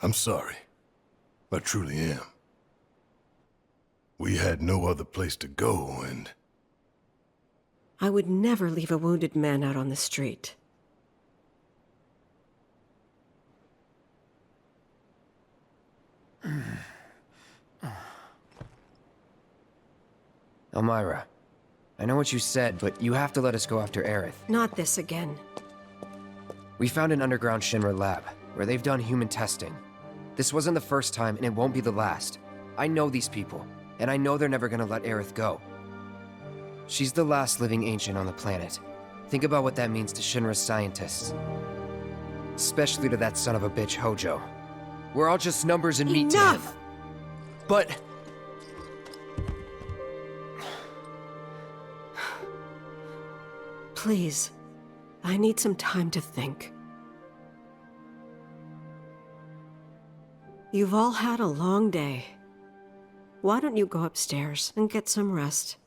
I'm sorry. I truly am. We had no other place to go, and... I would never leave a wounded man out on the street. Elmyra, I know what you said, but you have to let us go after Aerith. Not this again. We found an underground Shinra lab, where they've done human testing. This wasn't the first time, and it won't be the last. I know these people, and I know they're never gonna let Aerith go. She's the last living ancient on the planet. Think about what that means to Shinra's scientists. Especially to that son of a bitch, Hojo. We're all just numbers and meat to him. Enough! But... Please, I need some time to think. You've all had a long day. Why don't you go upstairs and get some rest?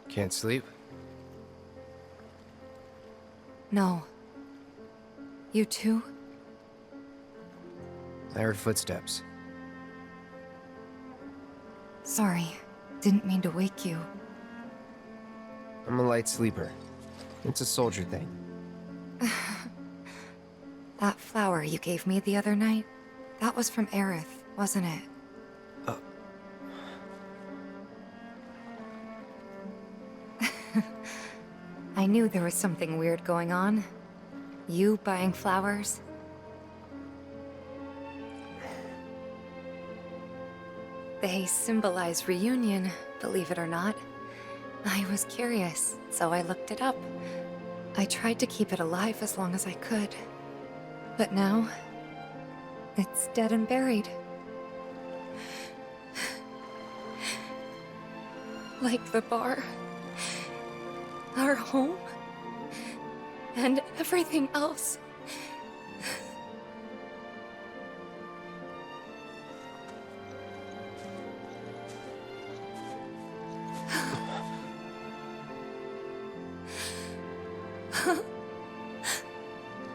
Can't sleep? No. You too? I heard footsteps. Sorry. Didn't mean to wake you. I'm a light sleeper. It's a soldier thing. That flower you gave me the other night, that was from Aerith, wasn't it? I knew there was something weird going on. You buying flowers? They symbolize reunion, believe it or not. I was curious, so I looked it up. I tried to keep it alive as long as I could. But now, it's dead and buried. Like the bar. Our home. And everything else.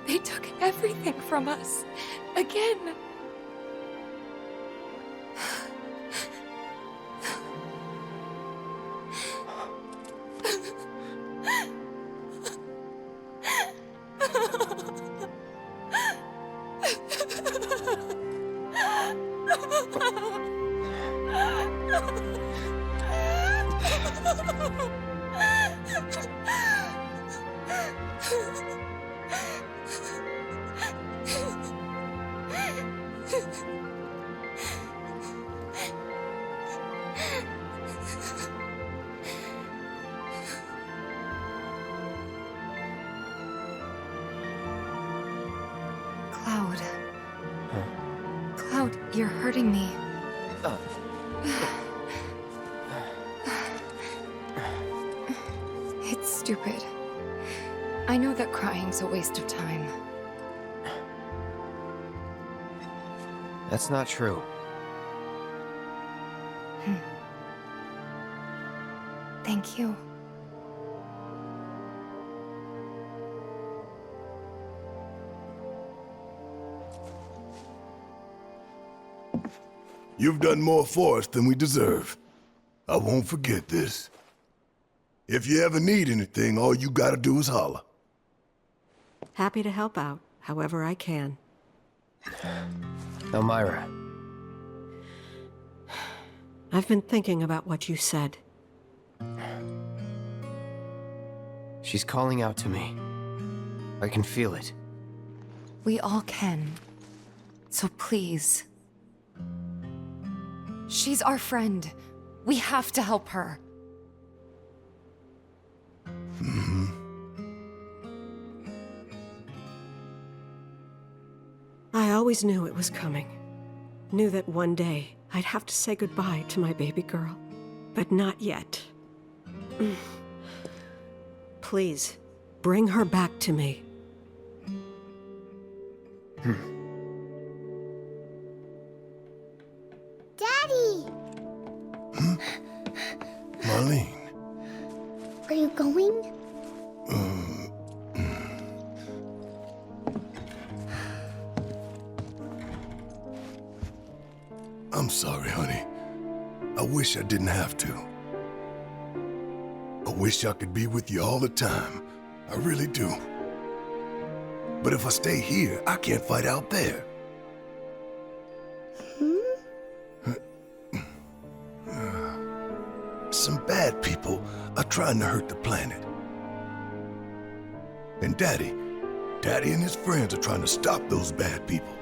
They took everything from us. Again. You're hurting me. It's stupid. I know that crying's a waste of time. That's not true. Thank you. You've done more for us than we deserve. I won't forget this. If you ever need anything, all you gotta do is holler. Happy to help out, however I can. Elmyra, I've been thinking about what you said. she's calling out to me. I can feel it. We all can. So please. She's our friend. We have to help her. I always knew it was coming. Knew that one day I'd have to say goodbye to my baby girl. But not yet. Please, bring her back to me. Daddy! Marlene. Are you going? I'm sorry, honey. I wish I didn't have to. I wish I could be with you all the time. I really do. But if I stay here, I can't fight out there. Some bad people are trying to hurt the planet. And Daddy and his friends are trying to stop those bad people.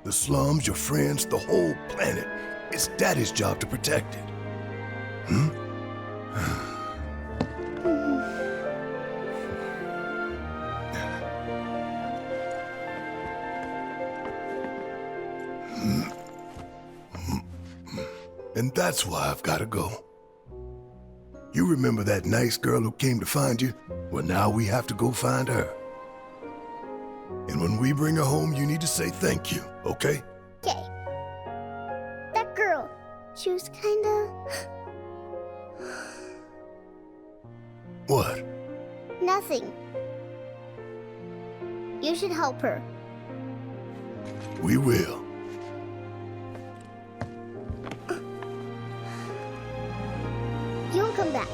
The slums, your friends, the whole planet. It's Daddy's job to protect it. And that's why I've got to go. You remember that nice girl who came to find you? Well, now we have to go find her. And when we bring her home, you need to say thank you, okay? Okay. That girl, she was kinda... What? nothing. You should help her. We will. You'll come back,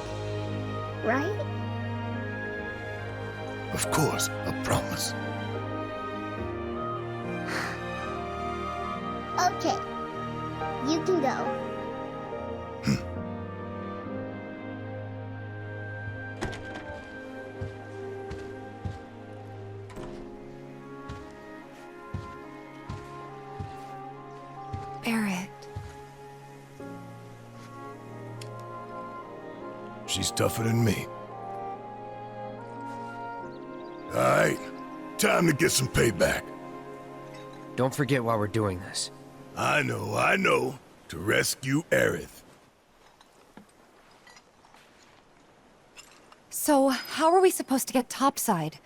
right? Of course, I promise. Okay. You can go. Barrett. She's tougher than me. All right, time to get some payback. Don't forget why we're doing this. I know. To rescue Aerith. So, how are we supposed to get topside?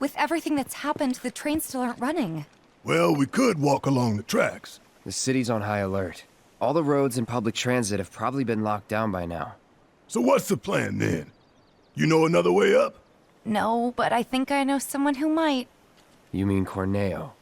With everything that's happened, the trains still aren't running. Well, we could walk along the tracks. The city's on high alert. All the roads and public transit have probably been locked down by now. So what's the plan then? You know another way up? No, but I think I know someone who might. You mean Corneo?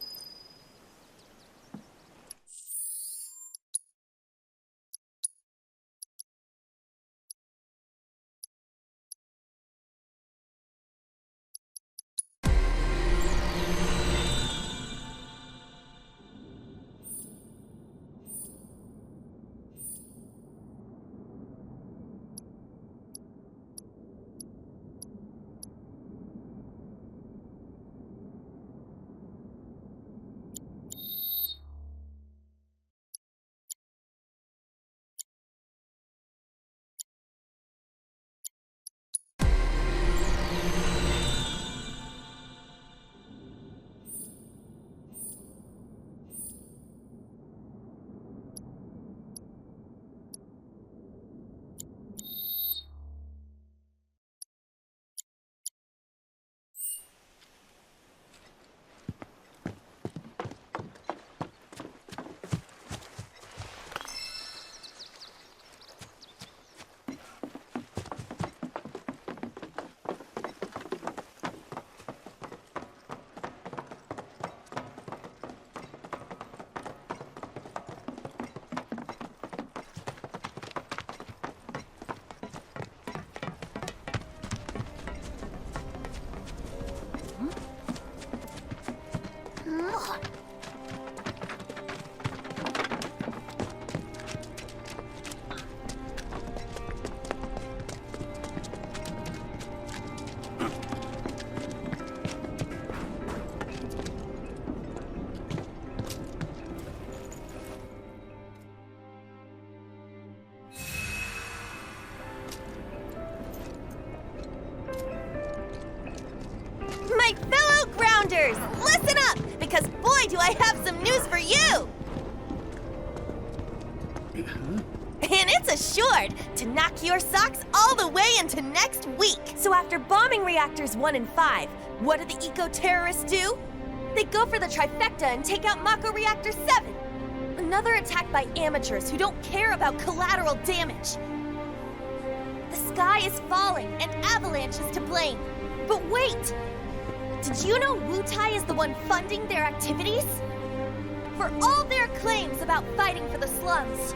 boy, do I have some news for you! And it's assured to knock your socks all the way into next week. So after bombing reactors 1 and 5, what do the eco-terrorists do? They go for the trifecta and take out Mako Reactor 7. Another attack by amateurs who don't care about collateral damage. The sky is falling and Avalanche is to blame. But wait! Did you know Wutai is the one funding their activities? For all their claims about fighting for the slums,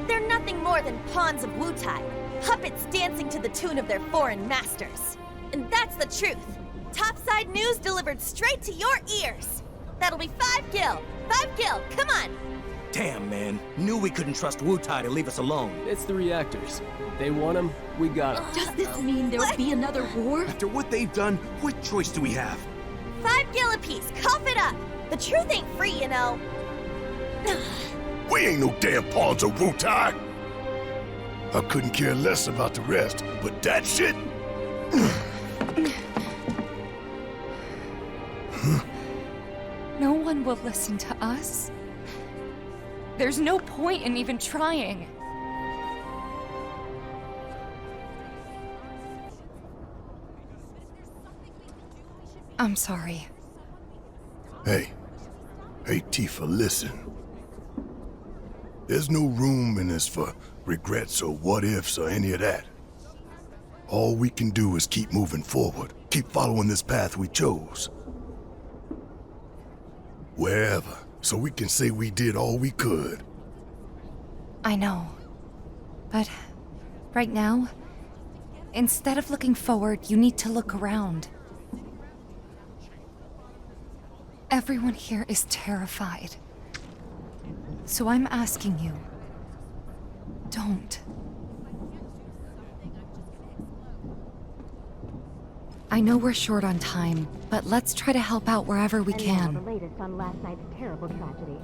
they're nothing more than pawns of Wutai, puppets dancing to the tune of their foreign masters. And that's the truth. Topside news delivered straight to your ears. That'll be 5 gil. 5 gil, come on. Damn, man. Knew we couldn't trust Wutai to leave us alone. It's the reactors. They want them, we got them. Does this mean there'll be another war? After what they've done, what choice do we have? 5 gil apiece, cough it up. The truth ain't free, you know. We ain't no damn pawns of Wutai. I couldn't care less about the rest, but that shit... No one will listen to us. There's no point in even trying. I'm sorry. Hey, Tifa, listen. There's no room in this for regrets or what-ifs or any of that. All we can do is keep moving forward, keep following this path we chose. Wherever, so we can say we did all we could. I know. But right now, instead of looking forward, you need to look around. Everyone here is terrified. So I'm asking you, don't. I know we're short on time, but let's try to help out wherever we can. The latest on last night's terrible tragedy.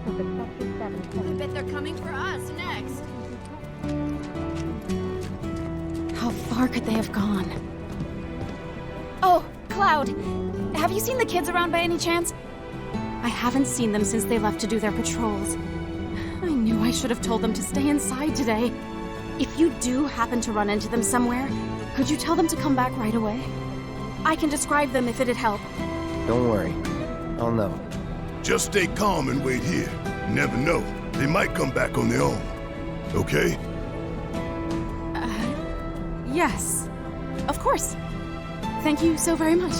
I bet they're coming for us next. How far could they have gone? Oh, Cloud! Have you seen the kids around by any chance? I haven't seen them since they left to do their patrols. I knew I should have told them to stay inside today. If you do happen to run into them somewhere, could you tell them to come back right away? I can describe them if it'd help. Don't worry. I'll know. Just stay calm and wait here. Never know. They might come back on their own. Okay? Yes. Of course. Thank you so very much.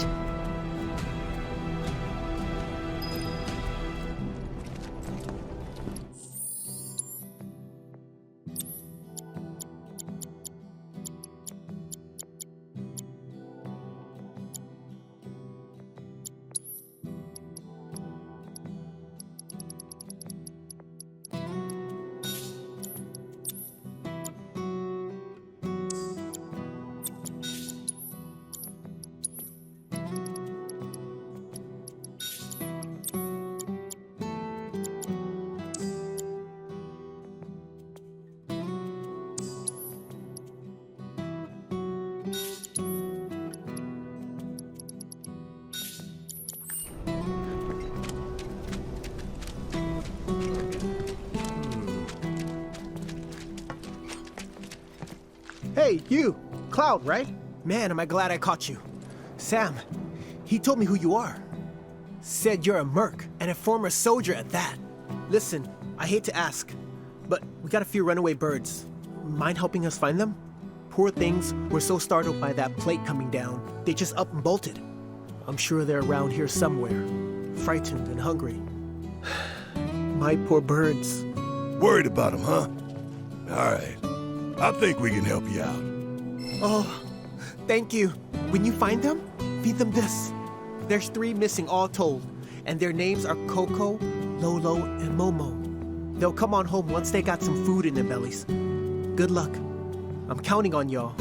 Hey, you! Cloud, right? Man, am I glad I caught you. Sam, he told me who you are. Said you're a merc, and a former soldier at that. Listen, I hate to ask, but we got a few runaway birds. Mind helping us find them? Poor things were so startled by that plate coming down, they just up and bolted. I'm sure they're around here somewhere, frightened and hungry. My poor birds. Worried about them, huh? All right. I think we can help you out. Oh, thank you. When you find them, feed them this. There's 3 missing all told, and their names are Coco, Lolo, and Momo. They'll come on home once they got some food in their bellies. Good luck. I'm counting on y'all.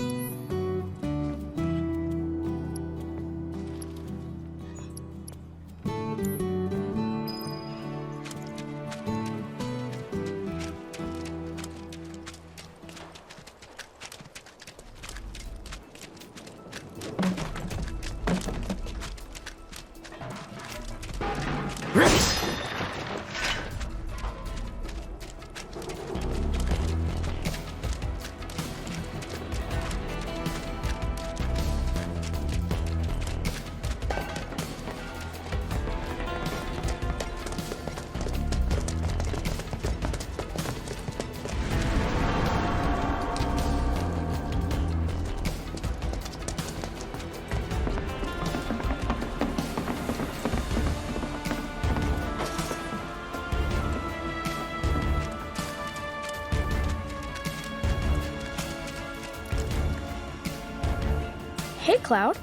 Hey, Cloud.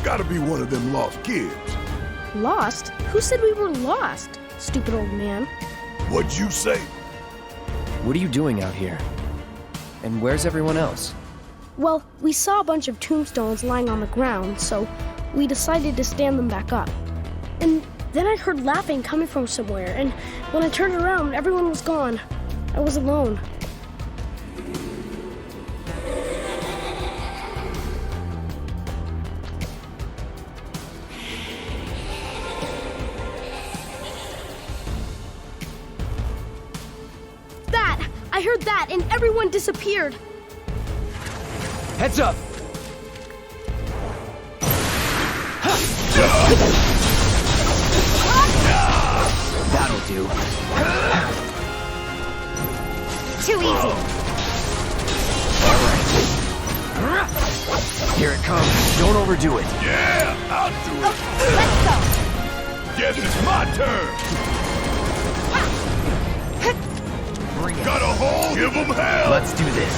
Gotta be one of them lost kids. Lost? Who said we were lost? Stupid old man. What'd you say? What are you doing out here? And where's everyone else? Well, we saw a bunch of tombstones lying on the ground, so we decided to stand them back up. And then I heard laughing coming from somewhere, and when I turned around, everyone was gone. I was alone. I heard that, and everyone disappeared. Heads up! That'll do. Too easy. Alright. Here it comes. Don't overdo it. Yeah, I'll do it. Okay, let's go. Guess it's my turn. Got a hole? Give them hell! Let's do this.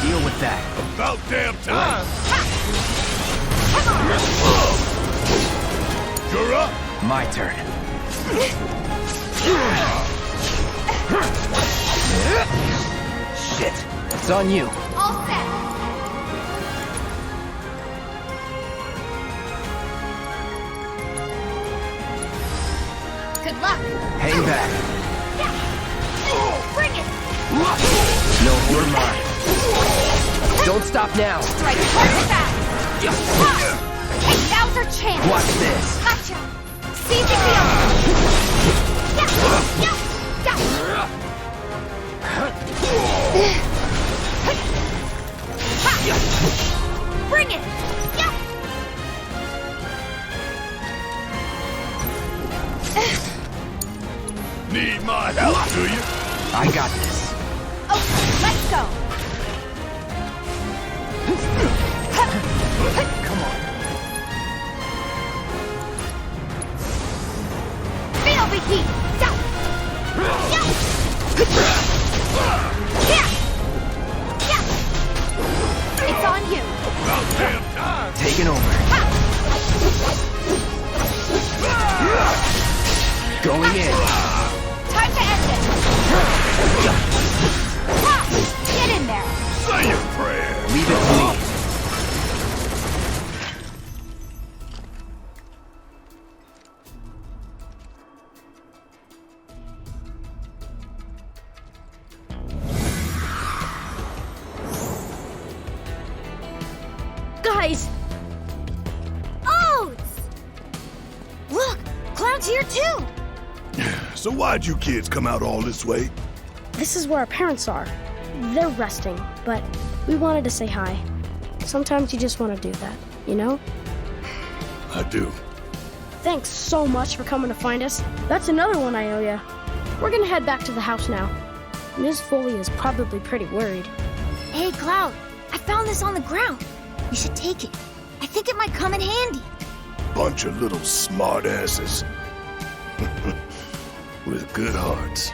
Deal with that. About damn time! You're up! My turn. Shit. It's on you. All set. Good luck. Hang back. Bring it. No, you're mine. Don't stop now. Strike hard and fast. Hey, now's our chance. Watch this. Gotcha. Seizing the other. Bring it. Need my help, do you? I got this. Okay, let's go. Come on. Feel the heat. It's on you. About damn time. Taking over. Going in. Time to end it. Get in guys! Oats! Look, Cloud's here too! So why'd you kids come out all this way? This is where our parents are. They're resting, but we wanted to say hi. Sometimes you just want to do that, you know? I do. Thanks so much for coming to find us. That's another one I owe ya. We're gonna head back to the house now. Ms. Foley is probably pretty worried. Hey, Cloud, I found this on the ground. You should take it. I think it might come in handy. Bunch of little smartasses. With good hearts.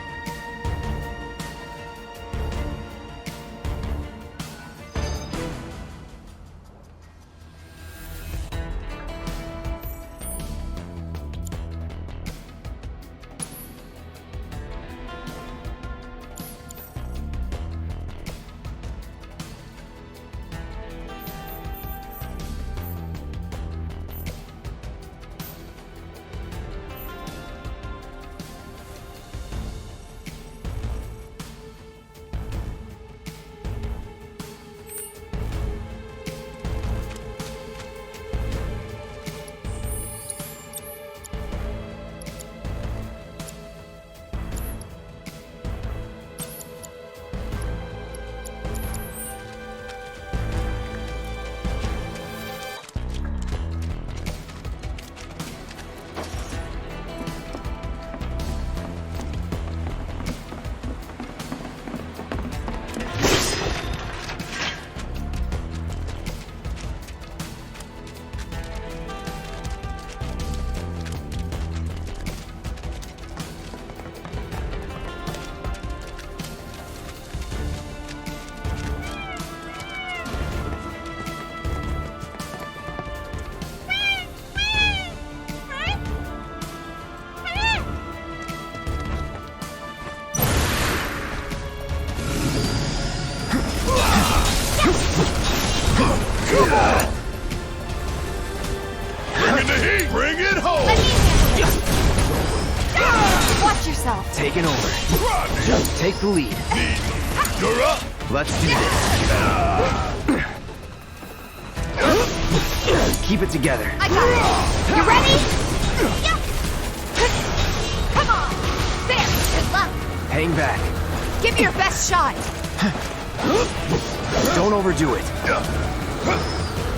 Bring the heat! Bring it home! Watch yourself. Taking over. Take the lead. You're up! Let's do this. Keep it together. I got it. You ready? Yeah. Come on. There. Good luck. Hang back. Give me your best shot. Don't overdo it.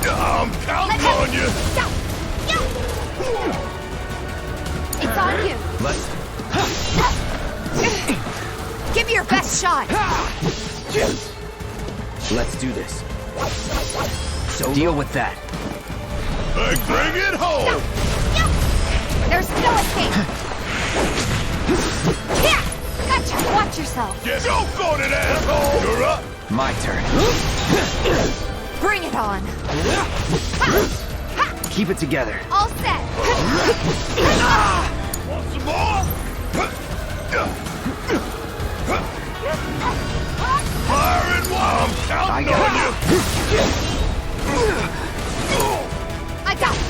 I'm counting on you! It's on you. Let's... Give me your best shot. Let's do this. So deal with that. Bring it home! There's no escape. Here. Gotcha. Watch yourself. Get joke on it, asshole! You're up! My turn. Bring it on. Keep it together. All set. Want some more? Firing while I'm counting on you! I got it.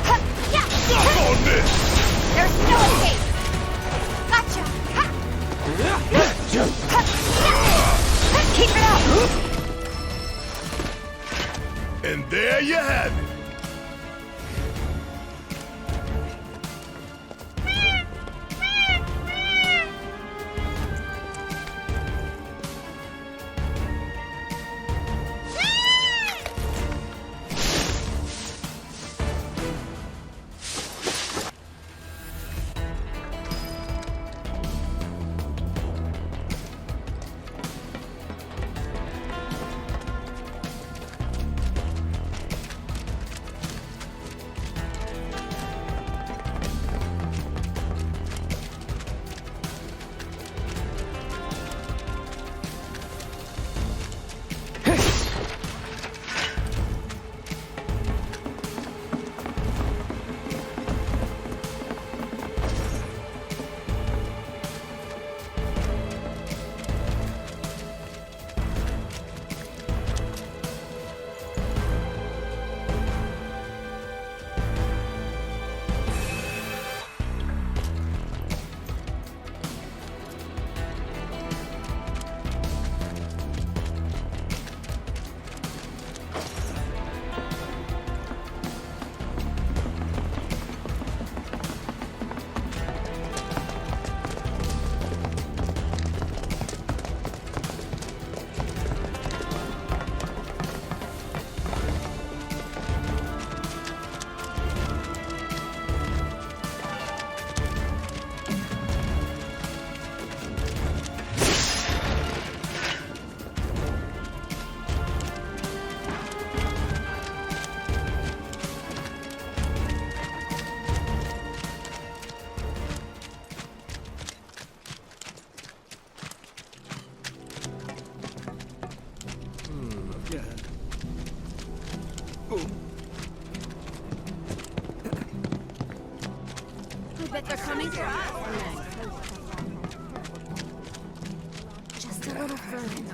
Suck on this! There's no escape. Gotcha. Keep it up. And there you have it. like they're coming for us. Just a little further.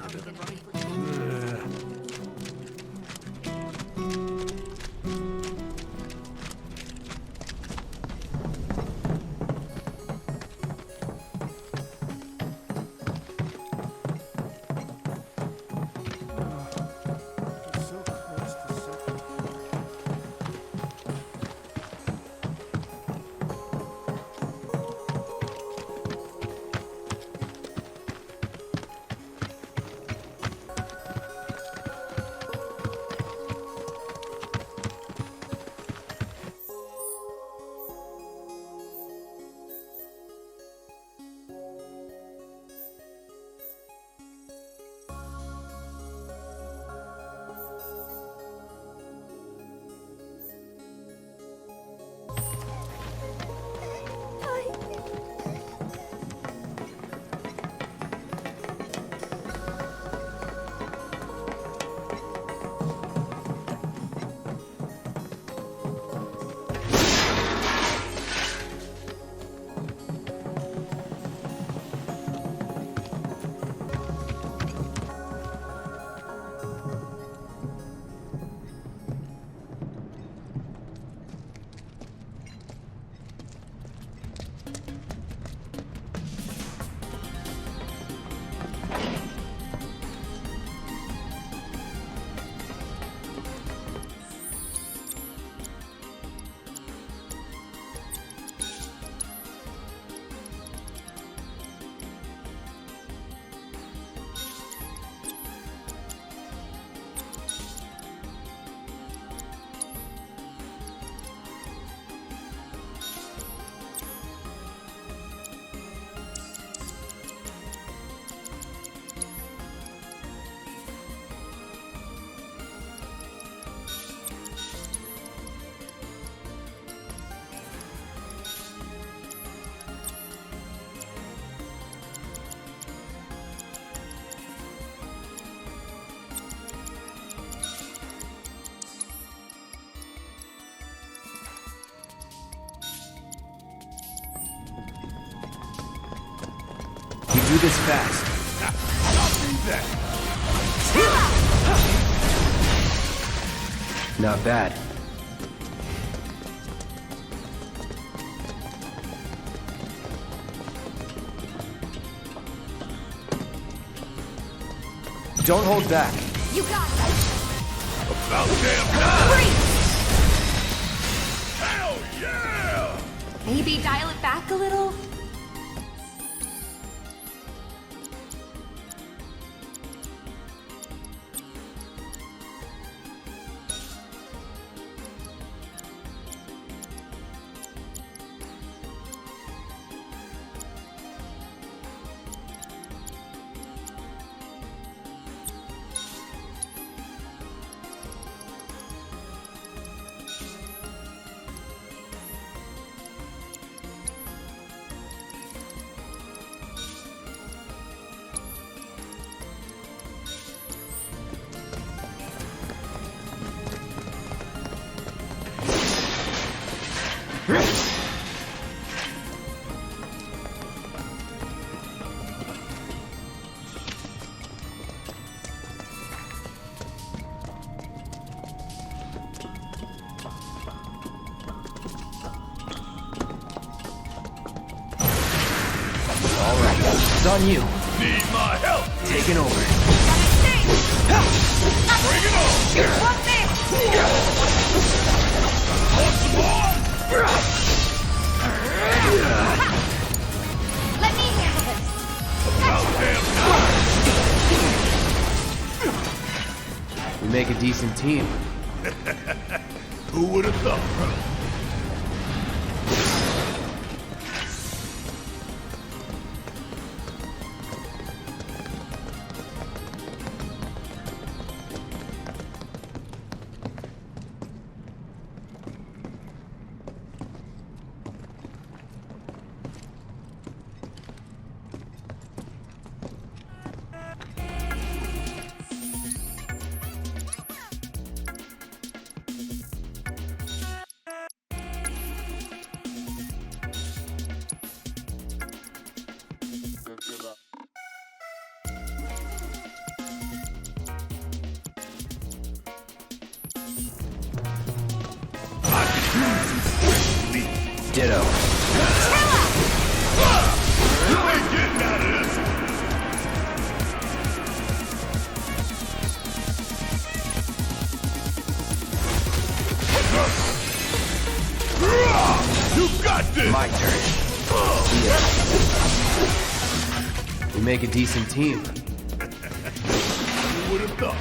Do this fast. Not bad. Don't hold back. You got it. About damn time! Freeze! Hell yeah! Maybe dial it back a little? It's on you. Need my help! Taking over. Bring it on! Want some more? Let me handle this. About damn time! We make a decent team. Who would have thought, bro? Ditto. You ain't getting out of this. You got this! My turn. We make a decent team. Who would have thought?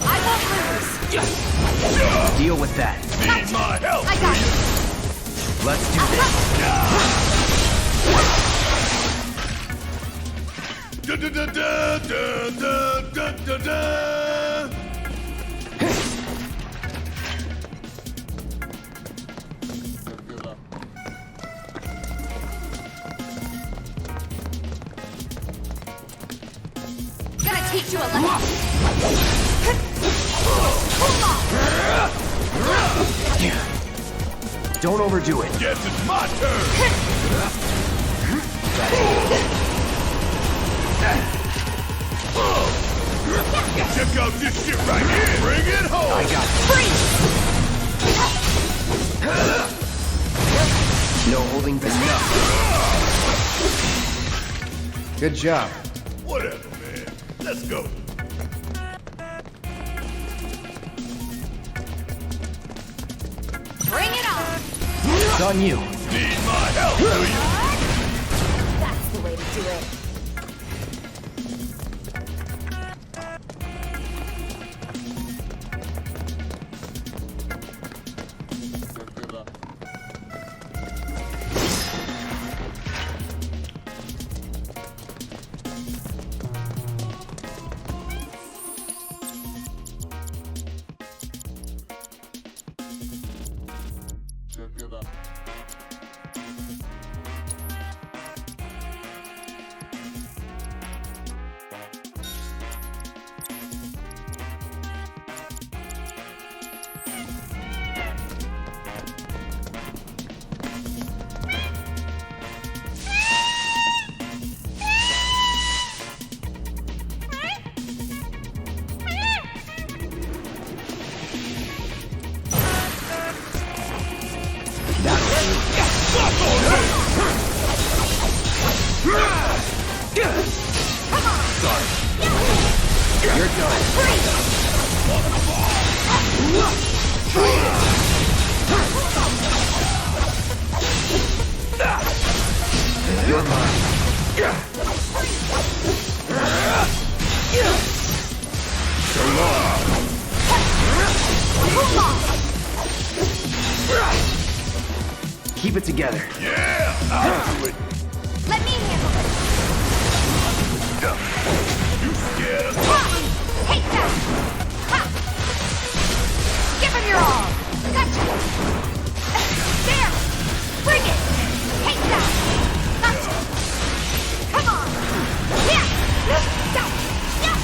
I won't lose. Deal with that. Need my help, I got do it. Let's do Da da da da da da da da. Gonna teach you a lesson. Don't overdo it. Guess it's my turn. Check out this shit right here. Bring it home. I got it. No holding back. Good job. Whatever, man. Let's go. Bring it on. It's on you. Need my help, do you? That's the way to do it. You're done. You're mine. So long. Keep it together. Yeah, I'll do it. Let me handle it. You scared of something? Take that! Ha! Give him your all! Gotcha! There! Bring it! Take that! Gotcha! Come on! Yeah! Go! Yeah!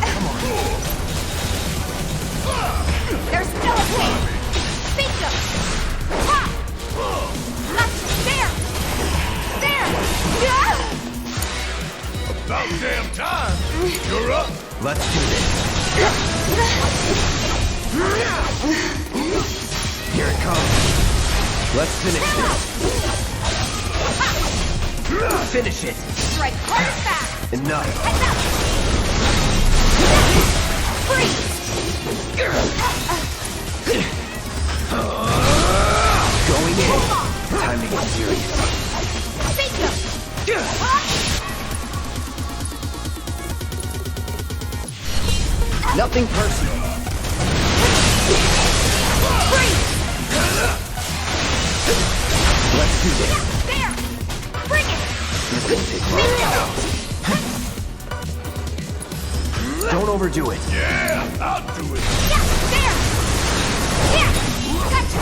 Come on. There's still a way! Speak up! Ha! Gotcha! There! There! Yeah! About damn time. You're up. Let's do this. Here it comes. Let's finish this. Finish it. Strike hard and fast! Enough. Enough! Freeze! Going in. Time to get serious. Speak up! Nothing personal. Let's do this. There! Bring it! This will take long. Don't overdo it. Yeah, I'll do it. Yeah! There! Yeah! Gotcha!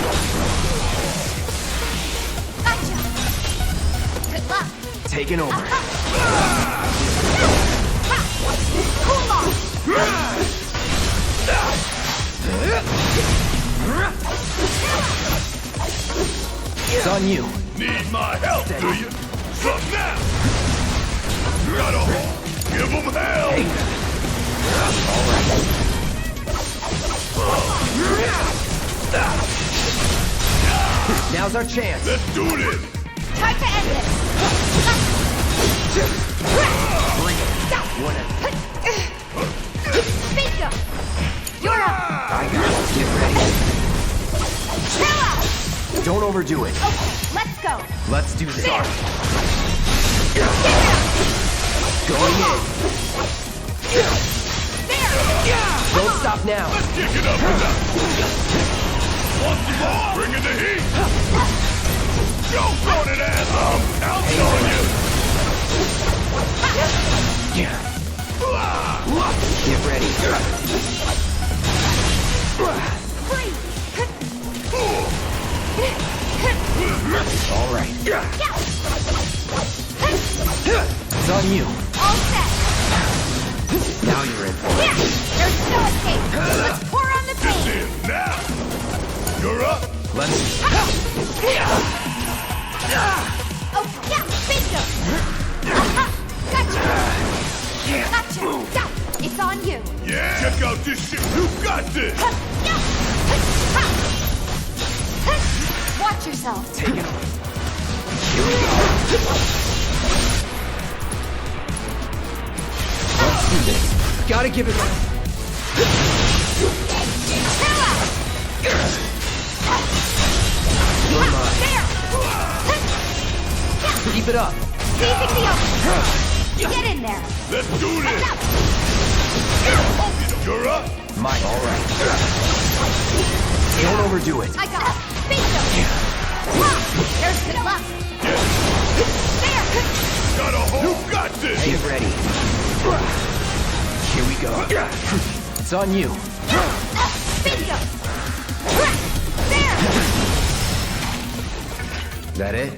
Gotcha! Good luck! Taking over. Cool off! It's on you. Need my help, do you? Suck now! Got a hole. Give them hell! All right. Now's our chance. Let's do this! Time to end this! Bring it. Bingo! You're up! I got it. Get ready. Chill out! Don't overdo it. Okay, let's go! Let's do this. There! Going in. There! Don't stop now. Let's kick it up and down! Once more! Bring in the heat! Go, throw it ass off! I'll show you! Get ready. All right. It's on you. All set! Now you're in for it. There's no escape! Let's pour on the This pain! is now! You're up! Let's... Oh, yeah! Bingo! Gotcha! Gotcha! It's on you! Yeah! Check out this shit! You got this! Watch yourself! Take it off. Let's do this. Gotta give it... Chill out! You're mine. There! Keep it up. Seizing the open! Get in there! Let's do this! You're up! Mine. All right. Don't overdo it. I got it! Bingo! There's good luck! There! Got a hold! You got this! Get ready. Here we go. It's on you. Bingo! There! That it?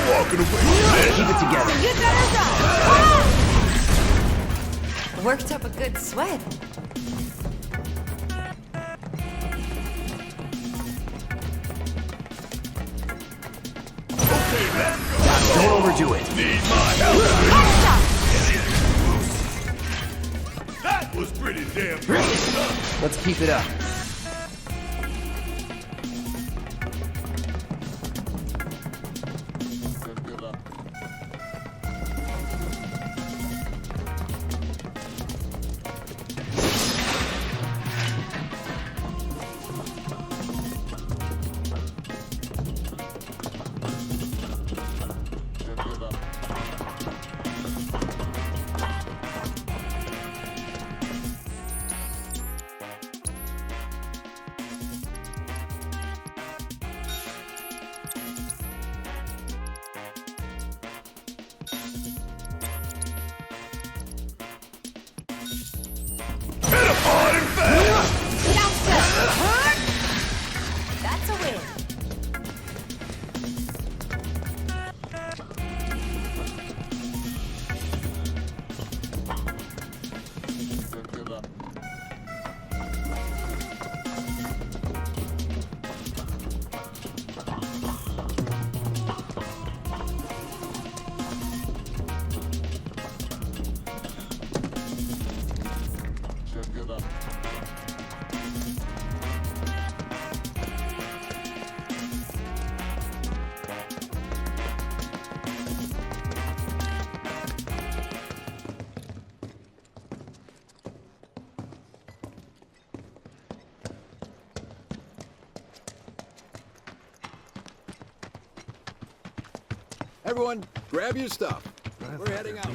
Walking away. Keep it together. You better run! Worked up a good sweat. Don't overdo it. Need my help. That was pretty damn good. Let's keep it up. Everyone, grab your stuff. We're heading out.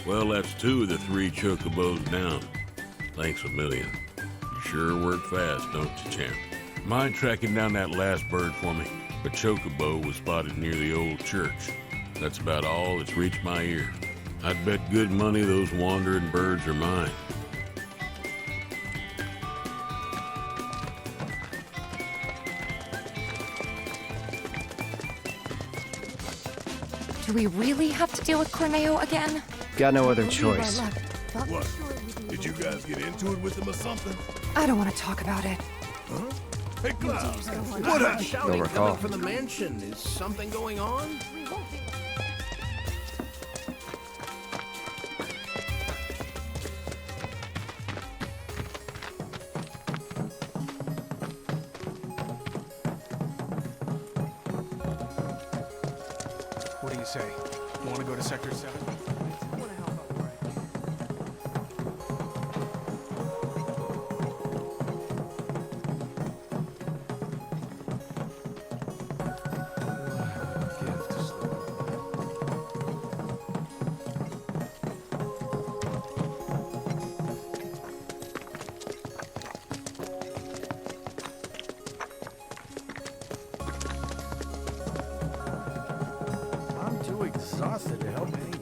Well, that's 2 of the 3 Chocobos down. Thanks a million. You sure work fast, don't you, champ? Mind tracking down that last bird for me? A Chocobo was spotted near the old church. That's about all that's reached my ear. I'd bet good money those wandering birds are mine. Do we really have to deal with Corneo again? Got no other choice. What? Did you guys get into it with him or something? I don't want to talk about it. Huh? Hey, Cloud, what happened? Don't recall. From the mansion. Is something going on? What do you say? Want to go to Sector 7? Exhausted to help anyone.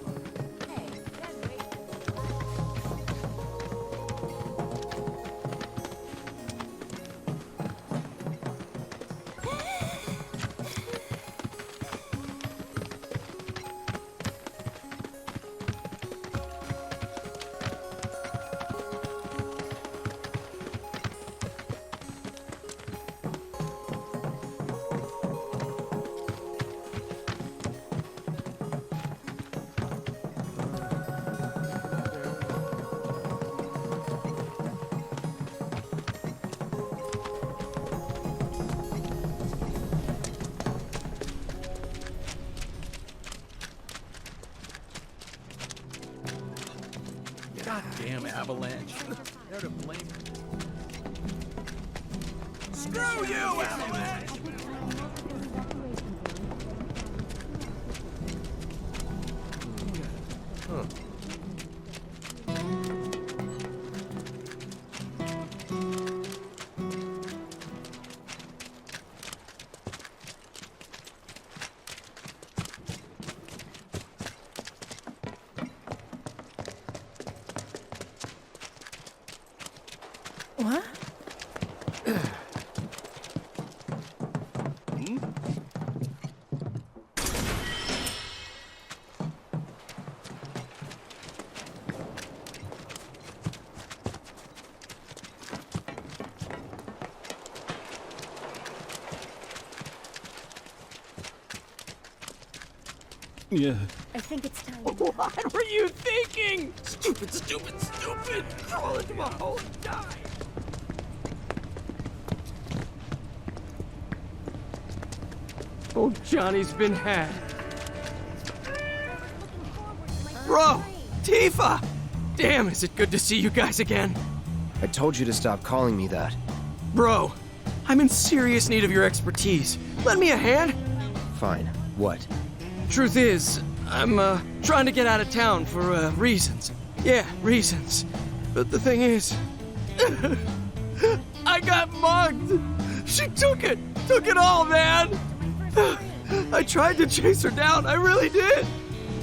Goddamn avalanche. They're to blame. Screw you, Avalanche! Huh. What? Yeah. I think it's time. What were you thinking? Stupid, stupid, stupid! Crawl into a hole and die! Oh, Johnny's been had. Bro! Tifa! Damn, is it good to see you guys again. I told you to stop calling me that. Bro, I'm in serious need of your expertise. Lend me a hand? Fine. What? Truth is, I'm, trying to get out of town for, reasons. Yeah, reasons. But the thing is, I got mugged! She took it! Took it all, man! I tried to chase her down, I really did.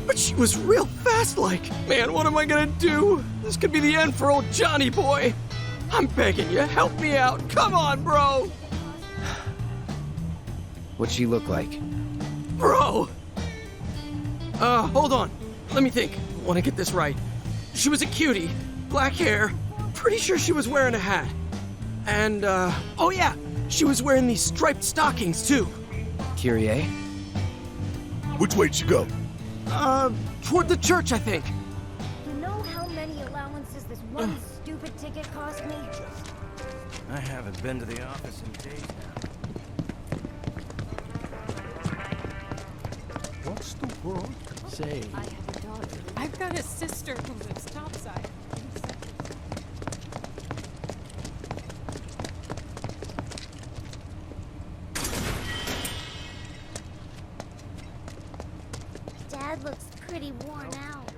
But she was real fast-like. Man, what am I gonna do? This could be the end for old Johnny boy. I'm begging you, help me out. Come on, bro. What'd she look like? Bro! Hold on. Let me think. I want to get this right. She was a cutie. Black hair. Pretty sure she was wearing a hat. And, oh yeah, she was wearing these striped stockings, too. Kyrie? Which way'd she go? Toward the church, I think. You know how many allowances this one stupid ticket cost me? I haven't been to the office in days now. What's the world? Say. I have a daughter. I've got a sister who lives topside. Dad looks pretty worn out.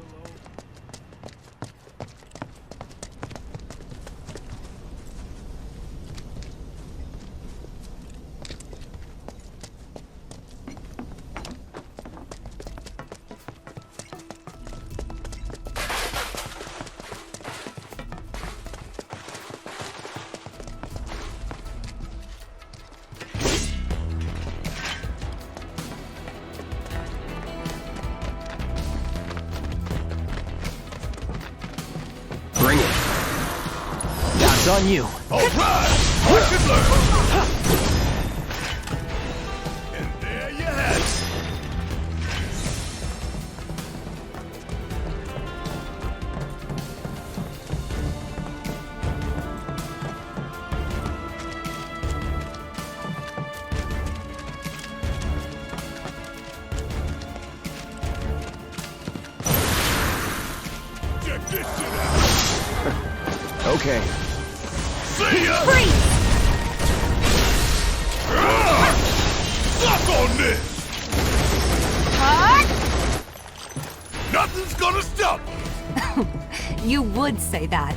Bring it. That's on you. All right! Watch and learn! And there you have it. Check this shit out! Okay. See ya! Freeze! Suck on this! Cut! Nothing's gonna stop! You would say that.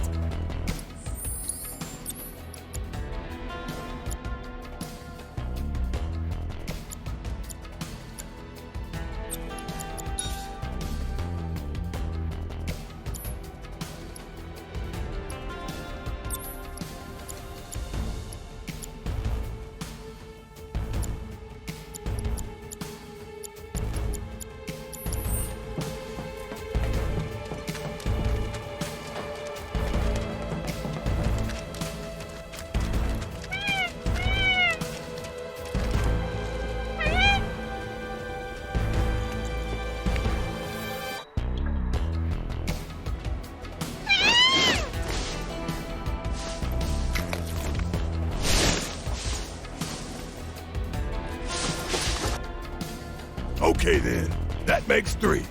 Okay then, that makes 3.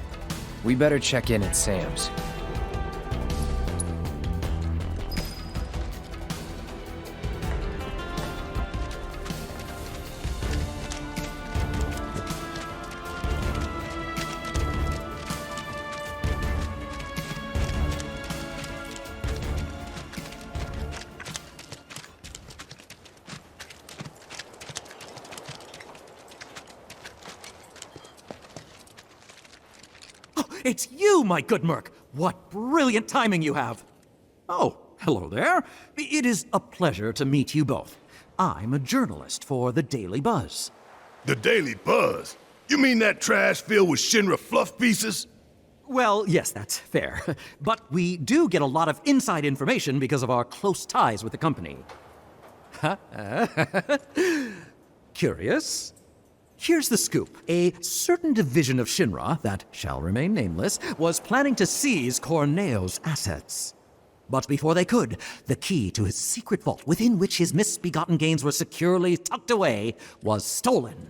We better check in at Sam's. It's you, my good Merc! What brilliant timing you have! Oh, hello there. It is a pleasure to meet you both. I'm a journalist for the Daily Buzz. The Daily Buzz? You mean that trash filled with Shinra fluff pieces? Well, yes, that's fair. But we do get a lot of inside information because of our close ties with the company. Curious? Here's the scoop. A certain division of Shinra, that shall remain nameless, was planning to seize Corneo's assets. But before they could, the key to his secret vault, within which his misbegotten gains were securely tucked away, was stolen.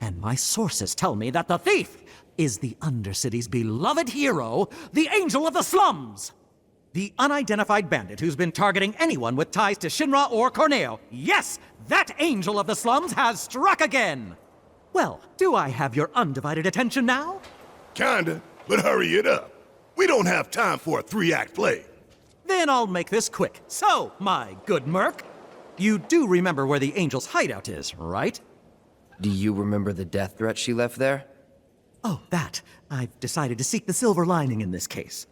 And my sources tell me that the thief is the Undercity's beloved hero, the Angel of the Slums! The unidentified bandit who's been targeting anyone with ties to Shinra or Corneo. Yes, that Angel of the Slums has struck again! Well, do I have your undivided attention now? Kinda, but hurry it up. We don't have time for a 3-act play. Then I'll make this quick. So, my good Merc, you do remember where the Angel's hideout is, right? Do you remember the death threat she left there? Oh, that. I've decided to seek the silver lining in this case.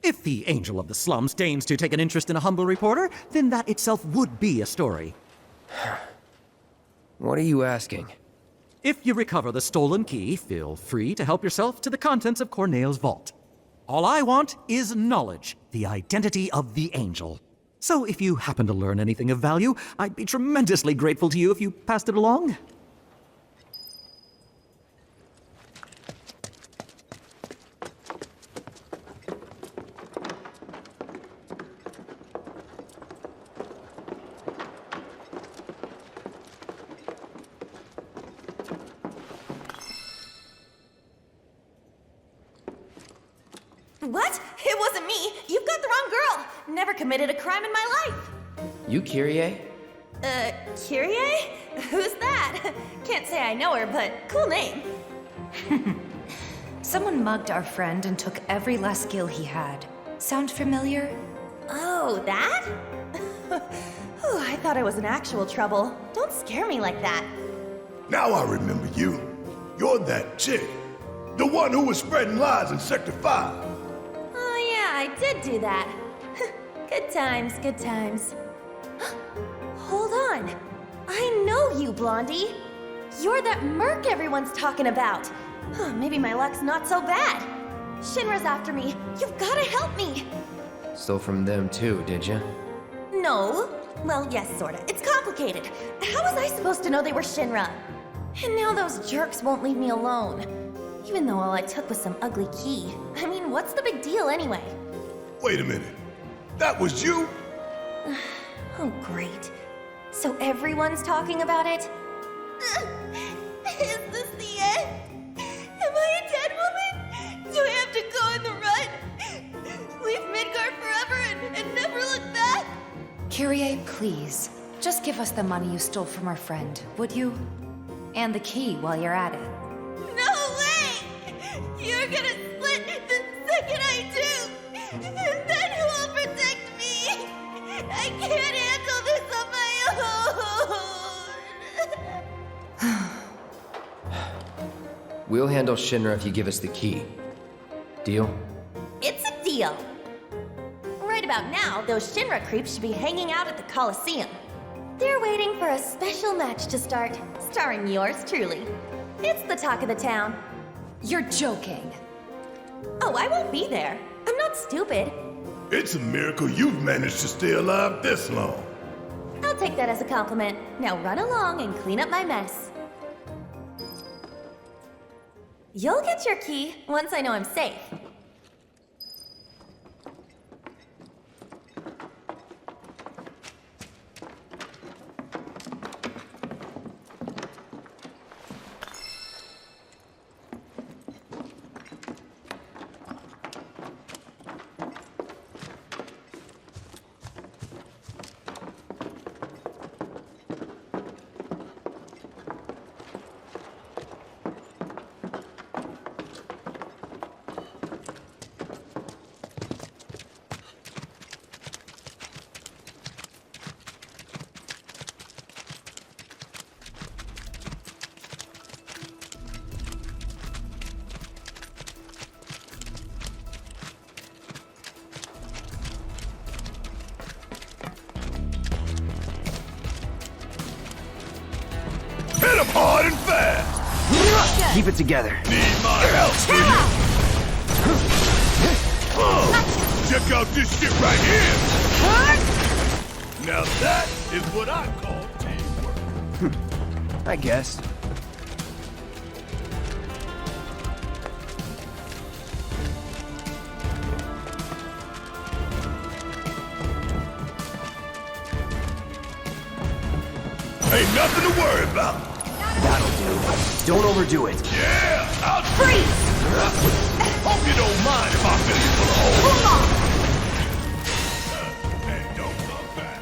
If the angel of the slums deigns to take an interest in a humble reporter, then that itself would be a story. What are you asking? If you recover the stolen key, feel free to help yourself to the contents of Corneo's vault. All I want is knowledge, the identity of the angel. So if you happen to learn anything of value, I'd be tremendously grateful to you if you passed it along. What? It wasn't me. You've got the wrong girl. Never committed a crime in my life. You Kyrie? Kyrie? Who's that? Can't say I know her, but cool name. Someone mugged our friend and took every last skill he had. Sound familiar? Oh, that? Oh, I thought I was in actual trouble. Don't scare me like that. Now I remember you. You're that chick. The one who was spreading lies in Sector 5. Oh yeah, I did do that. Good times, good times. Hold on. I know you, Blondie. You're that merc everyone's talking about. Maybe my luck's not so bad. Shinra's after me. You've gotta help me. Stole from them too, did you? No. Well, yes, sorta. It's complicated. How was I supposed to know they were Shinra? And now those jerks won't leave me alone. Even though all I took was some ugly key. I mean, what's the big deal anyway? Wait a minute. That was you? Oh, great. So everyone's talking about it? Is this the end? Am I a dead woman? Do I have to go on the run? Leave Midgard forever and never look back? Kyrie, please. Just give us the money you stole from our friend, would you? And the key while you're at it. No way! You're gonna split the second I do! And then who will protect me? I can't handle this on my own! We'll handle Shinra if you give us the key. Deal? It's a deal! Right about now, those Shinra creeps should be hanging out at the Coliseum. They're waiting for a special match to start, starring yours truly. It's the talk of the town. You're joking. Oh, I won't be there. I'm not stupid. It's a miracle you've managed to stay alive this long. I'll take that as a compliment. Now run along and clean up my mess. You'll get your key once I know I'm safe. Hit him hard and fast! Keep it together. Need my help, do you? Check out this shit right here! Now that is what I call teamwork. I guess. Ain't nothing to worry about. That'll do. Don't overdo it. Yeah, I'll Freeze! Hope you don't mind if I finish for the hole. Hold on! And don't come back.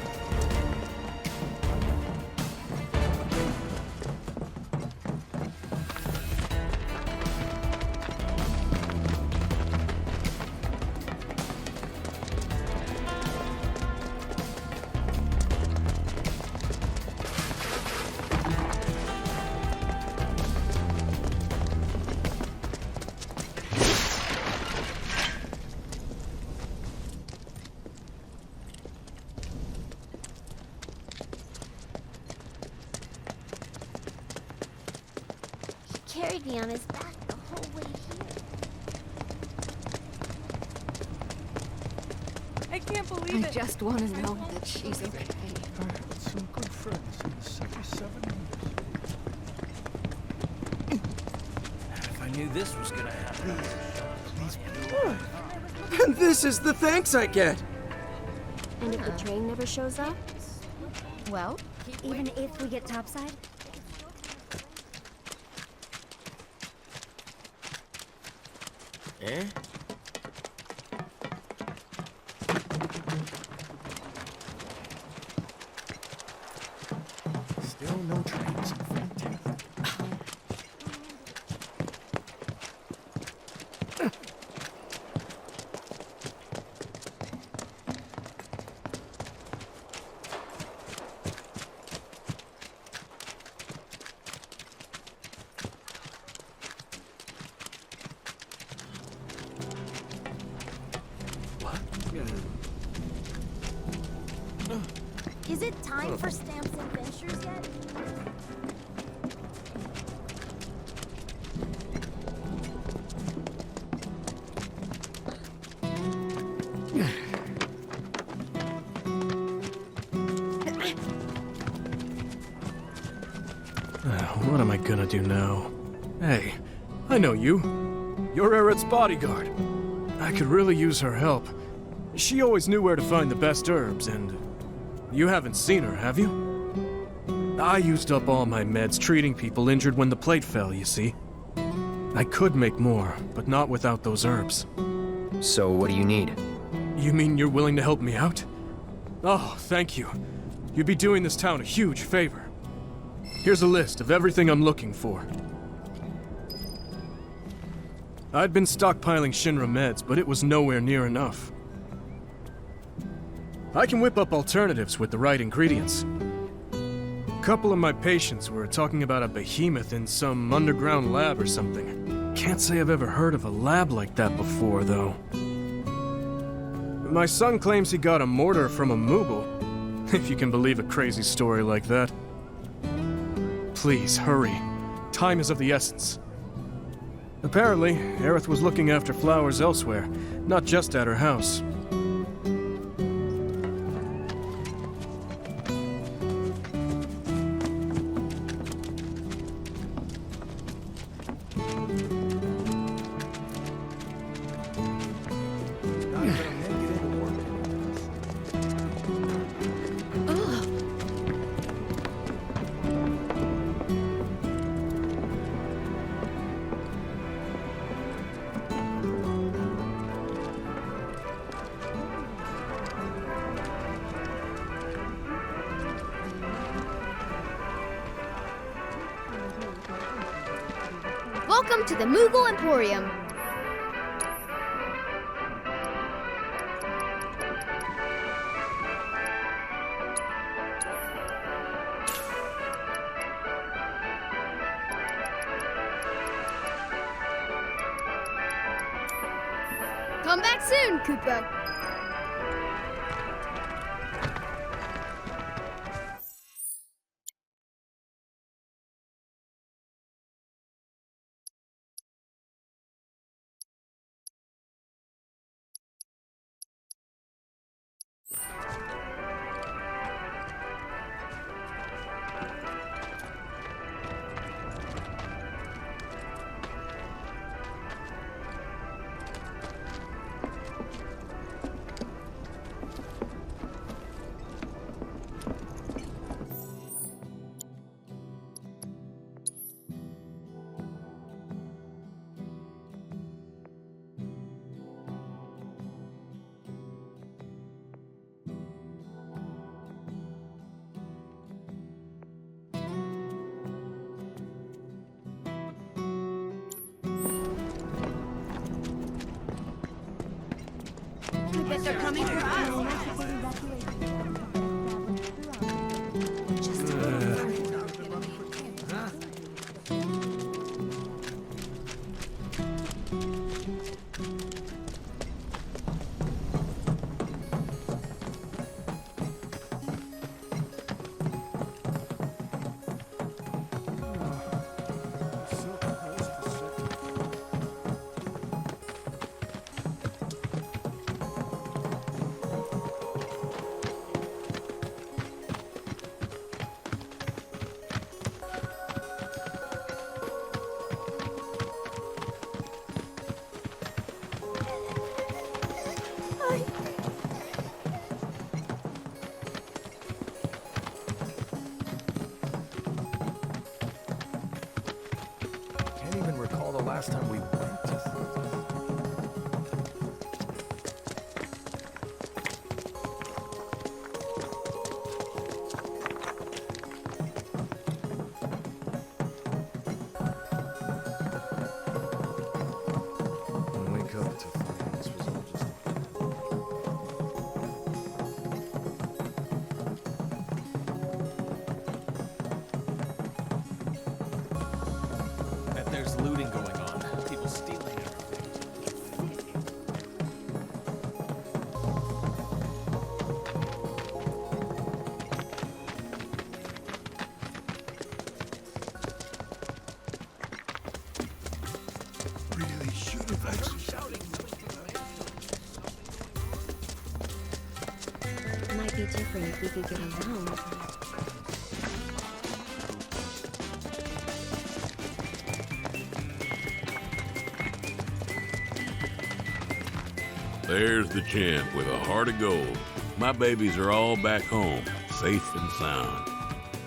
carried me on his back the whole way here. I can't believe I just want to know that she's okay. Some good friends in the 77 years. If I knew this was gonna happen. And this is the thanks I get! And if the train never shows up? Well, Even if we get topside? Eh? Still no trains in Frontier. Is it time for Stamps Adventures yet? What am I gonna do now? Hey, I know you. You're Aerith's bodyguard. I could really use her help. She always knew where to find the best herbs, and you haven't seen her, have you? I used up all my meds treating people injured when the plate fell, you see. I could make more, but not without those herbs. So what do you need? You mean you're willing to help me out? Oh, thank you. You'd be doing this town a huge favor. Here's a list of everything I'm looking for. I'd been stockpiling Shinra meds, but it was nowhere near enough. I can whip up alternatives with the right ingredients. A couple of my patients were talking about a behemoth in some underground lab or something. Can't say I've ever heard of a lab like that before, though. My son claims he got a mortar from a Moogle, if you can believe a crazy story like that. Please, hurry. Time is of the essence. Apparently, Aerith was looking after flowers elsewhere, not just at her house. Welcome to the Moogle Emporium. Come back soon, Cooper. But they're coming for us. last time we went? Wake up to find this was all just bet there's looting going on. People stealing everything. Really should have actually shouted. It might be different if we could get along. There's the champ with a heart of gold. My babies are all back home, safe and sound.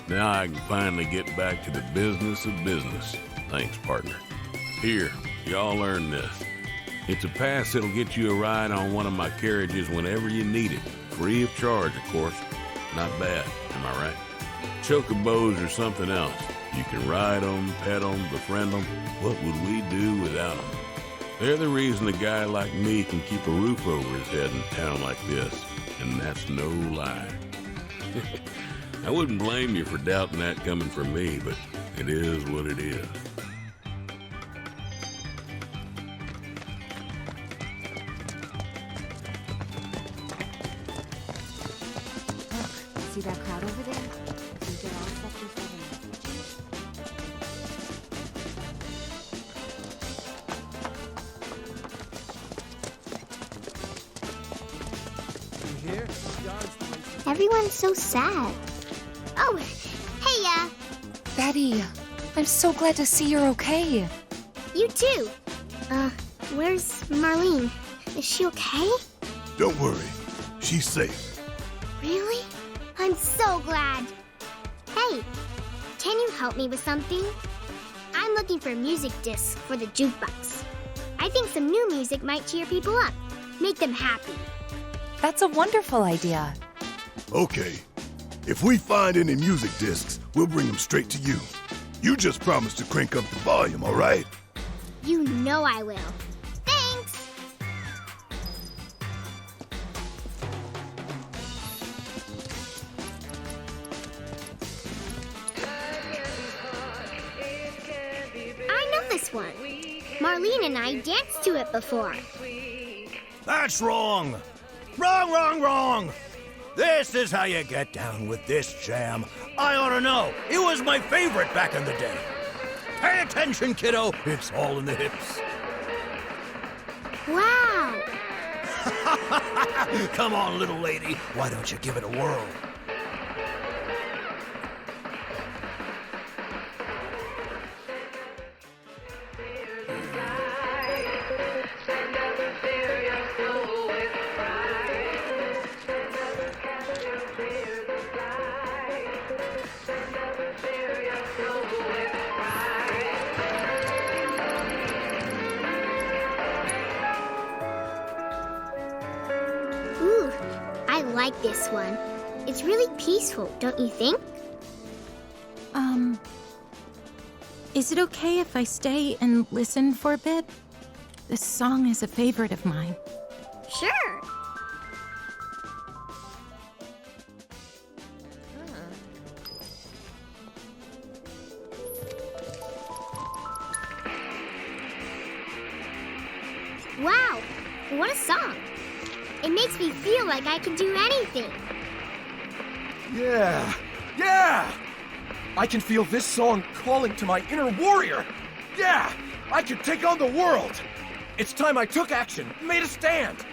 Now I can finally get back to the business of business. Thanks, partner. Here, y'all earn this. It's a pass that'll get you a ride on one of my carriages whenever you need it. Free of charge, of course. Not bad, am I right? Chocobos are something else. You can ride them, pet them, befriend them. What would we do without them? They're the reason a guy like me can keep a roof over his head in a town like this. And that's no lie. I wouldn't blame you for doubting that coming from me, but it is what it is. See that crowd over there? You get all sector 7. You hear? Everyone's so sad. Oh, hey, Betty, I'm so glad to see you're okay. you too. Where's Marlene? Is she okay? Don't worry. She's safe. Really? I'm so glad. Hey, can you help me with something? I'm looking for music discs for the jukebox. I think some new music might cheer people up, make them happy. That's a wonderful idea. Okay. If we find any music discs, we'll bring them straight to you. You just promise to crank up the volume, all right? You know I will. Thanks! I know this one. Marlene and I danced to it before. That's wrong! Wrong, wrong, wrong! This is how you get down with this jam. I ought to know. It was my favorite back in the day. Pay attention, kiddo. It's all in the hips. Wow! Come on, little lady. Why don't you give it a whirl? Ooh, I like this one. It's really peaceful, don't you think? Is it okay if I stay and listen for a bit? This song is a favorite of mine. Sure. Wow, what a song. It makes me feel like I can do anything. Yeah! Yeah! I can feel this song calling to my inner warrior! Yeah! I can take on the world! It's time I took action, made a stand!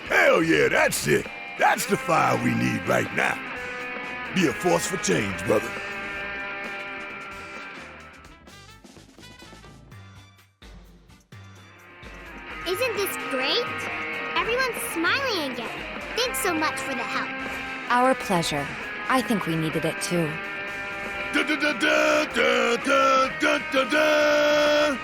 Hell yeah, that's it. That's the fire we need right now. Be a force for change, brother. Isn't this great? Everyone's smiling again. Thanks so much for the help. Our pleasure. I think we needed it too. Da da da da da da da da da.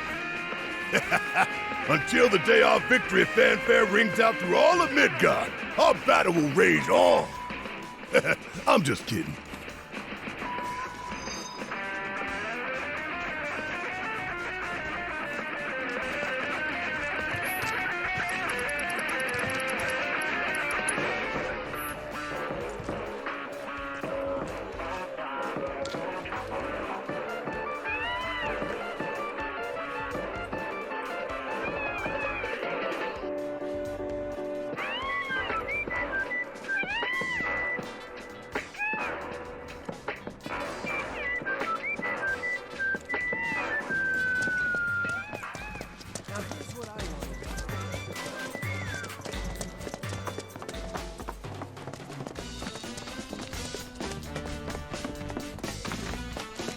Until the day our victory fanfare rings out through all of Midgard, our battle will rage on. I'm just kidding.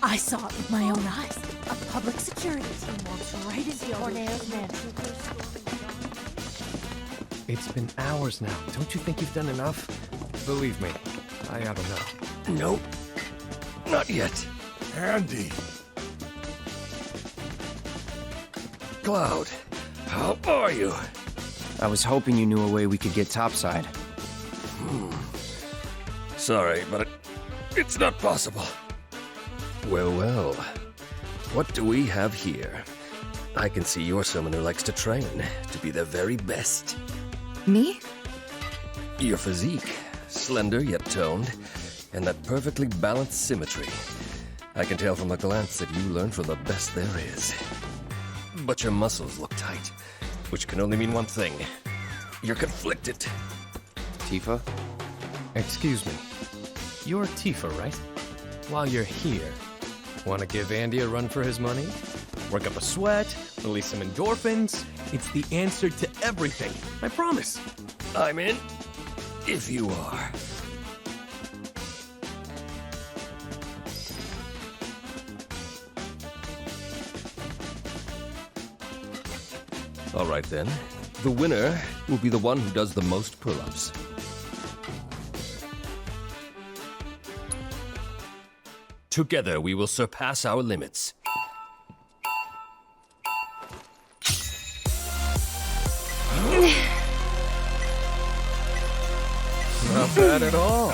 I saw it with my own eyes. A public security team walks right into Corneo's mansion. It's been hours now. Don't you think you've done enough? Believe me, I don't know. Nope. Not yet. Andy. Cloud, how are you? I was hoping you knew a way we could get topside. Sorry, but it's not possible. Well. What do we have here? I can see you're someone who likes to train, to be their very best. Me? Your physique, slender yet toned, and that perfectly balanced symmetry. I can tell from a glance that you learn from the best there is. But your muscles look tight, which can only mean one thing. You're conflicted. Tifa? Excuse me. You're Tifa, right? While you're here, want to give Andy a run for his money? Work up a sweat, release some endorphins. It's the answer to everything. I promise. I'm in, if you are. All right then. The winner will be the one who does the most pull-ups. Together we will surpass our limits. Not bad at all.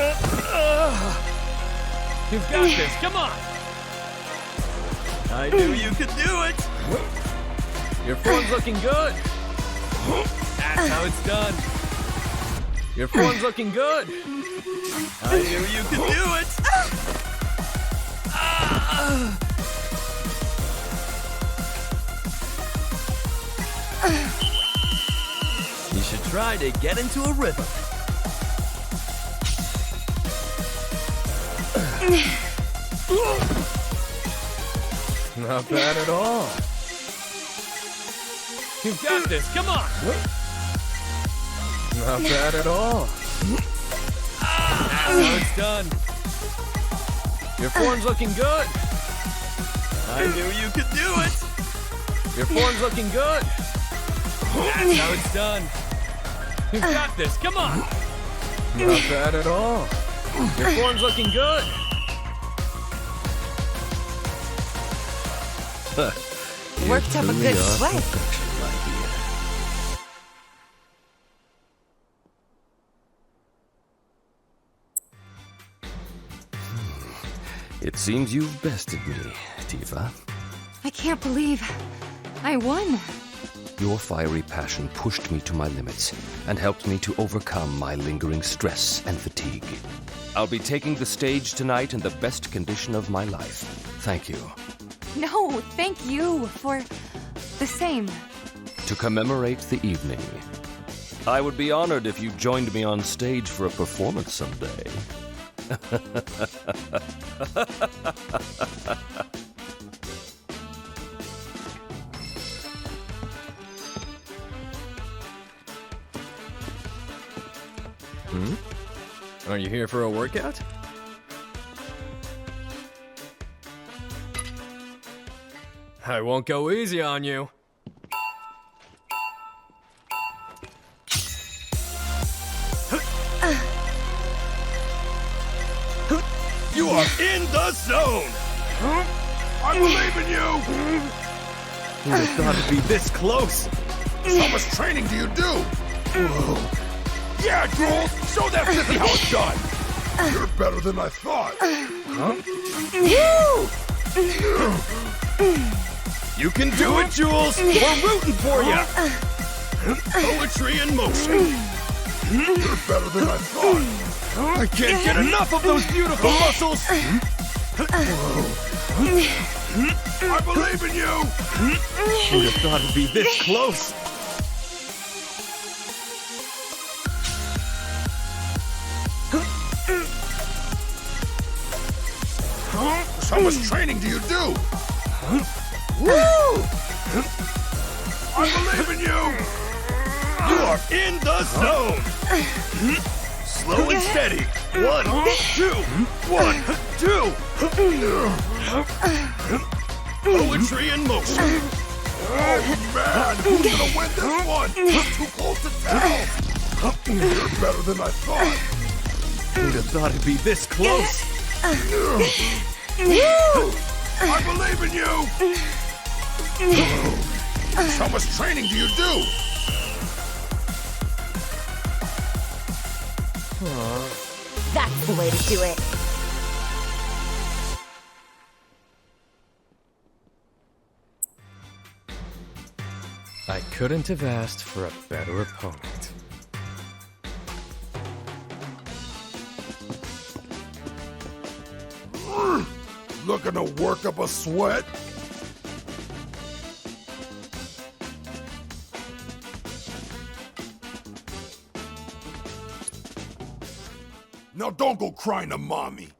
You've got this, come on! I knew you could do it! Your form's looking good! That's how it's done. Your form's looking good! I knew you could do it! You should try to get into a rhythm. Not bad at all. You've got this, come on! Not bad at all. That's how it's done. Your form's looking good. I knew you could do it. Your form's looking good. That's how it's done. You've got this, come on. Not bad at all. Your form's looking good. Worked up a good sweat. It seems you've bested me, Tifa. I can't believe I won. Your fiery passion pushed me to my limits and helped me to overcome my lingering stress and fatigue. I'll be taking the stage tonight in the best condition of my life. Thank you. No, thank you for the same. To commemorate the evening, I would be honored if you joined me on stage for a performance someday. Are you here for a workout? I won't go easy on you. You are in the zone! I believe in you! Who'd have thought it'd be this close? How much training do you do? Whoa. Yeah, girls, show that sissy how it's done. You're better than I thought. Huh? You can do it, Jules. We're rooting for you. Poetry in motion. You're better than I thought. I can't get enough of those beautiful muscles. I believe in you. Who'd have thought it'd be this close? How much training do you do? Woo! I believe in you. You are in the zone. Slow and steady. 1, 2, 1, 2. Poetry in motion. Oh man, who's gonna win this one? Too close to tell. You're better than I thought. Who'd have thought it'd be this close? I believe in you. How much training do you do? That's the way to do it. I couldn't have asked for a better opponent. Looking to work up a sweat? Now don't go crying to mommy.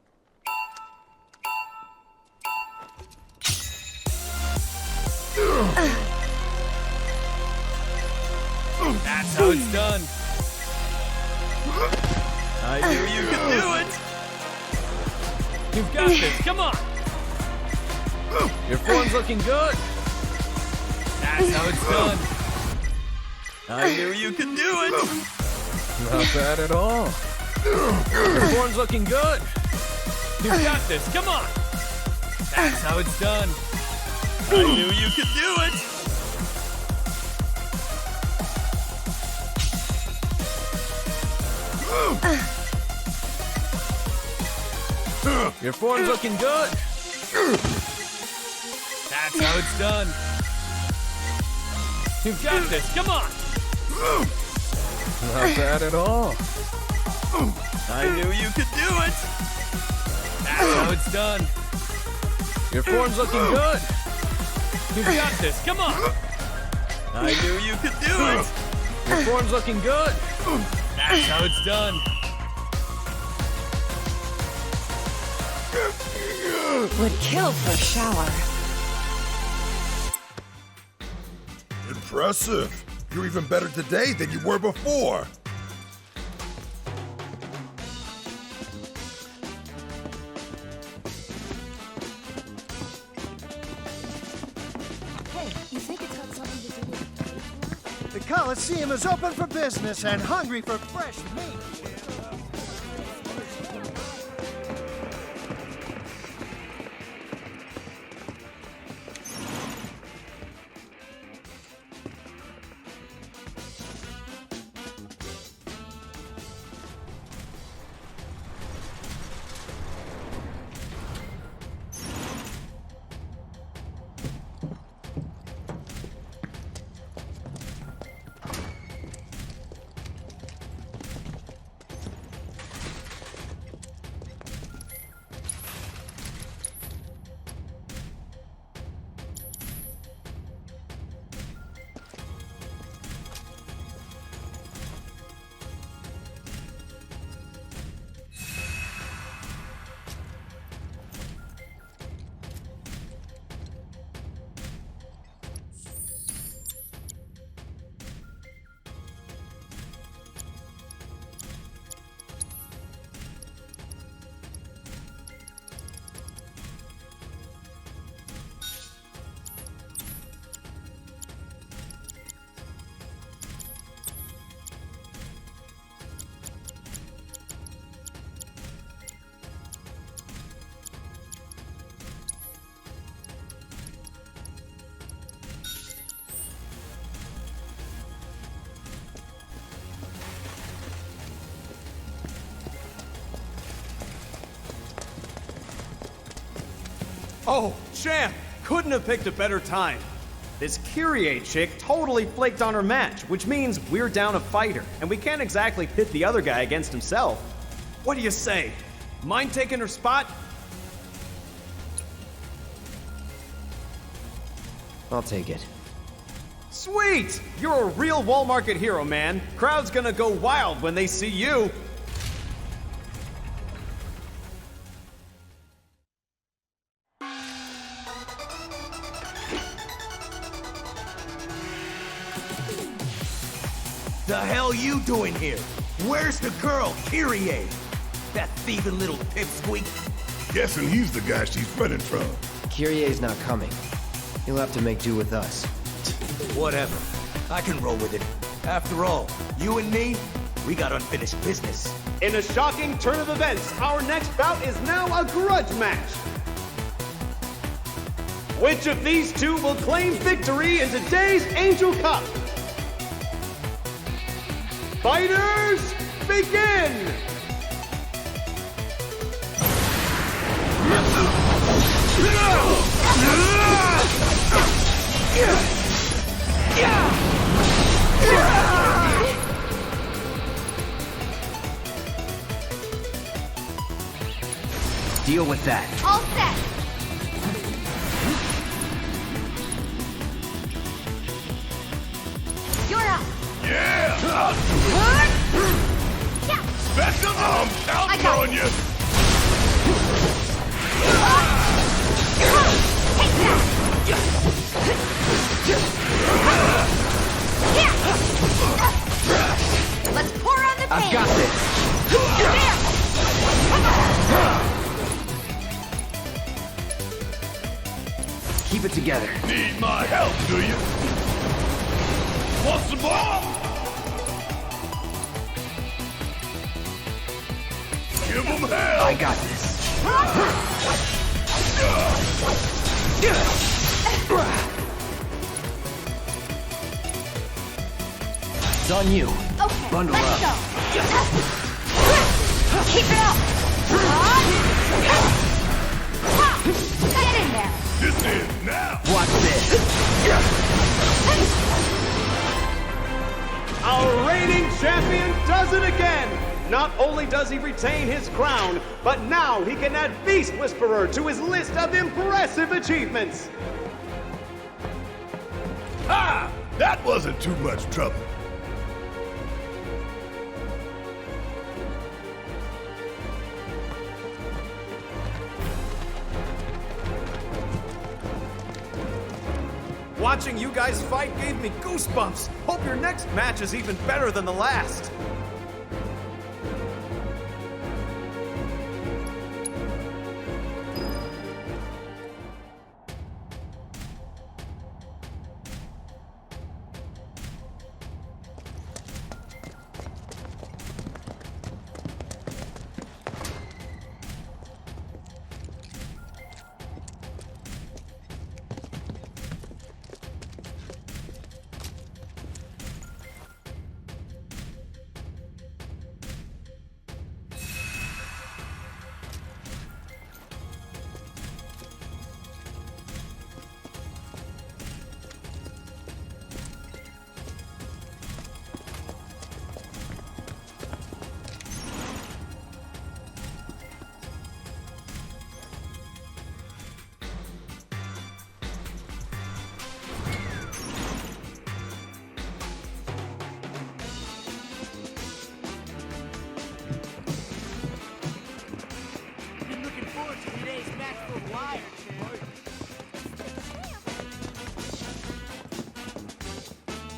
That's how it's done. I knew you could do it. You've got this. Come on. Your form's looking good. That's how it's done. I knew you could do it. Not bad at all. Your form's looking good. You've got this. Come on. That's how it's done. I knew you could do it. Your form's looking good. That's how it's done. You've got this. Come on. Not bad at all. I knew you could do it. That's how it's done. Your form's looking good. You've got this. Come on. I knew you could do it. Your form's looking good. That's how it's done. Would kill for a shower. Impressive. You're even better today than you were before. Hey, you think it's got something to do with The Coliseum is open for business and hungry for fresh meat. Oh, champ! Couldn't have picked a better time. This Kyrie chick totally flaked on her match, which means we're down a fighter, and we can't exactly pit the other guy against himself. What do you say? Mind taking her spot? I'll take it. Sweet! You're a real Wall Market hero, man. Crowd's gonna go wild when they see you. The hell you doing here? Where's the girl, Kyrie? That thieving little pipsqueak? Guessing he's the guy she's running from. Kyrie's not coming. You'll have to make do with us. Whatever. I can roll with it. After all, you and me, we got unfinished business. In a shocking turn of events, our next bout is now a grudge match. Which of these two will claim victory in today's Angel Cup? Fighters, begin! Deal with that. All set. You're up. Yeah! Special! I'm counting on you! Let's pour on the pain. I've got this. Keep it together. Need my help, do you? Want some more? Give them hell! I got this. It's on you. Okay, Bundle let's up. go. Keep it up. Get in there. This is now! Watch this. Our reigning champion does it again! Not only does he retain his crown, but now he can add Beast Whisperer to his list of impressive achievements! Ha! That wasn't too much trouble. Watching you guys fight gave me goosebumps! Hope your next match is even better than the last!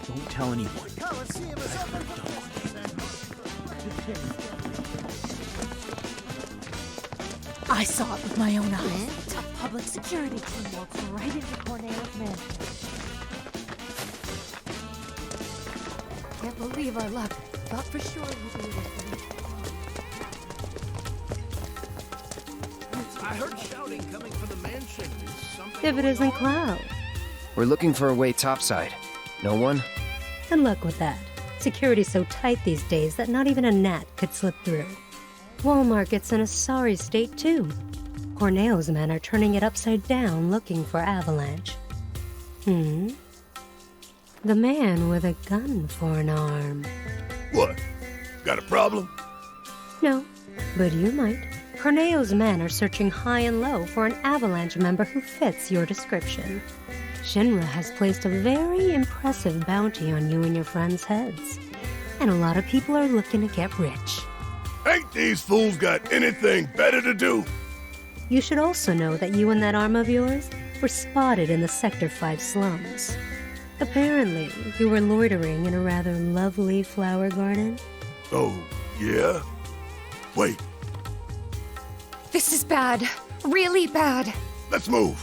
Don't tell anyone. I saw it with my own eyes. A public security team walks right into Corneo's mansion. Can't believe our luck. Thought for sure you'd be with me. I heard shouting coming from the mansion. Is something If it isn't Cloud. We're looking for a way topside. No one? And luck with that. Security's so tight these days that not even a gnat could slip through. Wall Market's in a sorry state, too. Corneo's men are turning it upside down looking for Avalanche. The man with a gun for an arm. What? Got a problem? No, but you might. Corneo's men are searching high and low for an Avalanche member who fits your description. Shinra has placed a very impressive bounty on you and your friends' heads. And a lot of people are looking to get rich. Ain't these fools got anything better to do? You should also know that you and that arm of yours were spotted in the Sector 5 slums. Apparently, you were loitering in a rather lovely flower garden. Oh, yeah? Wait, This is bad. Really bad. let's move.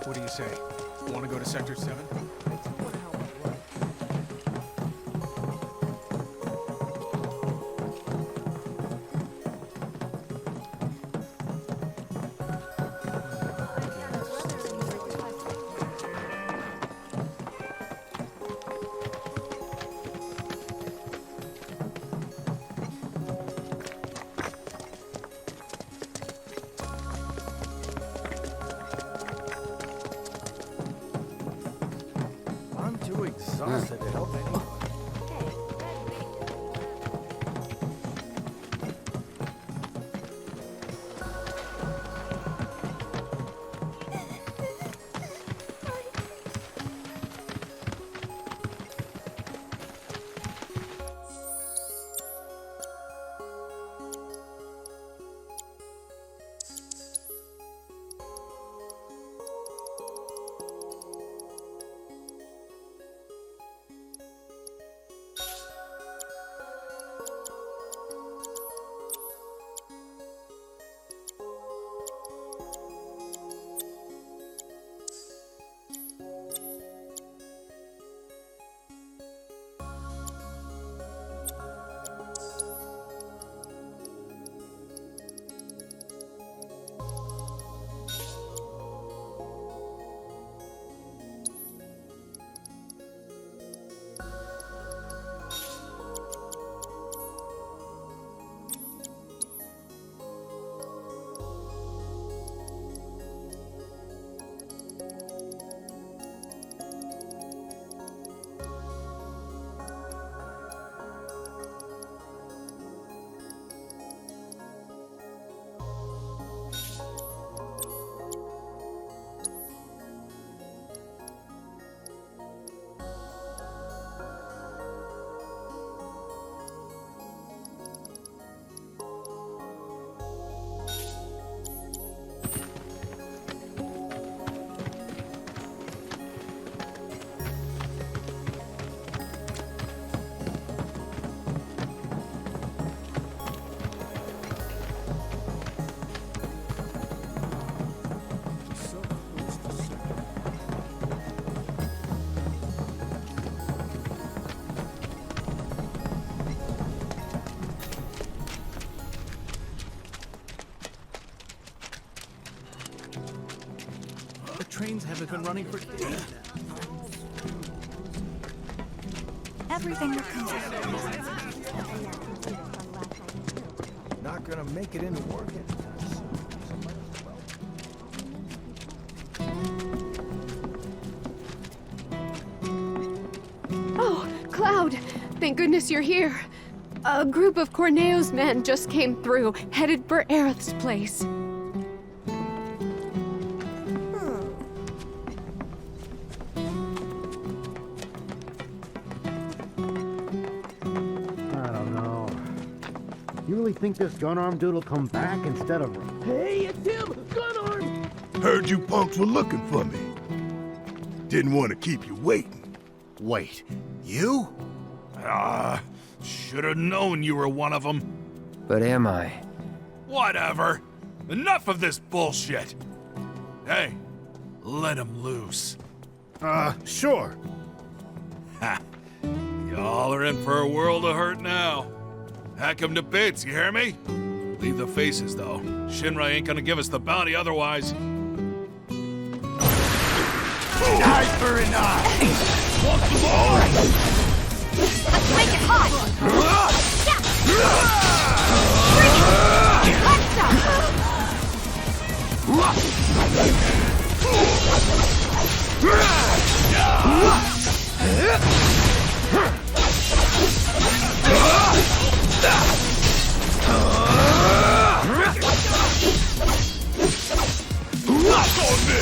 What do you say? Want to go to Sector 7? I'm too exhausted to help anyone. Trains haven't been running for days now. Everything that comes Not gonna make it into work Oh, Cloud! Thank goodness you're here. A group of Corneo's men just came through, headed for Aerith's place. I don't know. You really think this gun arm dude will come back instead of... Hey, it's him! Gun arm! Heard you punks were looking for me. Didn't want to keep you waiting. Wait, you? Should have known you were one of them. But am I? Whatever. Enough of this bullshit. Hey, let him loose. Sure. Ha. Y'all are in for a world of hurt now. Hack him to bits, you hear me? Leave the faces, though. Shinra ain't gonna give us the bounty otherwise. Eye for an eye! Want some more? Let's make it hot!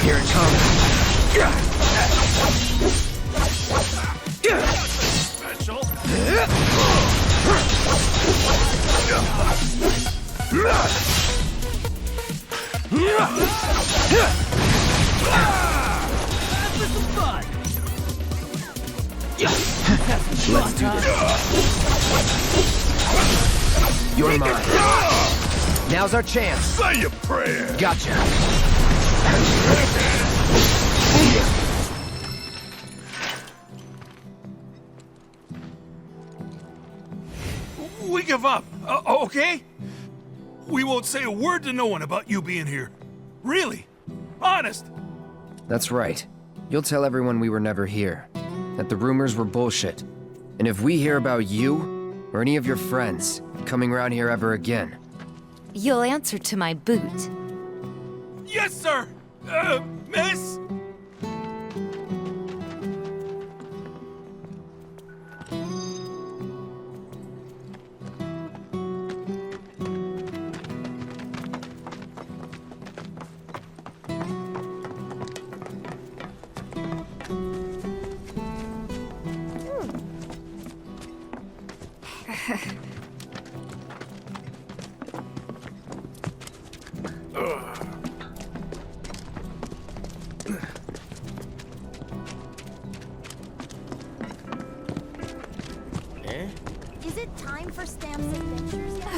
Here it comes. Special. For some fun! Let's do this. You're mine. Now's our chance. Say your prayer! Gotcha. We give up, okay? We won't say a word to no one about you being here. Really? Honest? That's right. You'll tell everyone we were never here. That the rumors were bullshit. And if we hear about you, or any of your friends, coming around here ever again... You'll answer to my boot. Yes, sir! Miss? Is it time for Stam's adventures yet?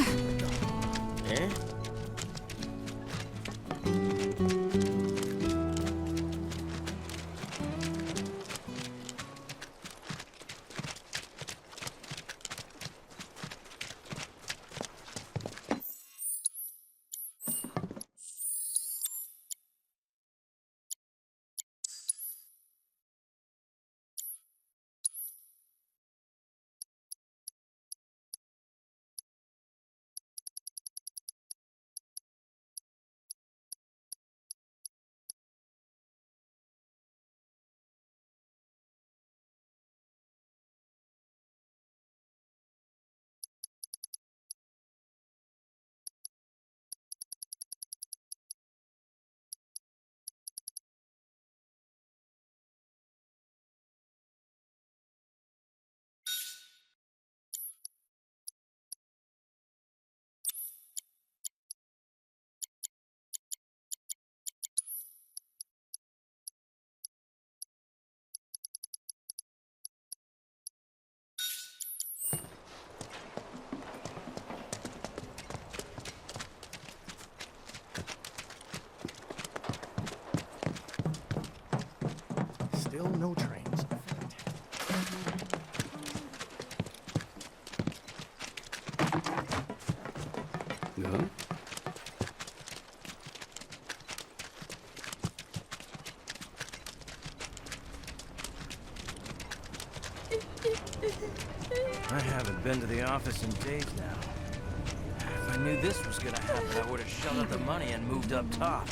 Still no trains. Yeah? I haven't been to the office in days now. If I knew this was gonna happen, I would have shelled out the money and moved up top.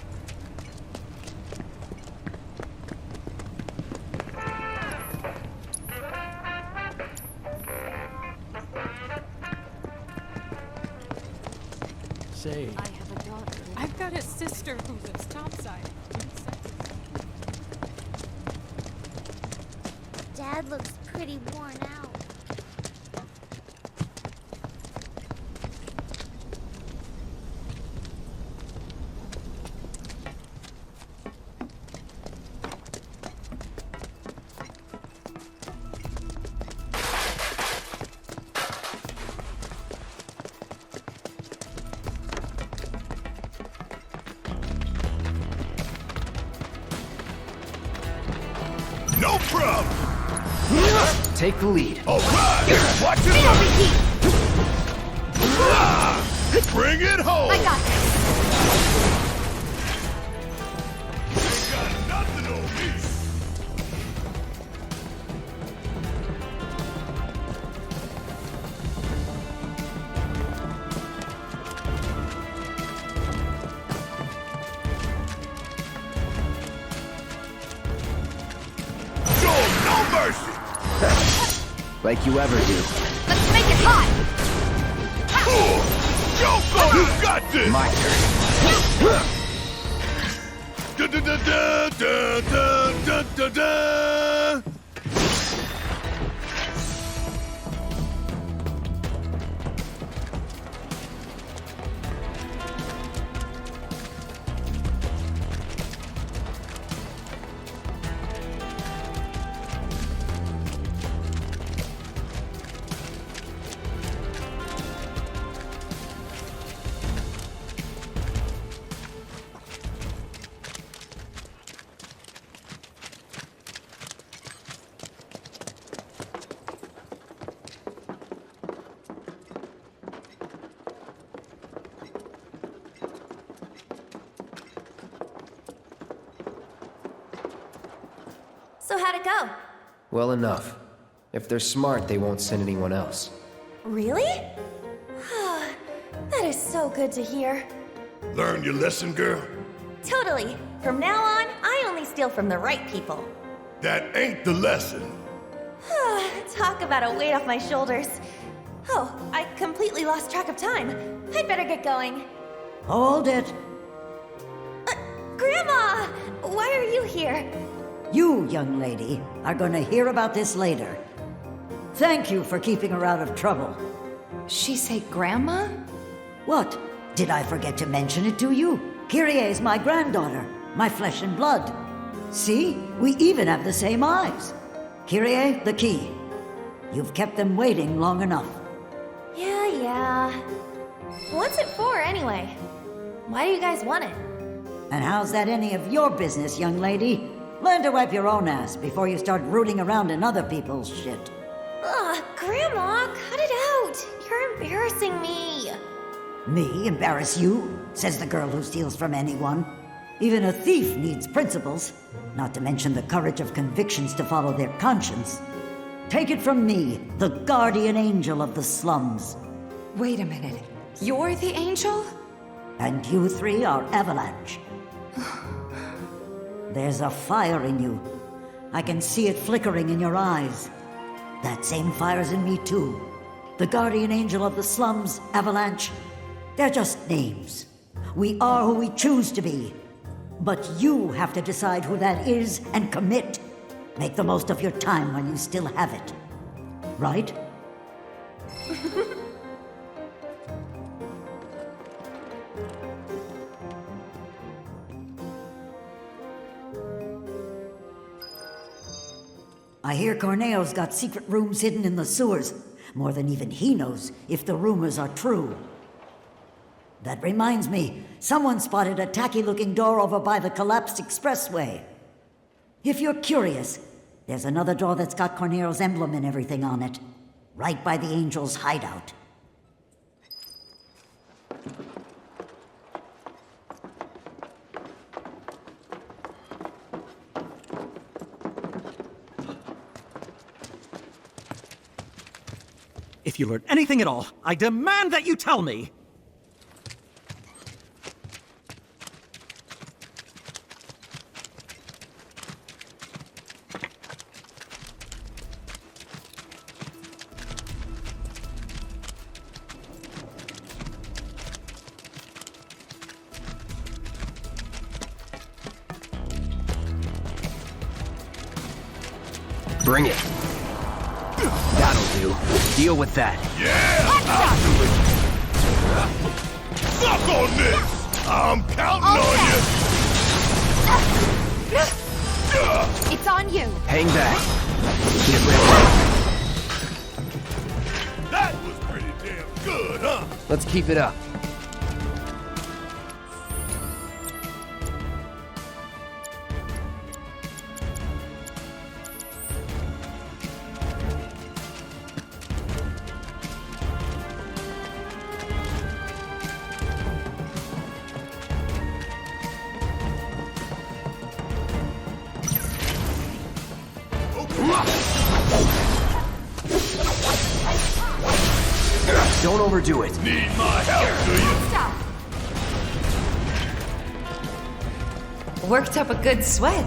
Say, I have a daughter. I've got a sister who lives topside. Dad looks pretty worn out. No problem! Take the lead. All right! Watch it! Bring it home! I got this. Ain't got nothing on me! Show 'em no mercy! Like you ever do. Let's make it hot! Choco, you got this! My turn. Da da da da da da da da. So how'd it go? Well enough. If they're smart, they won't send anyone else. Really? That is so good to hear. Learn your lesson, girl? Totally. From now on, I only steal from the right people. That ain't the lesson. Talk about a weight off my shoulders. Oh, I completely lost track of time. I'd better get going. Hold it. Grandma! Why are you here? You, young lady, are going to hear about this later. Thank you for keeping her out of trouble. She say Grandma? What? Did I forget to mention it to you? Kyrie's my granddaughter, my flesh and blood. See? We even have the same eyes. Kyrie, the key. You've kept them waiting long enough. Yeah. What's it for, anyway? Why do you guys want it? And how's that any of your business, young lady? Learn to wipe your own ass before you start rooting around in other people's shit. Ugh, Grandma, cut it out! You're embarrassing me! Me embarrass you? Says the girl who steals from anyone. Even a thief needs principles, not to mention the courage of convictions to follow their conscience. Take it from me, the guardian angel of the slums. Wait a minute. You're the angel? And you three are Avalanche. There's a fire in you. I can see it flickering in your eyes. That same fire's in me too. The guardian angel of the slums, Avalanche. They're just names. We are who we choose to be. But you have to decide who that is and commit. Make the most of your time when you still have it. Right? I hear Corneo's got secret rooms hidden in the sewers. More than even he knows, if the rumors are true. That reminds me, someone spotted a tacky-looking door over by the collapsed expressway. If you're curious, there's another door that's got Corneo's emblem and everything on it. Right by the Angel's hideout. If you learn anything at all, I demand that you tell me! Bring it. That'll do. Deal with that. Yeah! Suck on this! I'm counting on you! It's on you. Hang back. Get ready. That was pretty damn good, huh? Let's keep it up. Don't overdo it. Need my help, do you? Stop. Worked up a good sweat.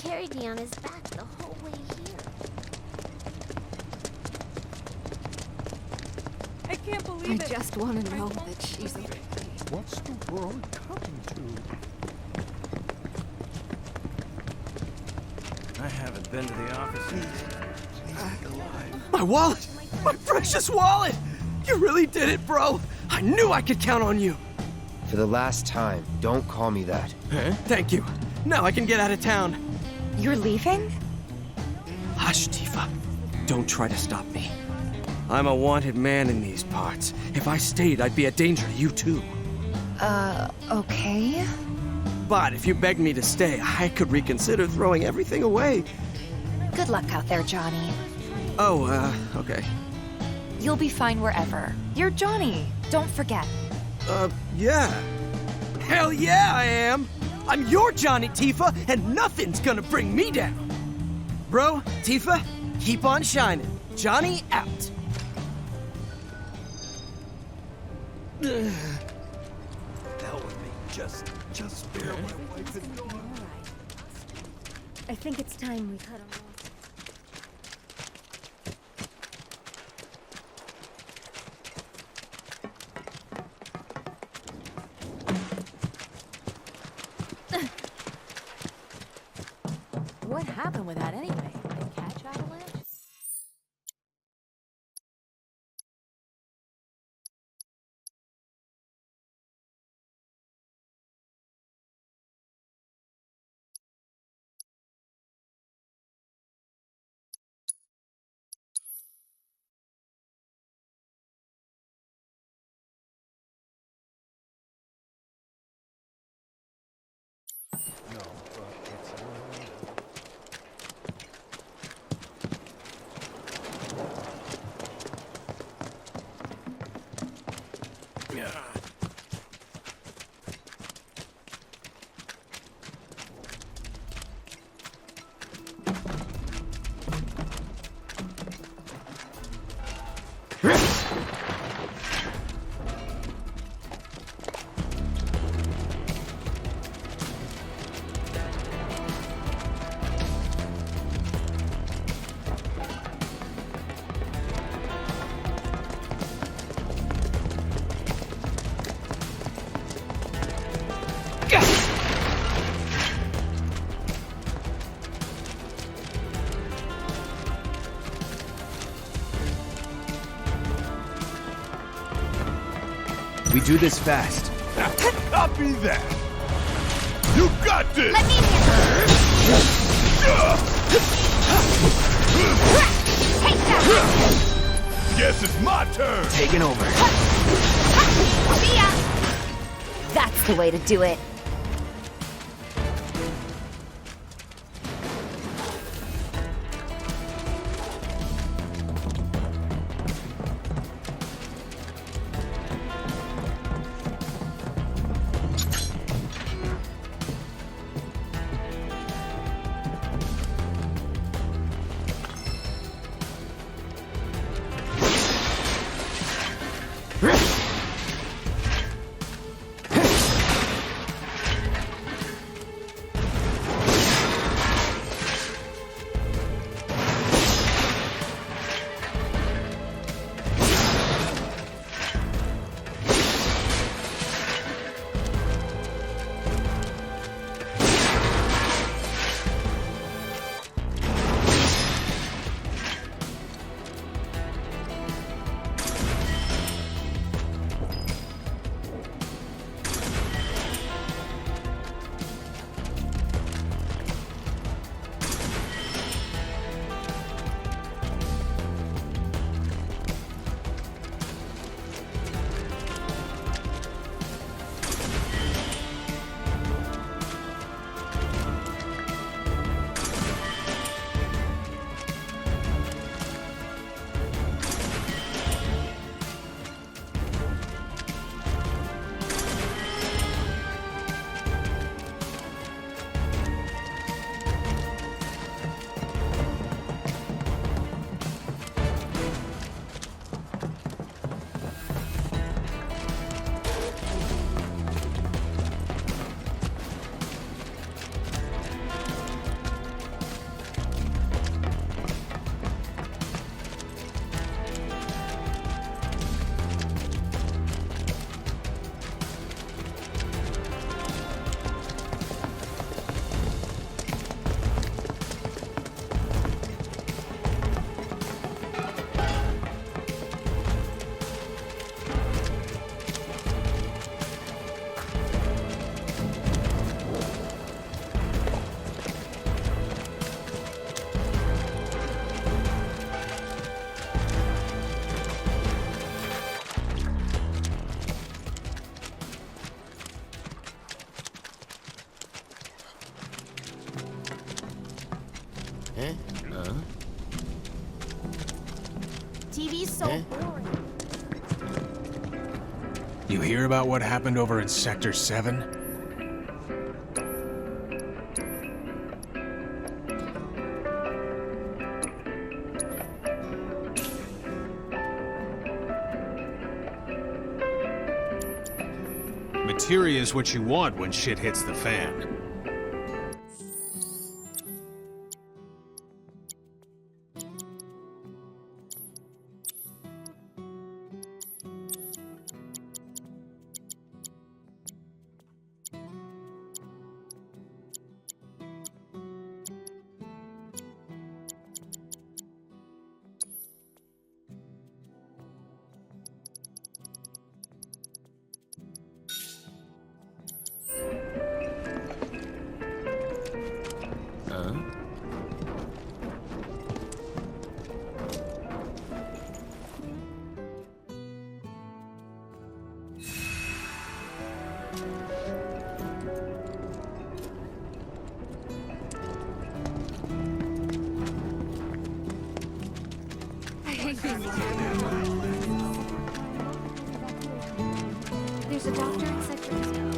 Carried me on his back the whole way here. I can't believe it. I just want to know that she's okay. What's the world coming to? I haven't been to the office in My wallet! My precious wallet! You really did it, bro! I knew I could count on you! For the last time, don't call me that. Huh? Thank you. Now I can get out of town. You're leaving? Hush, Tifa. Don't try to stop me. I'm a wanted man in these parts. If I stayed, I'd be a danger to you too. Okay. But if you begged me to stay, I could reconsider throwing everything away. Good luck out there, Johnny. Oh, okay. You'll be fine wherever. You're Johnny. Don't forget. Yeah. Hell yeah, I am! I'm your Johnny, Tifa, and nothing's gonna bring me down! Bro, Tifa, keep on shining. Johnny out. Hell with me. Just spare my wife and daughter. I think it's time we cut him off. What happened with that anyway? Did they catch Avalanche? We do this fast. Copy that. You got this. Let me Take that. Guess it's my turn. Taking over. See ya. That's the way to do it. so boring. You hear about what happened over in Sector 7? Materia is what you want when shit hits the fan. There's a doctor in Sector 7.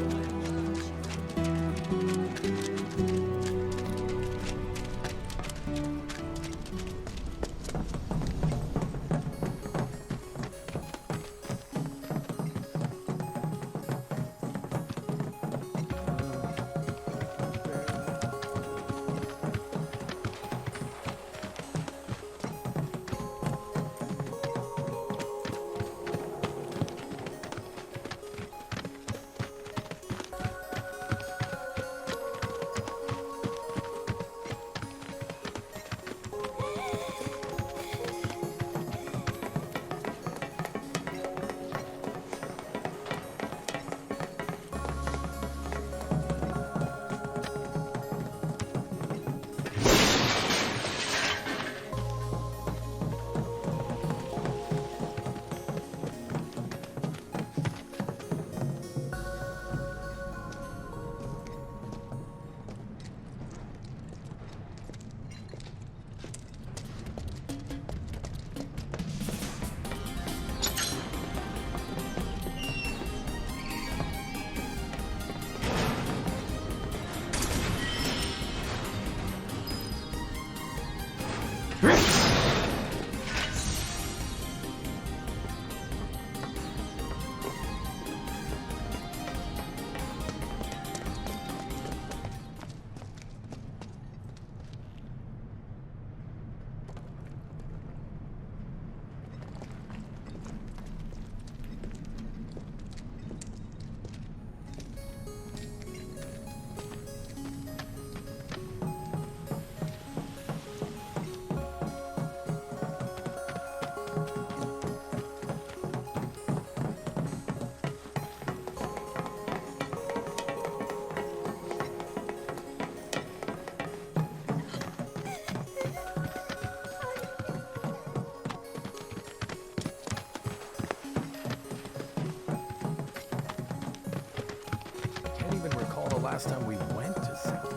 Last time we went to Sector.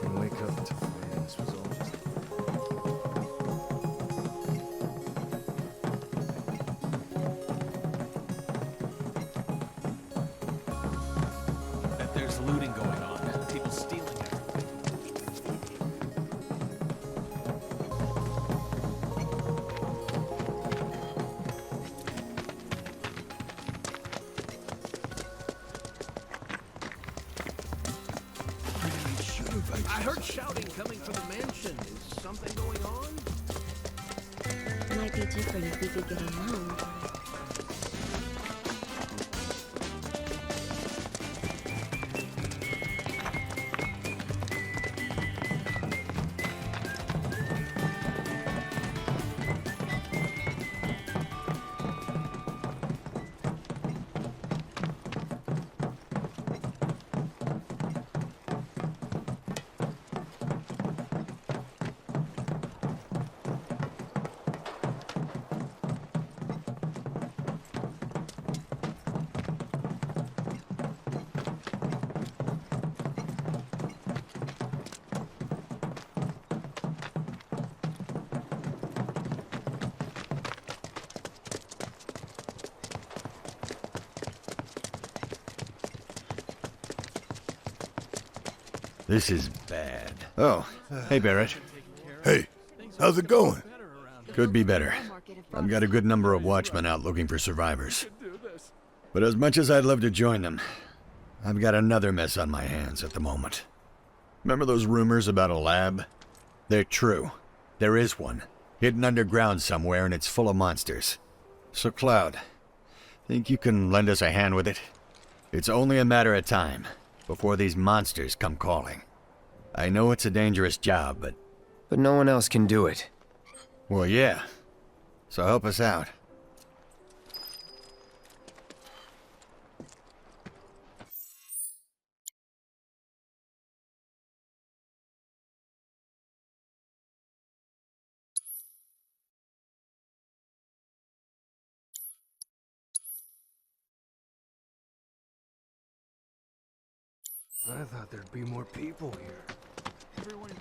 And wake up to find this was all just. That there's looting going on. People stealing everything. I heard shouting coming from the mansion. Is something going on? Might be different if we could get along. This is bad. Oh, hey Barrett. Hey, how's it going? Could be better. I've got a good number of watchmen out looking for survivors. But as much as I'd love to join them, I've got another mess on my hands at the moment. Remember those rumors about a lab? They're true. There is one, hidden underground somewhere, and it's full of monsters. So Cloud, think you can lend us a hand with it? It's only a matter of time before these monsters come calling. I know it's a dangerous job, but no one else can do it. Well, yeah. So help us out. I thought there'd be more people here. Everyone...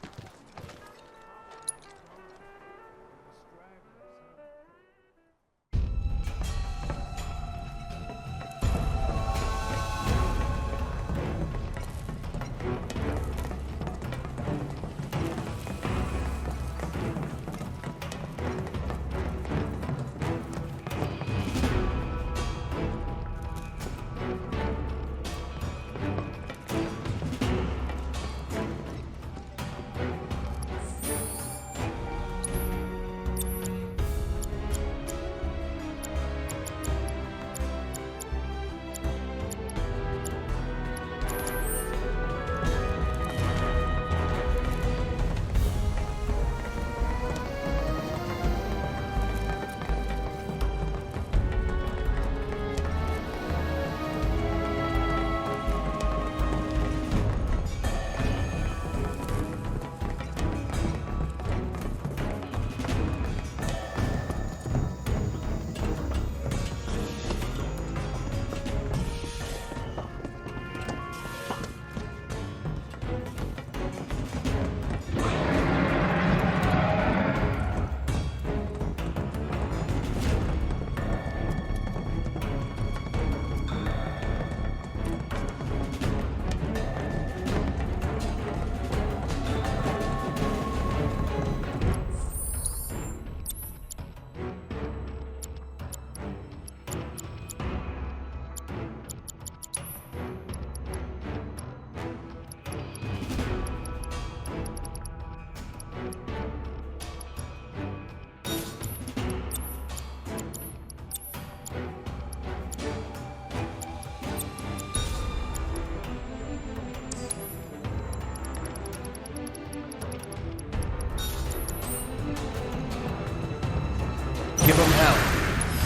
Give them hell.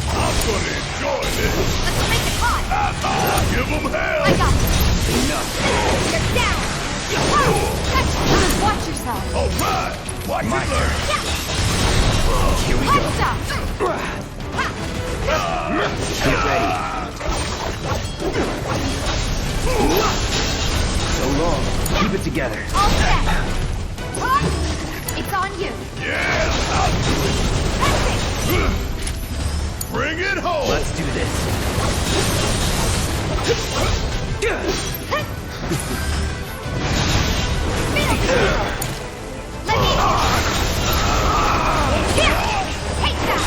I'm gonna enjoy this. Let's make it hot! Give them hell! I got you! Enough. You're down! Watch yourself! All right! Watch My your learn! Here we go. Get ready. So long. Keep it together. All set! Hot! It's on you! Yeah! I'll do it! Bring it home! Let's do this. Let me... Here! Take that!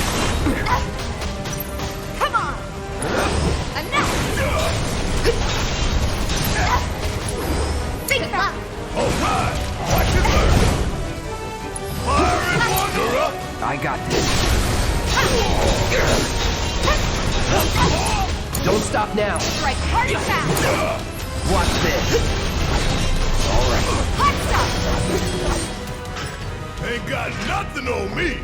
Come on! Enough! Big luck! All right! Watch it learn! Fire and Wanderer! I got this. Don't stop now. Strike hard and fast! Watch this. All right. Hot stuff! Ain't got nothing on me!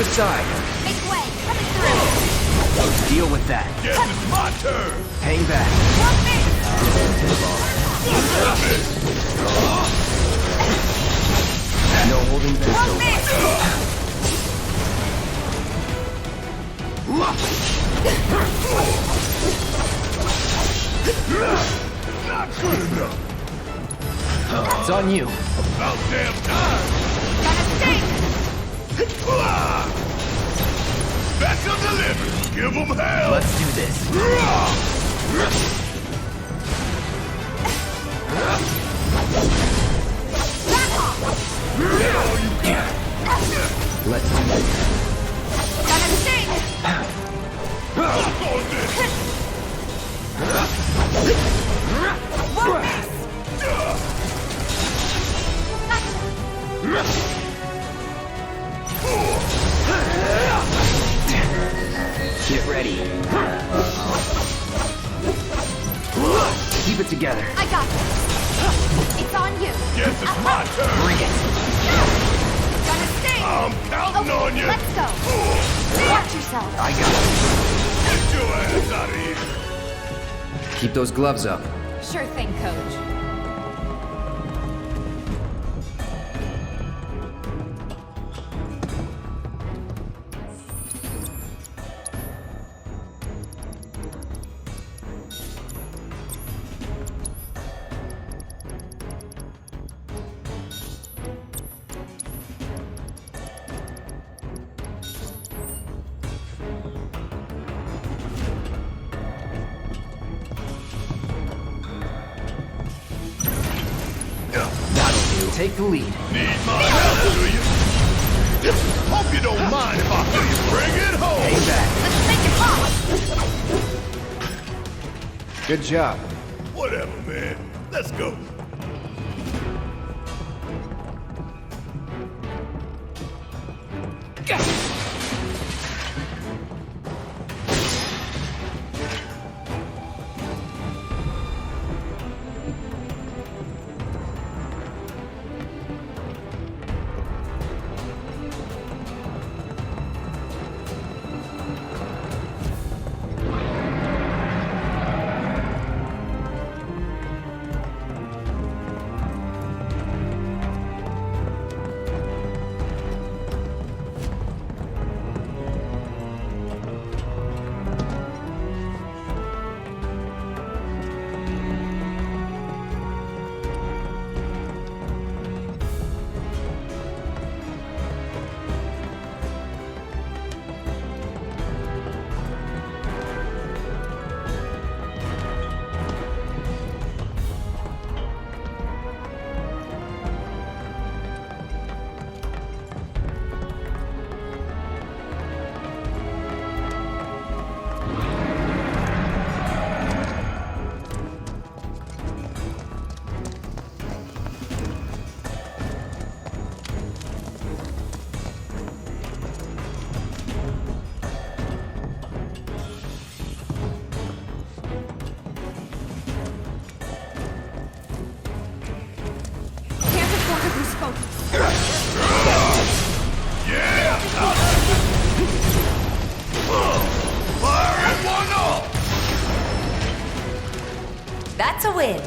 aside. Make way! Coming through! Deal with that. Yes, it's my turn! Hang back. No holding back. Not good enough! It's on you. About damn time! Special delivery! Give them hell! Let's do this. Let's do this. Gotta sting! Walk on this! One miss! Get ready. Keep it together. I got this. It's on you. Yes, it's my turn! Bring it. Gotta sting! I'm counting on you! Let's go. Watch yourself. I got it. Get your ass out of here! Keep those gloves up. Sure thing, Coach. Take the lead. Need my help, do you? Hope you don't mind if I bring it home! Hang back. Let's make it hot! Good job. Whatever, man. Let's go. That's a win.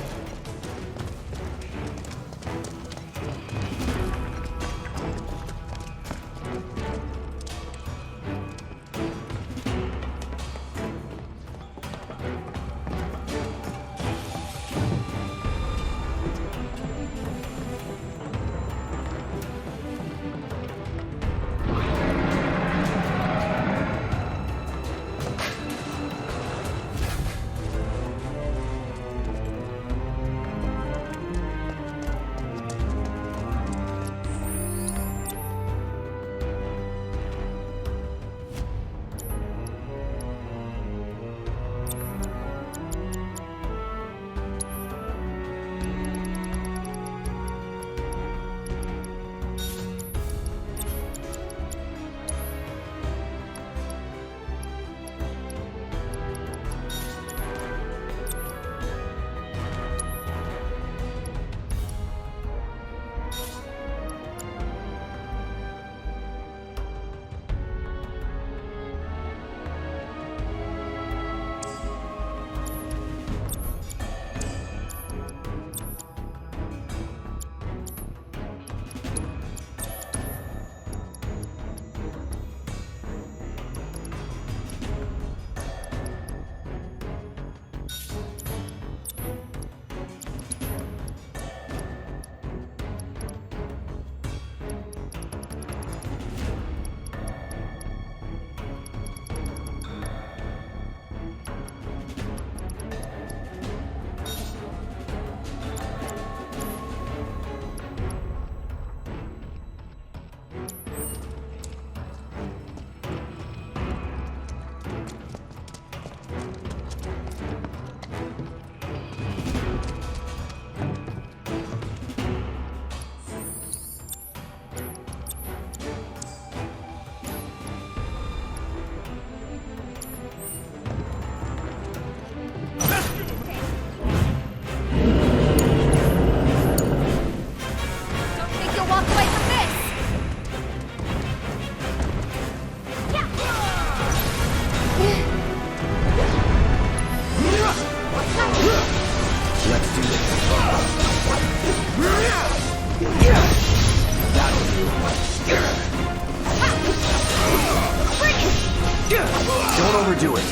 overdo it.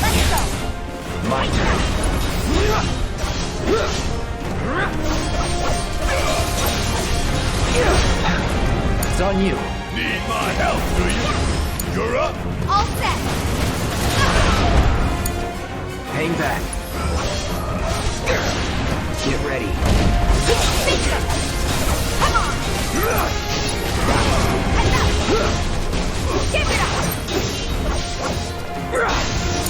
Let's go. My turn. It's on you. Need my help, do you? You're up. All set. Hang back. Get ready. Come on. Give it up.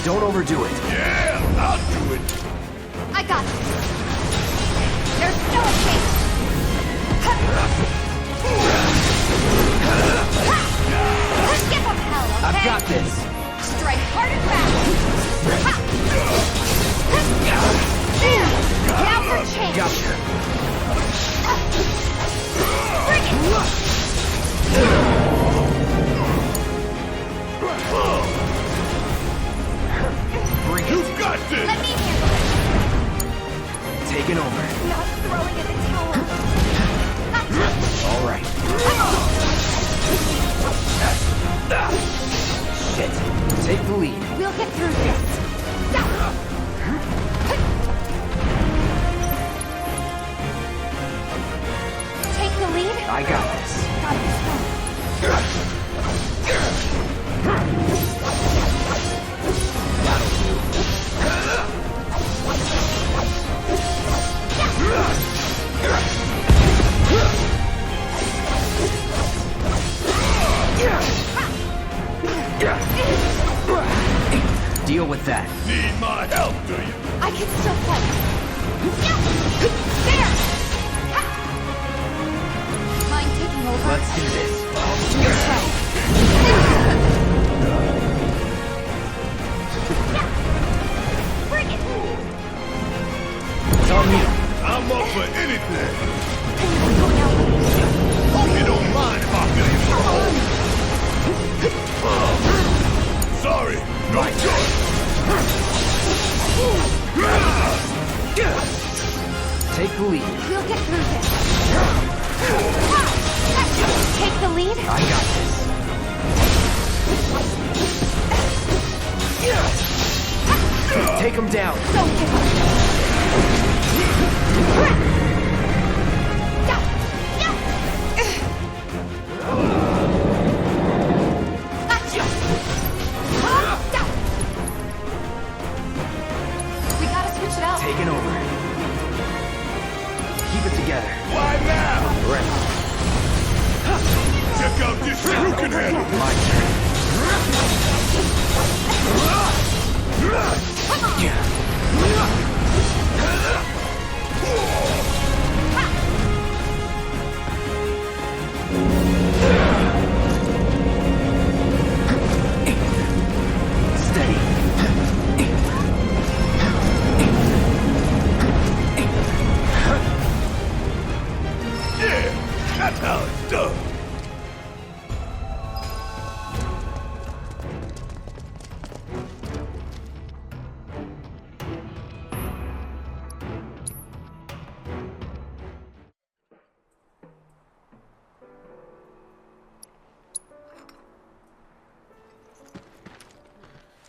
Don't overdo it. Yeah, I'll do it. I got this. There's no escape. Give them hell, okay? I've got this. Strike hard and fast. There. Now for change. Gotcha. Bring it. Bring it. You got this. Let me handle it. Taking over. Not throwing in the towel. All right. Shit. Take the lead. We'll get through this. Take the lead. I got this. Got this one. Deal with that. Need my help, do you? I can still fight. There! Mind taking over? Let's do this. That's right. Bring it! It's on you. I'm up for anything. Hope you don't mind if I feel you. Sorry, no choice. Take the lead. We'll get through this. Take the lead. I got this. Take him down. Don't give up. Gotcha. We gotta switch it out. Taking over. Keep it together. Why now? Right. Check out this shit you can handle. My turn. Come on. Steady. Yeah, that's how it's done.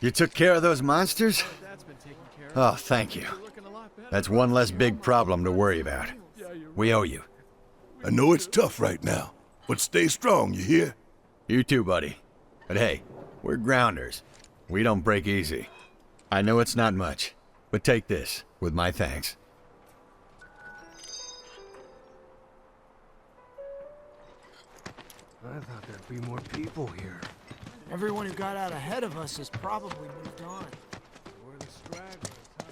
You took care of those monsters? Oh, thank you. That's one less big problem to worry about. We owe you. I know it's tough right now, but stay strong, you hear? You too, buddy. But hey, we're grounders. We don't break easy. I know it's not much, but take this with my thanks. I thought there'd be more people here. Everyone who got out ahead of us has probably moved on. We're the stragglers, huh?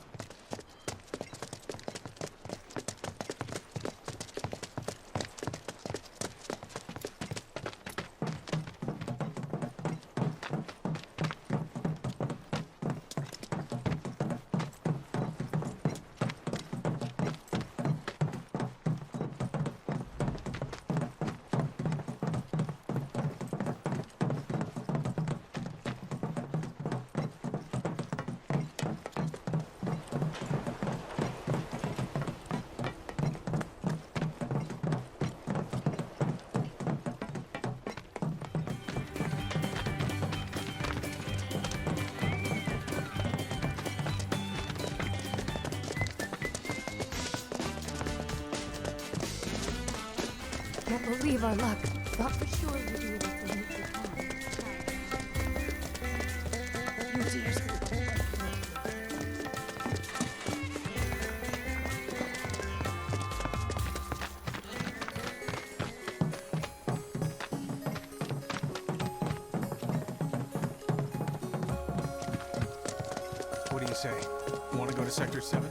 Can't believe our luck. Thought for sure we'd be able to meet the time. You dears. What do you say? Want to go to Sector 7?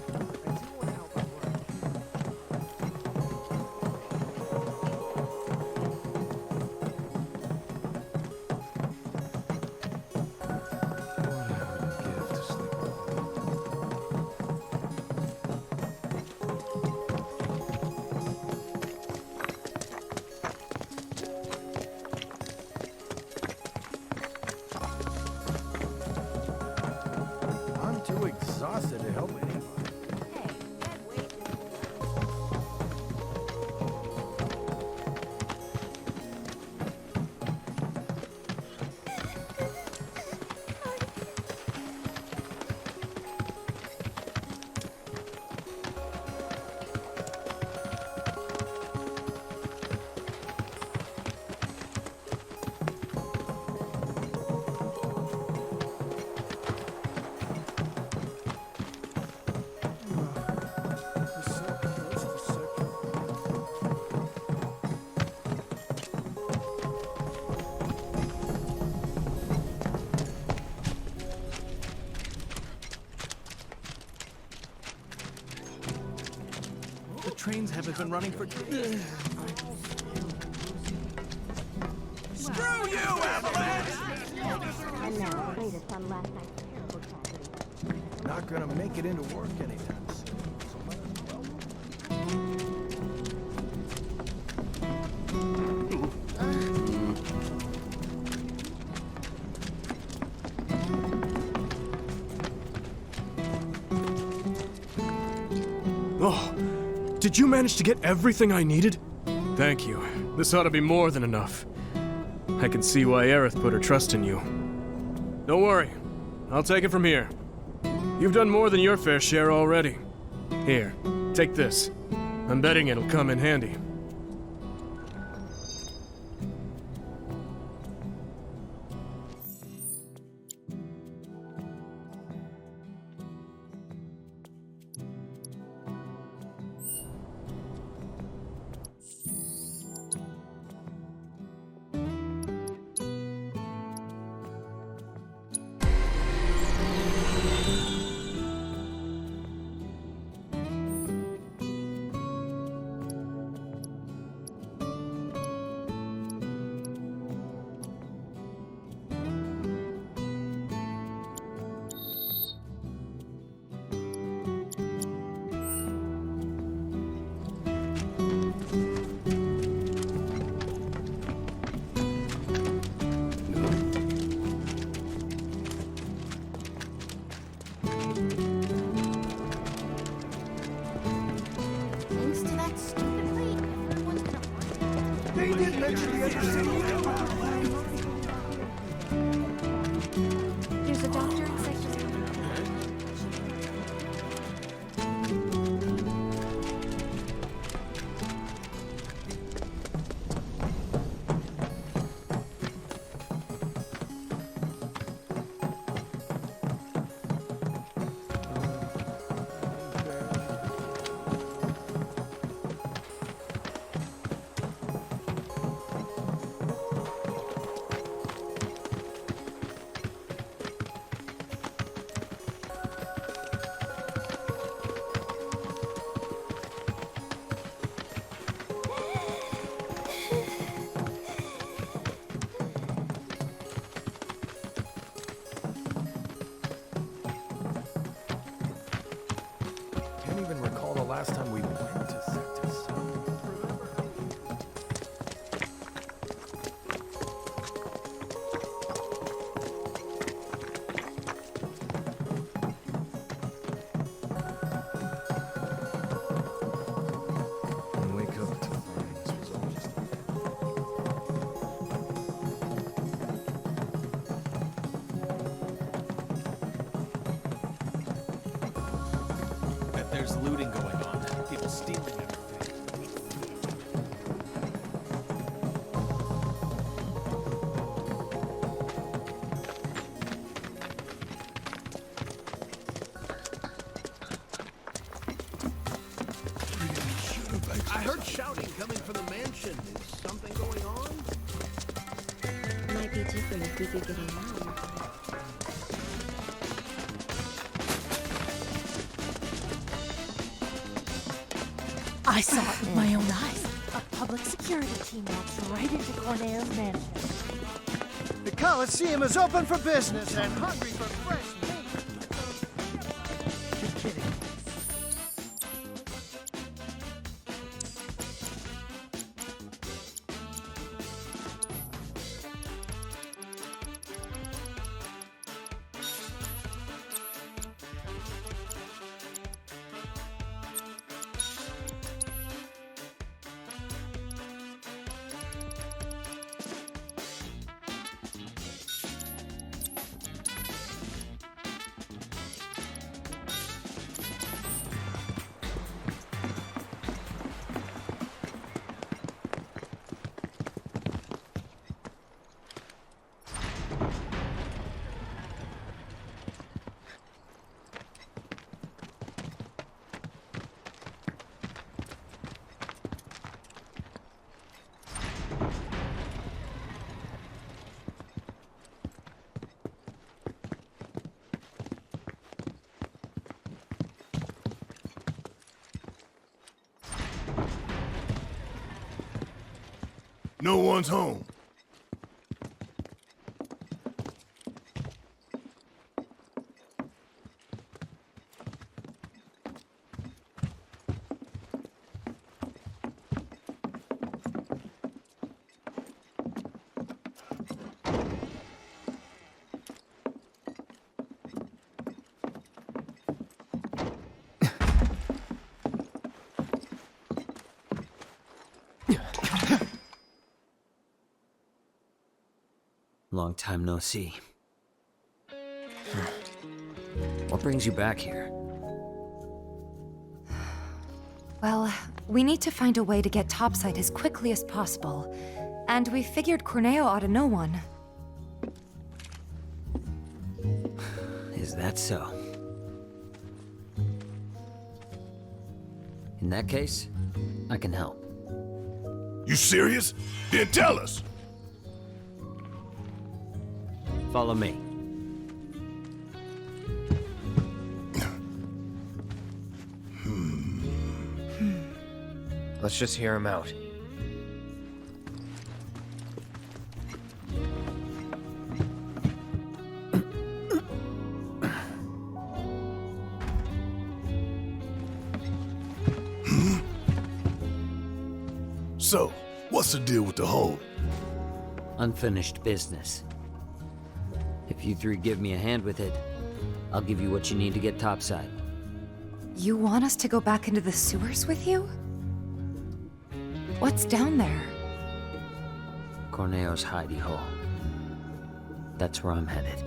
I'm too exhausted to help anyone. The trains haven't been running for days. Screw you, Avalanche! And now, the latest on last night's terrible tragedy. Not gonna make it into work anytime soon. Oh, did you manage to get everything I needed? Thank you. This ought to be more than enough. I can see why Aerith put her trust in you. Don't worry. I'll take it from here. You've done more than your fair share already. Here, take this. I'm betting it'll come in handy. Thanks to that stupid lady, everyone's gonna find They did mention the other city. There's a doctor in Sector 7. Can't even recall the last time we went to Sector 7. And wake up to find this was all just Bet there's looting going on. People stealing everything. I heard shouting coming from the mansion. Is something going on? Might be different if we could get along. I saw it with my own eyes. A public security team walks right into Corneo's mansion. The Coliseum is open for business and hungry for fresh meat. You're kidding. No one's home. Long time no see. What brings you back here? Well, we need to find a way to get topside as quickly as possible. And we figured Corneo ought to know one. Is that so? In that case, I can help. You serious? Then tell us! Follow me. Let's just hear him out. So, what's the deal with the hole? Unfinished business. If you three give me a hand with it, I'll give you what you need to get topside. You want us to go back into the sewers with you? What's down there? Corneo's hidey hole. That's where I'm headed.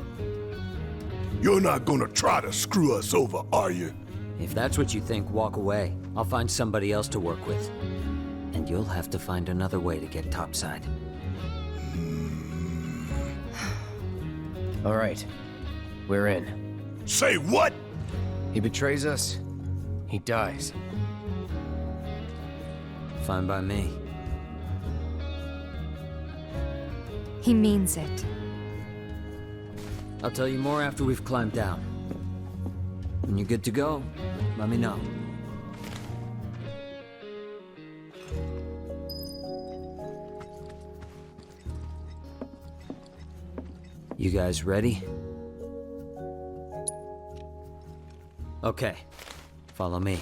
You're not gonna try to screw us over, are you? If that's what you think, walk away. I'll find somebody else to work with. And you'll have to find another way to get topside. All right, we're in. Say what? He betrays us, he dies. Fine by me. He means it. I'll tell you more after we've climbed down. When you're good to go, let me know. You guys ready? Okay, follow me.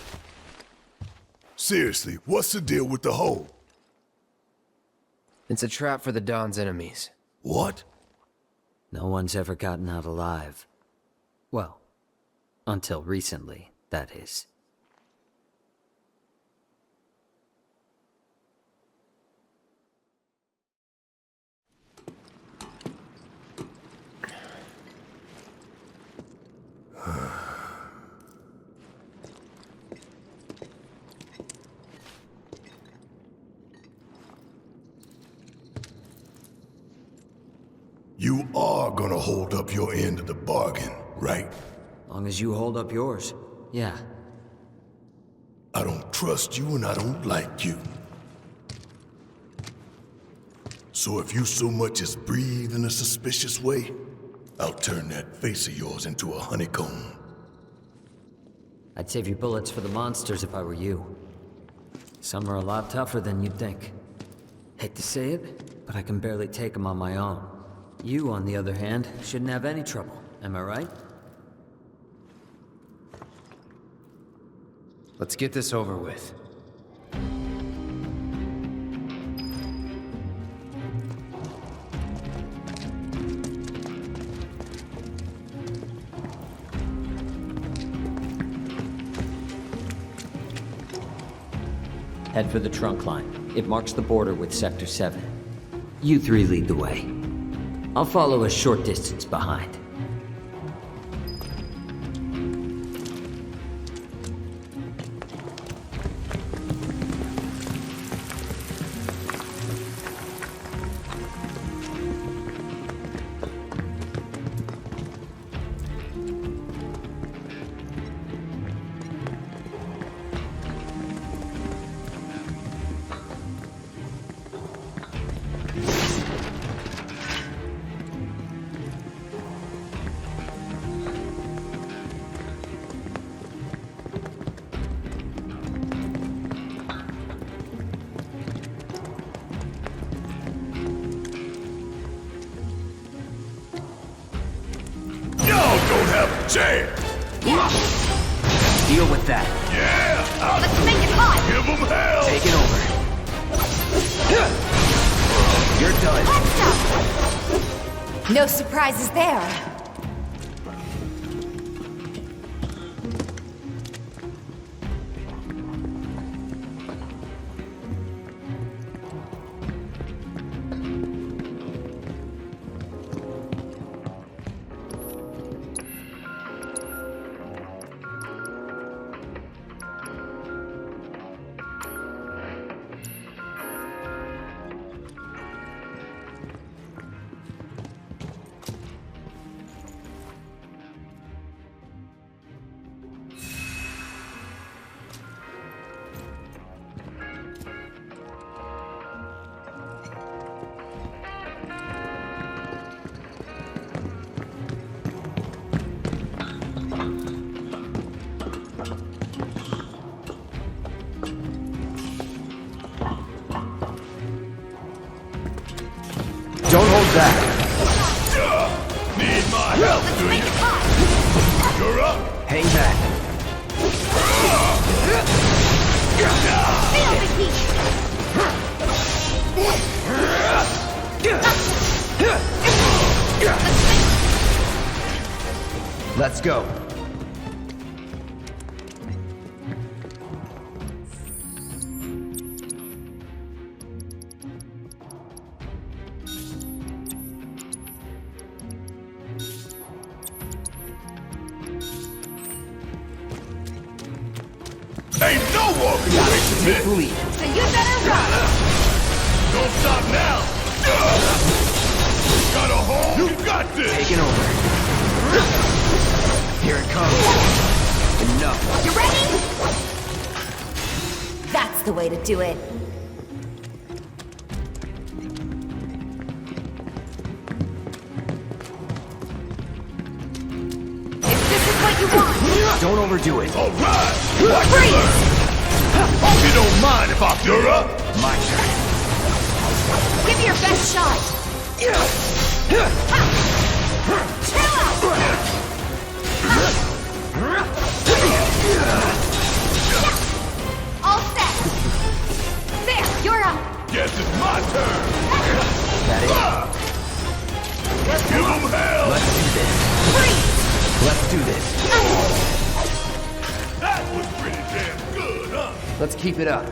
Seriously, what's the deal with the hole? It's a trap for the Don's enemies. What? No one's ever gotten out alive. Well, until recently, that is. You are gonna hold up your end of the bargain, right? Long as you hold up yours, yeah. I don't trust you and I don't like you. So if you so much as breathe in a suspicious way, I'll turn that face of yours into a honeycomb. I'd save your bullets for the monsters if I were you. Some are a lot tougher than you'd think. Hate to say it, but I can barely take them on my own. You, on the other hand, shouldn't have any trouble. Am I right? Let's get this over with. Head for the trunk line. It marks the border with Sector 7. You three lead the way. I'll follow a short distance behind. Deal with that. Yeah! Let's make it hot! Give them hell! Take it over. You're done. No surprises there. Don't hold back. Need my help, do you? You're up. Hang back. Feel the heat! Let's go. Ain't no walking away from this. So you better run! Don't stop now. Got a hole? You got this. Taking over. Here it comes. Enough. You ready? That's the way to do it. If this is what you want, Don't overdo it. All right. Freeze. Hope you don't mind if you're up. My turn. give it your best shot. Chill out. All set. There, you're up. Guess it's my turn. That is. Give them hell. Let's do this. Freeze. Let's do this. That was pretty damn good, huh? Let's keep it up.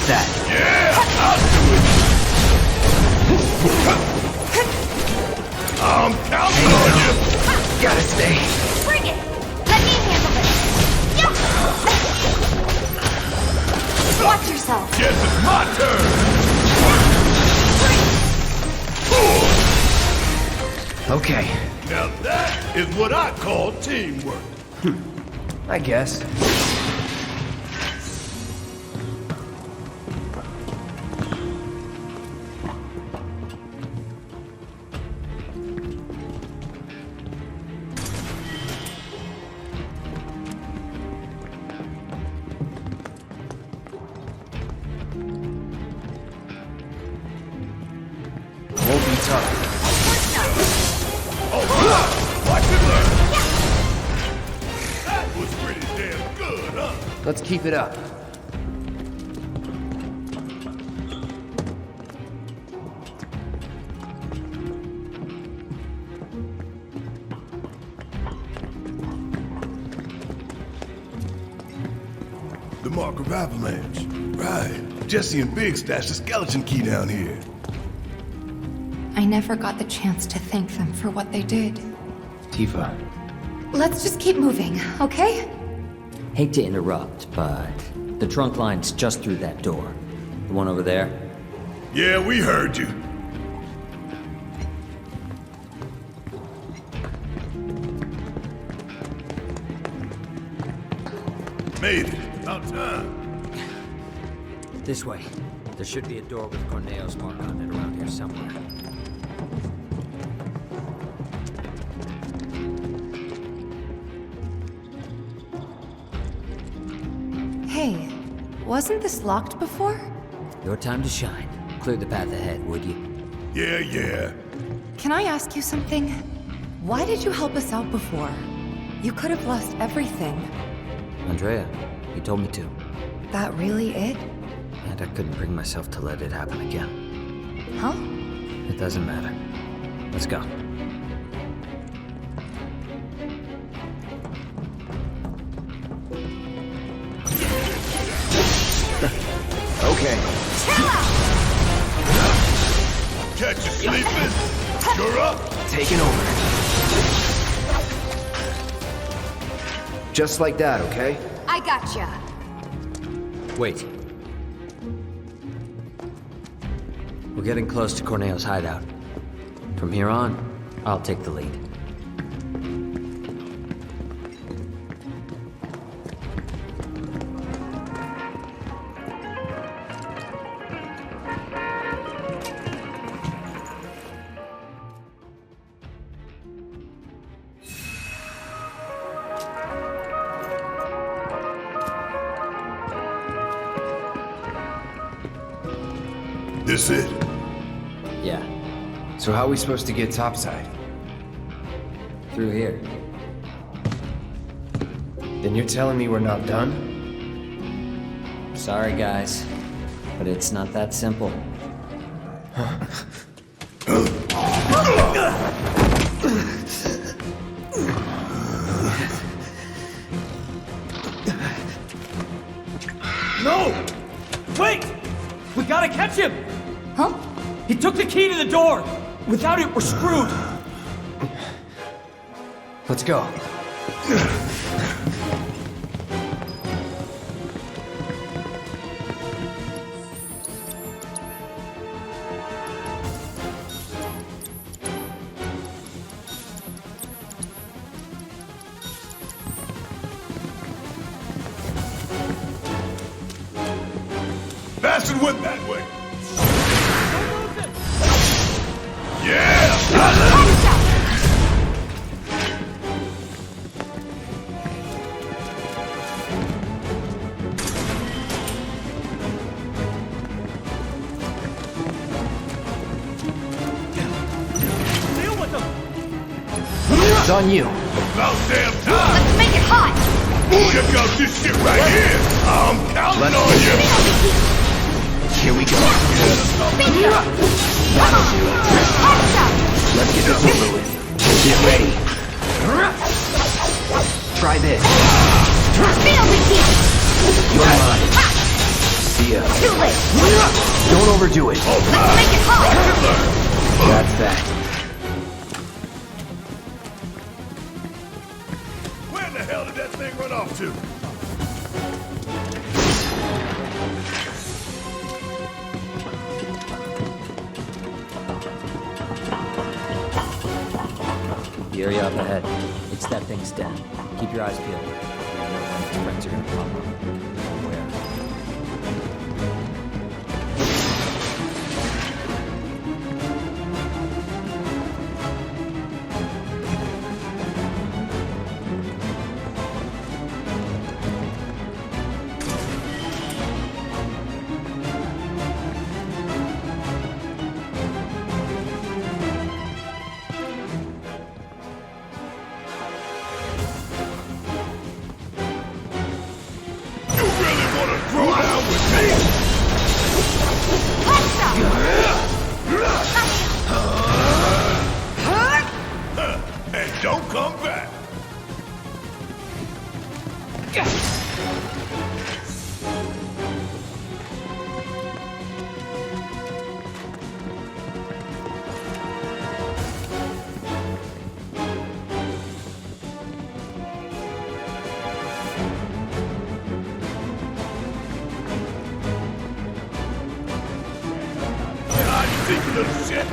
Take that. Yeah, I'll do it. I'm counting on you. Gotta stay. Bring it! Let me handle this. Yeah. Watch yourself. Guess it's my turn. Okay. Now that is what I call teamwork. I guess. Won't be tough. All right, watch and learn. That was pretty damn good, huh? Let's keep it up. The mark of avalanche. Right. Jesse and Big stashed the skeleton key down here. I never got the chance to thank them for what they did. Tifa. Let's just keep moving, okay? Hate to interrupt, but the trunk line's just through that door. The one over there? Yeah, we heard you. Made it. About time. This way. There should be a door with Corneo's mark on it around here somewhere. Hey, wasn't this locked before? Your time to shine. Clear the path ahead, would you? Yeah. Can I ask you something? Why did you help us out before? You could have lost everything. Andrea, he told me to. That really it? And I couldn't bring myself to let it happen again. Huh? It doesn't matter. Let's go. Okay. Catch you sleeping. You're up. Taking over. Just like that, okay? I gotcha. Wait. We're getting close to Corneo's hideout. From here on, I'll take the lead. This it? Yeah. So how are we supposed to get topside? Through here. Then you're telling me we're not done? Sorry, guys. But it's not that simple. No! Wait! We gotta catch him! Huh? He took the key to the door! Without it, we're screwed! Let's go. Fast and whip that way. Yeah! Deal with them! It's on you. About damn time! Let's make it hot! Check out this shit right here! I'm counting on you! Here we go. Bingo! That'll do it. Let's get this over with. Get ready. Try this. Feel the heat! You're mine. See ya. Too late! Don't overdo it. Let's make it hot! That's that. Where the hell did that thing run off to? The area up ahead. It's that thing's den. Keep your eyes peeled. You never know when its friends are gonna pop up. Or where. And don't come back. Little shit.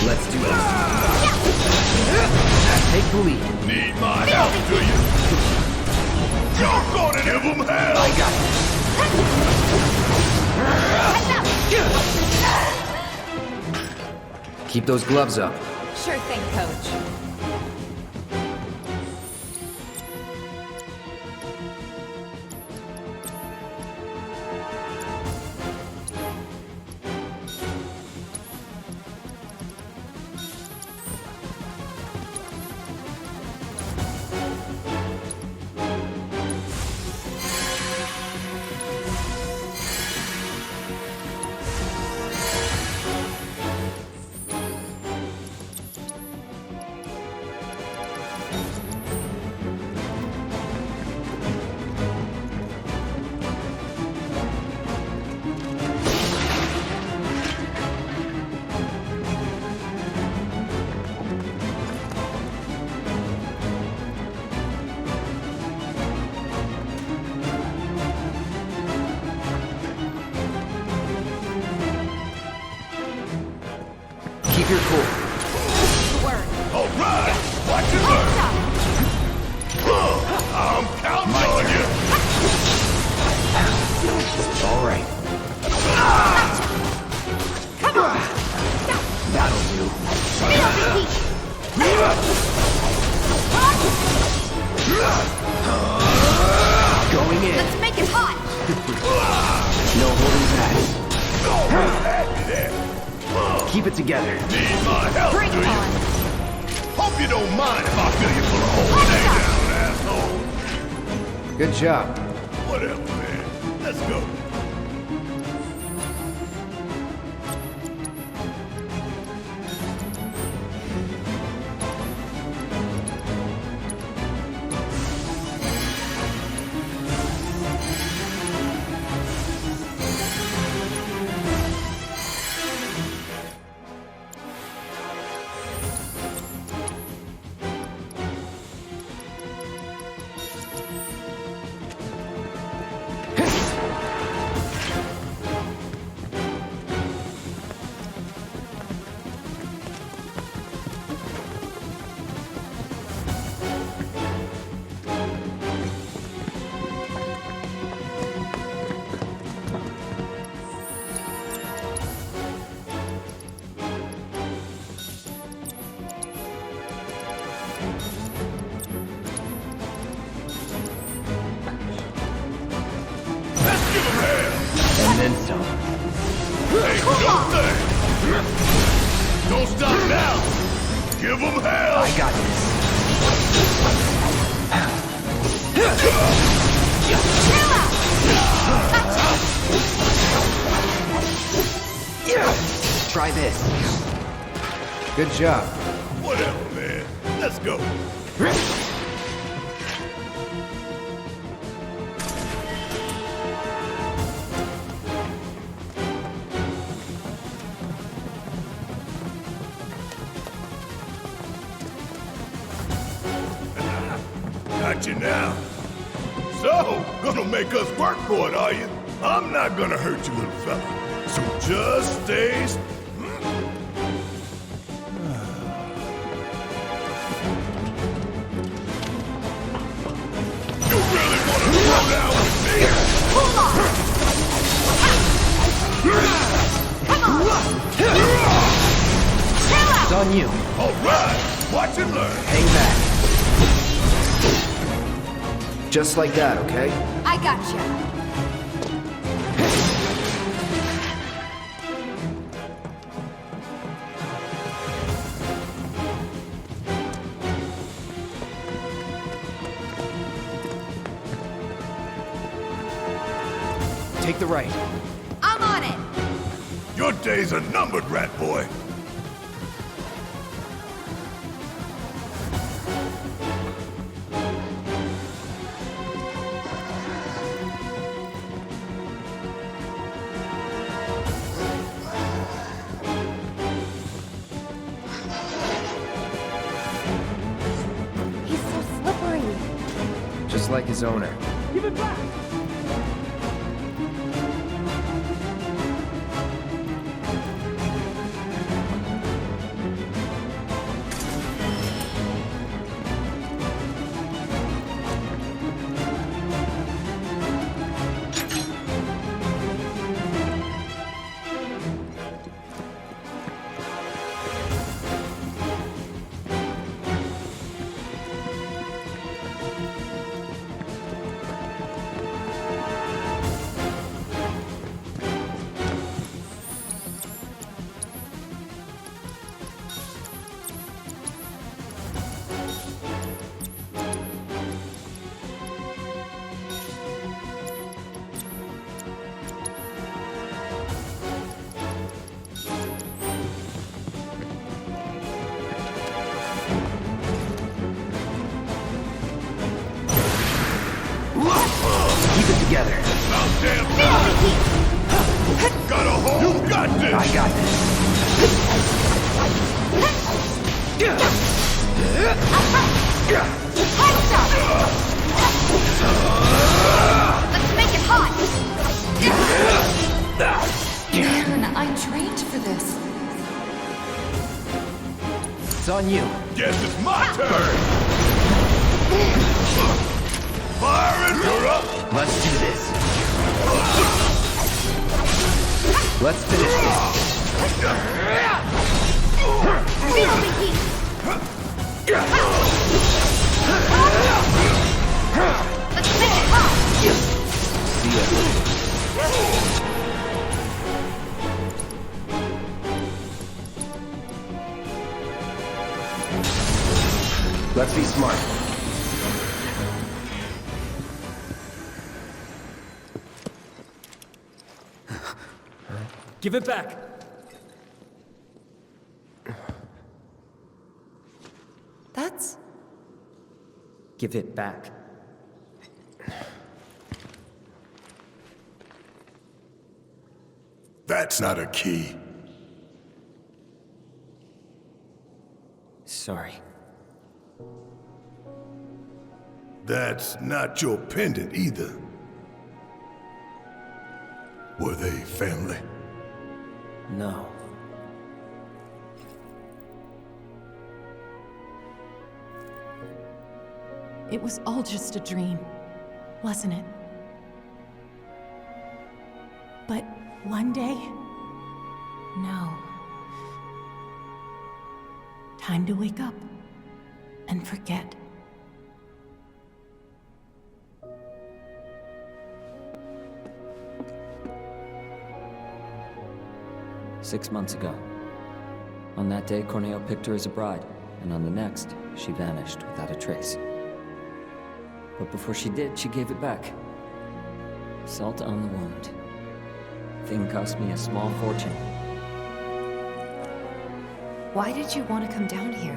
Let's do this. Take the lead. Need my help, do you? You're gonna give them hell! I got it. Keep those gloves up. Sure thing, Coach. Keep your cool. All right, watch it learn. I'm counting on you. All right. Come on! That'll do. Going in. Let's make it hot! No holding back. Keep it together. Need my help, Bring do it you? on! Hope you don't mind if I fill you full of holes. Lay down, asshole. Good job. Whatever, man. Let's go. And then some. Hey, don't think. Don't stop now. Give them hell. I got this. Try this. Good job. Whatever, man. Let's go. got you now. So, gonna make us work for it, are you? I'm not gonna hurt you, little fella. So just stay... You really wanna throw down with me? Hold on! Come on! Chill out! It's on you. All right, watch and learn. Hang back. Just like that, okay? I gotcha. Take the right. I'm on it. Your days are numbered, rat boy. He's so slippery. Just like his owner. Give it back. Keep it together. Got a hole? You got this! I got this. Let's make it hot! Man, I trained for this. It's on you. Guess it's my turn! Fire and you're up! Let's do this. Let's finish this. Feel the heat! Let's make it hot! See ya. Let's be smart. Give it back! That's... Give it back. That's not a key. Sorry. That's not your pendant either. Were they family? No. It was all just a dream, wasn't it? But one day, no. Time to wake up and forget. Six months ago. On that day, Corneo picked her as a bride, and on the next, she vanished without a trace. But before she did, she gave it back. Salt on the wound. Thing cost me a small fortune. Why did you want to come down here?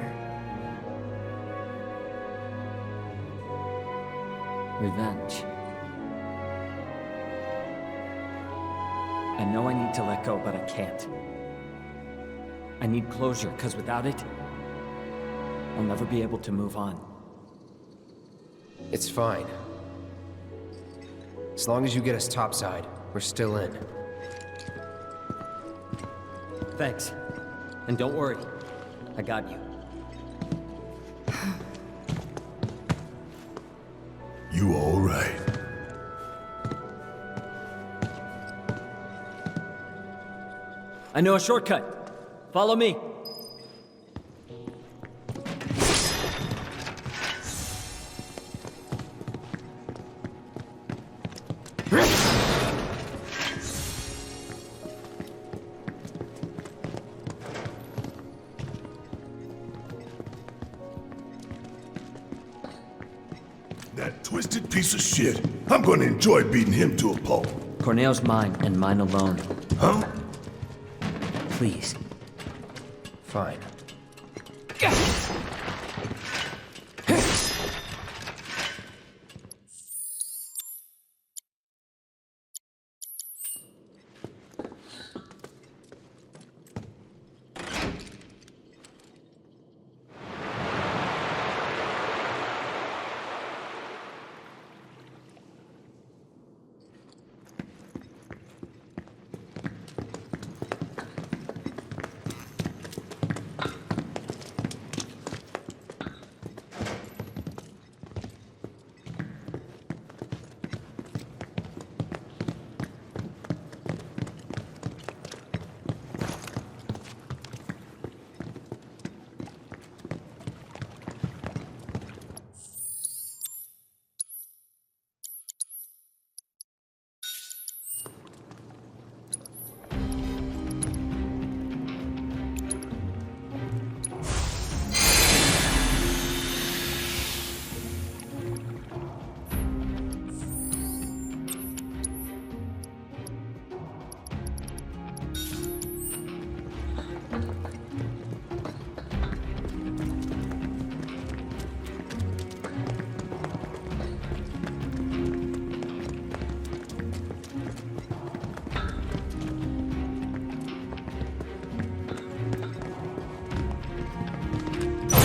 Revenge. I know I need to let go, but I can't. I need closure, because without it, I'll never be able to move on. It's fine. As long as you get us topside, we're still in. Thanks. And don't worry. I got you. You all right? I know a shortcut. Follow me. That twisted piece of shit. I'm gonna enjoy beating him to a pulp. Corneo's mine, and mine alone. Huh? Please. Fine.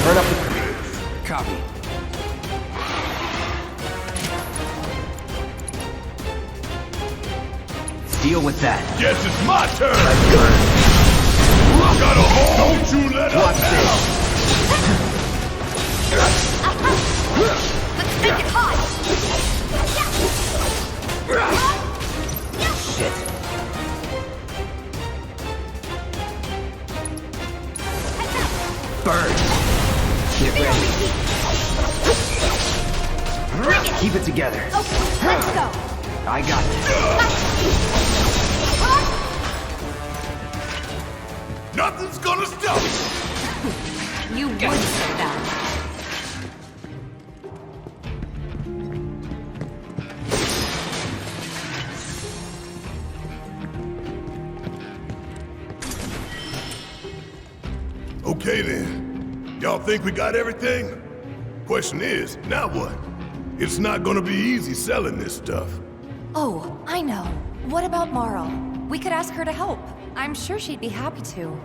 Turn up the... Copy. Deal with that. Guess it's my turn! Got a hole! Don't you let up now! Let's make it hot! Shit. Burn. Get ready. Keep it together. Okay, let's go. I got this. Nothing's gonna stop me! You would say that. Okay then. Y'all think we got everything? Question is, now what? It's not gonna be easy selling this stuff. Oh, I know. What about Marl? We could ask her to help. I'm sure she'd be happy to.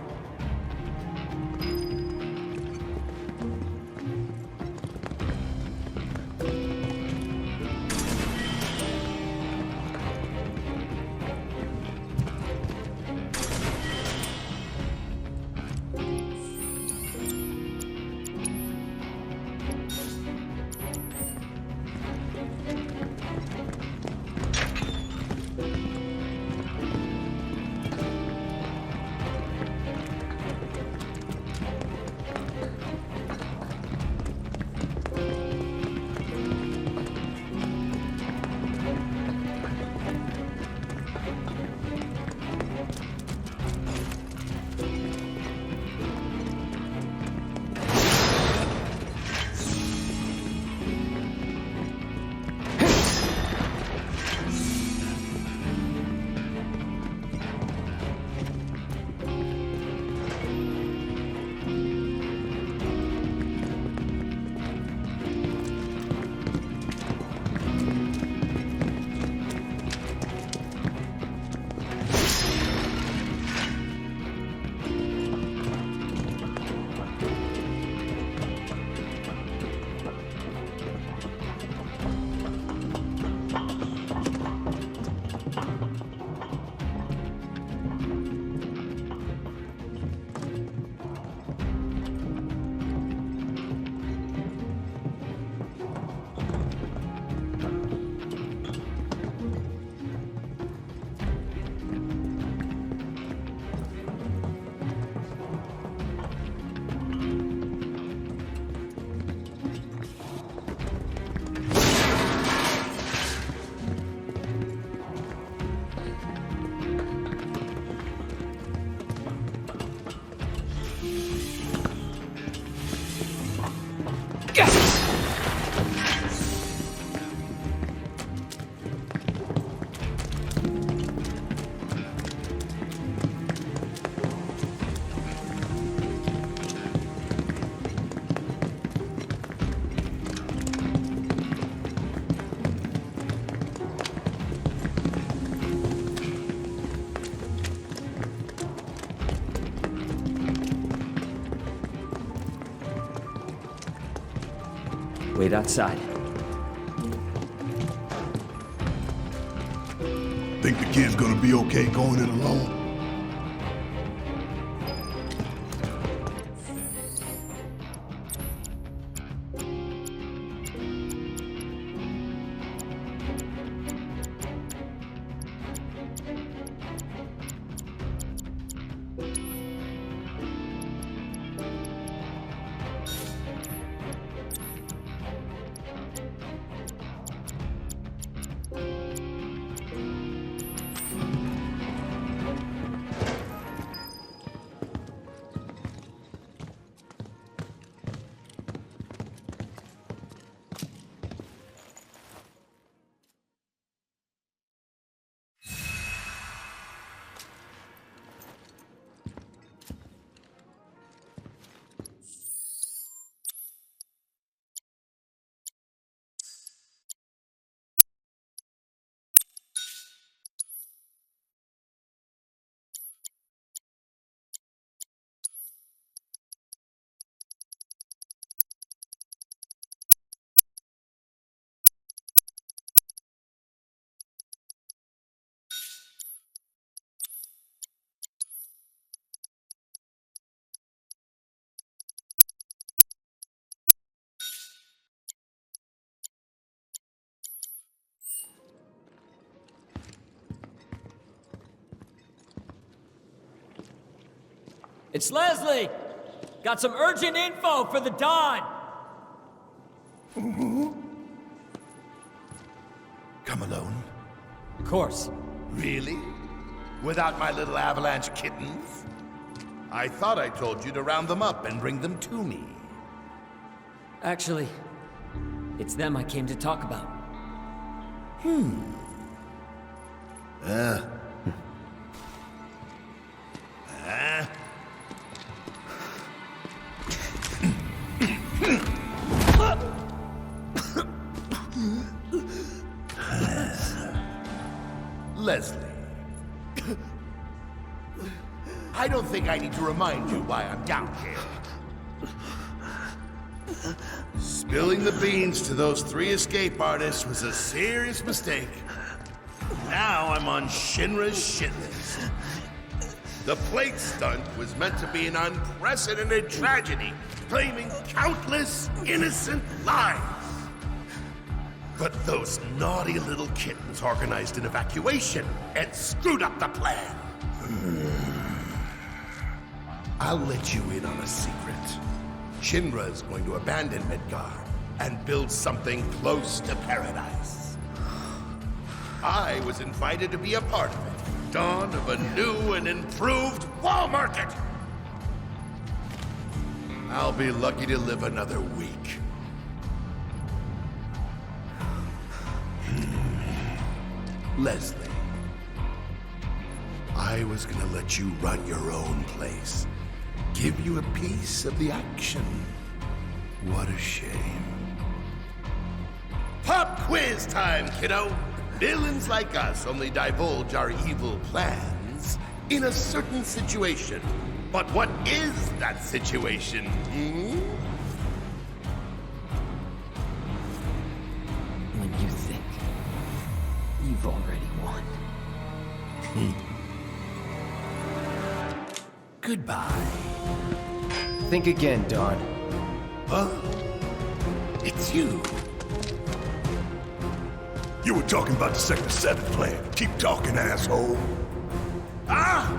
Wait outside. Think the kid's gonna be okay going it alone? It's Leslie! Got some urgent info for the Dawn! Come alone? Of course. Really? Without my little avalanche kittens? I thought I told you to round them up and bring them to me. Actually, it's them I came to talk about. Leslie. I don't think I need to remind you why I'm down here. Spilling the beans to those 3 escape artists was a serious mistake. Now I'm on Shinra's shit list. The plate stunt was meant to be an unprecedented tragedy, claiming countless innocent lives. But those naughty little kittens organized an evacuation and screwed up the plan. I'll let you in on a secret. Shinra is going to abandon Midgar and build something close to paradise. I was invited to be a part of it. Dawn of a new and improved wall market. I'll be lucky to live another week. Leslie, I was gonna let you run your own place. Give you a piece of the action. What a shame. Pop quiz time, kiddo! Villains like us only divulge our evil plans in a certain situation. But what is that situation, When you think you've already won. Goodbye. Think again, Dawn. Huh? It's you. You were talking about the Sector 7 plan. Keep talking, asshole. Ah!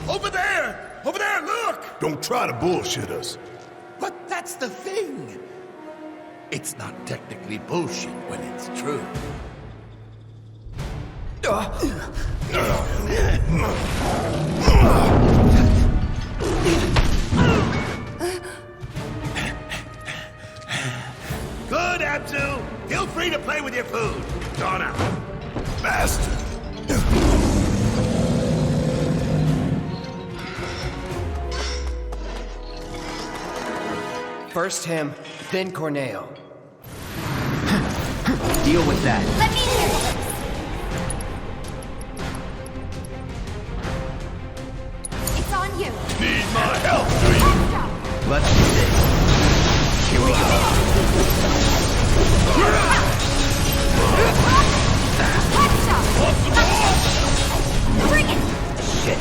Over there! Over there, look! Don't try to bullshit us. But that's the thing. It's not technically bullshit when it's true. Good, Abzu! Feel free to play with your food. Gone out. Bastard! First him, then Corneo. Deal with that. Let me handle this. It's on you. Need my help, do you? Let's do this. Here we go. Bring it! Shit.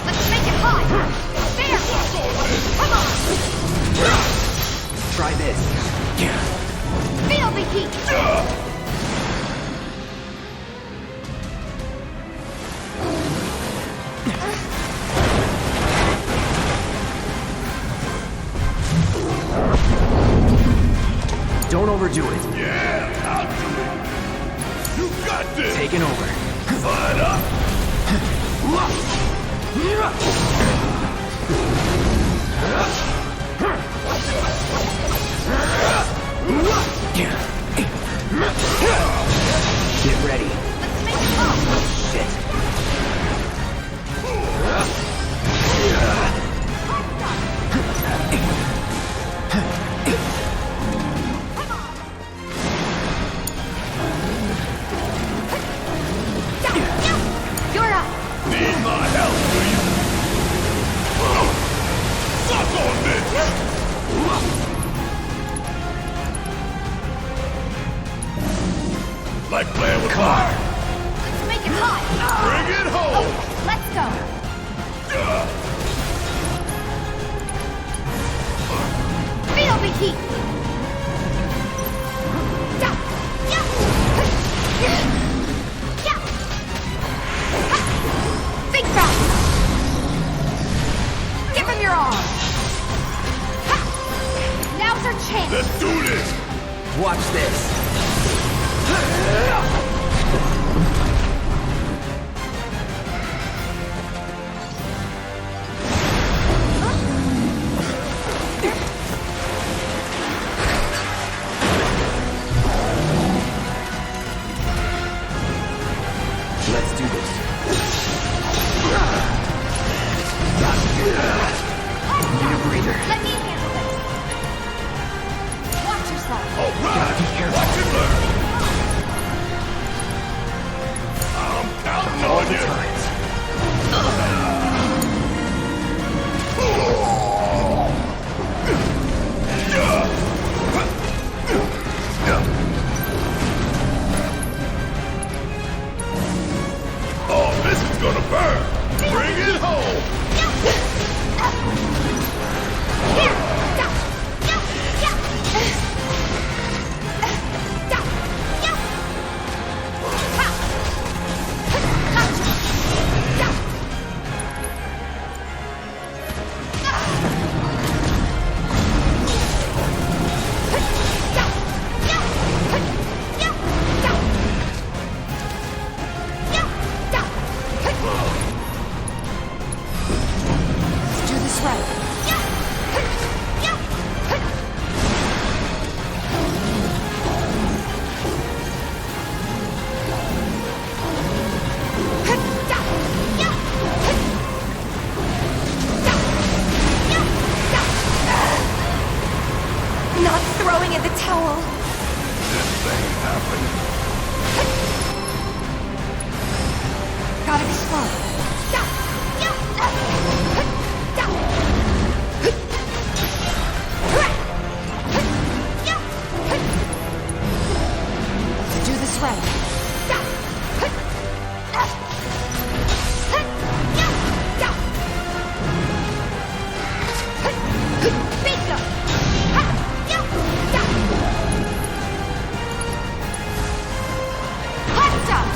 Let's make it hot! There! Come on! Try this. Feel the heat! Don't overdo it. Yeah, I'll do it. You got this. Taking over. Fired up. Get ready. Shit. You're up! Need my help, do you? Suck on this! Like playing with fire. Let's make it hot! Bring it home! Let's go! Feel the heat! Think fast! Give him your all! Now's our chance! Let's do this! Watch this. Let's do this. Need a breather. Let me handle it! Watch yourself! All right! Watch and learn! I'm counting All on the you! times. Oh, this is gonna burn! Bring it home! Let's do this right. Not throwing in the towel. This ain't happening. Gotta be slow. Let's do this right. Bingo! Hot stuff!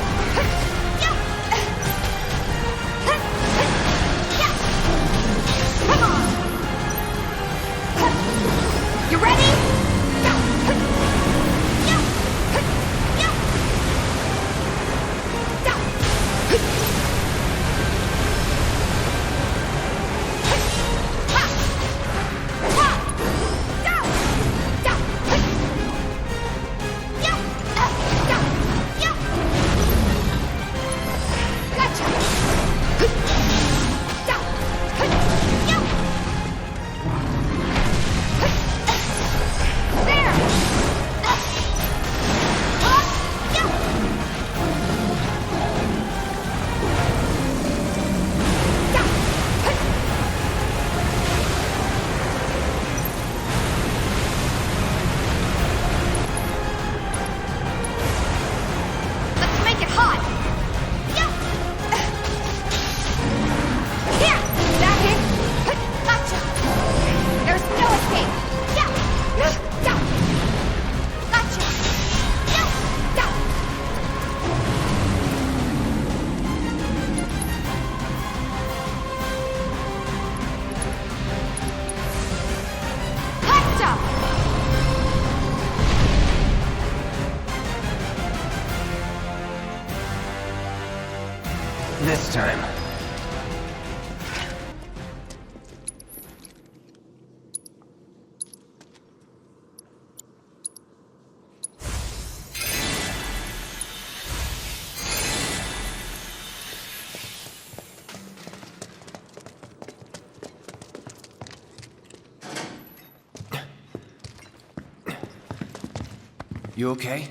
You okay?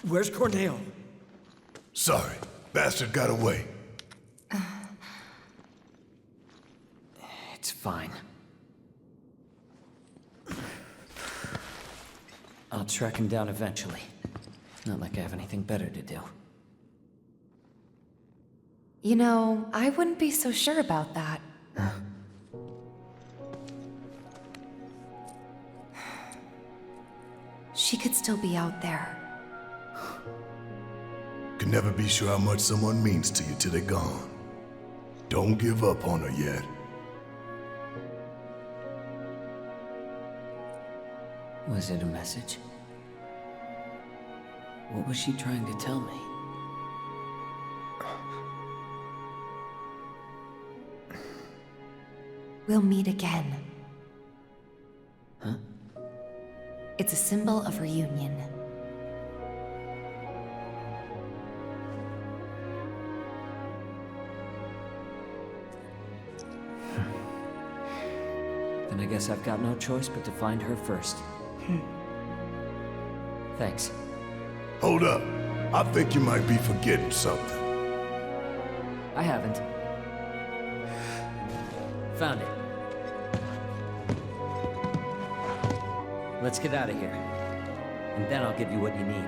Where's Corneo? Sorry, bastard got away. It's fine. I'll track him down eventually. Not like I have anything better to do. You know, I wouldn't be so sure about that. She could still be out there. Can never be sure how much someone means to you till they're gone. Don't give up on her yet. Was it a message? What was she trying to tell me? We'll meet again. Huh? It's a symbol of reunion. Then I guess I've got no choice but to find her first. Thanks. Hold up. I think you might be forgetting something. I haven't. Found it. Let's get out of here. And then I'll give you what you need.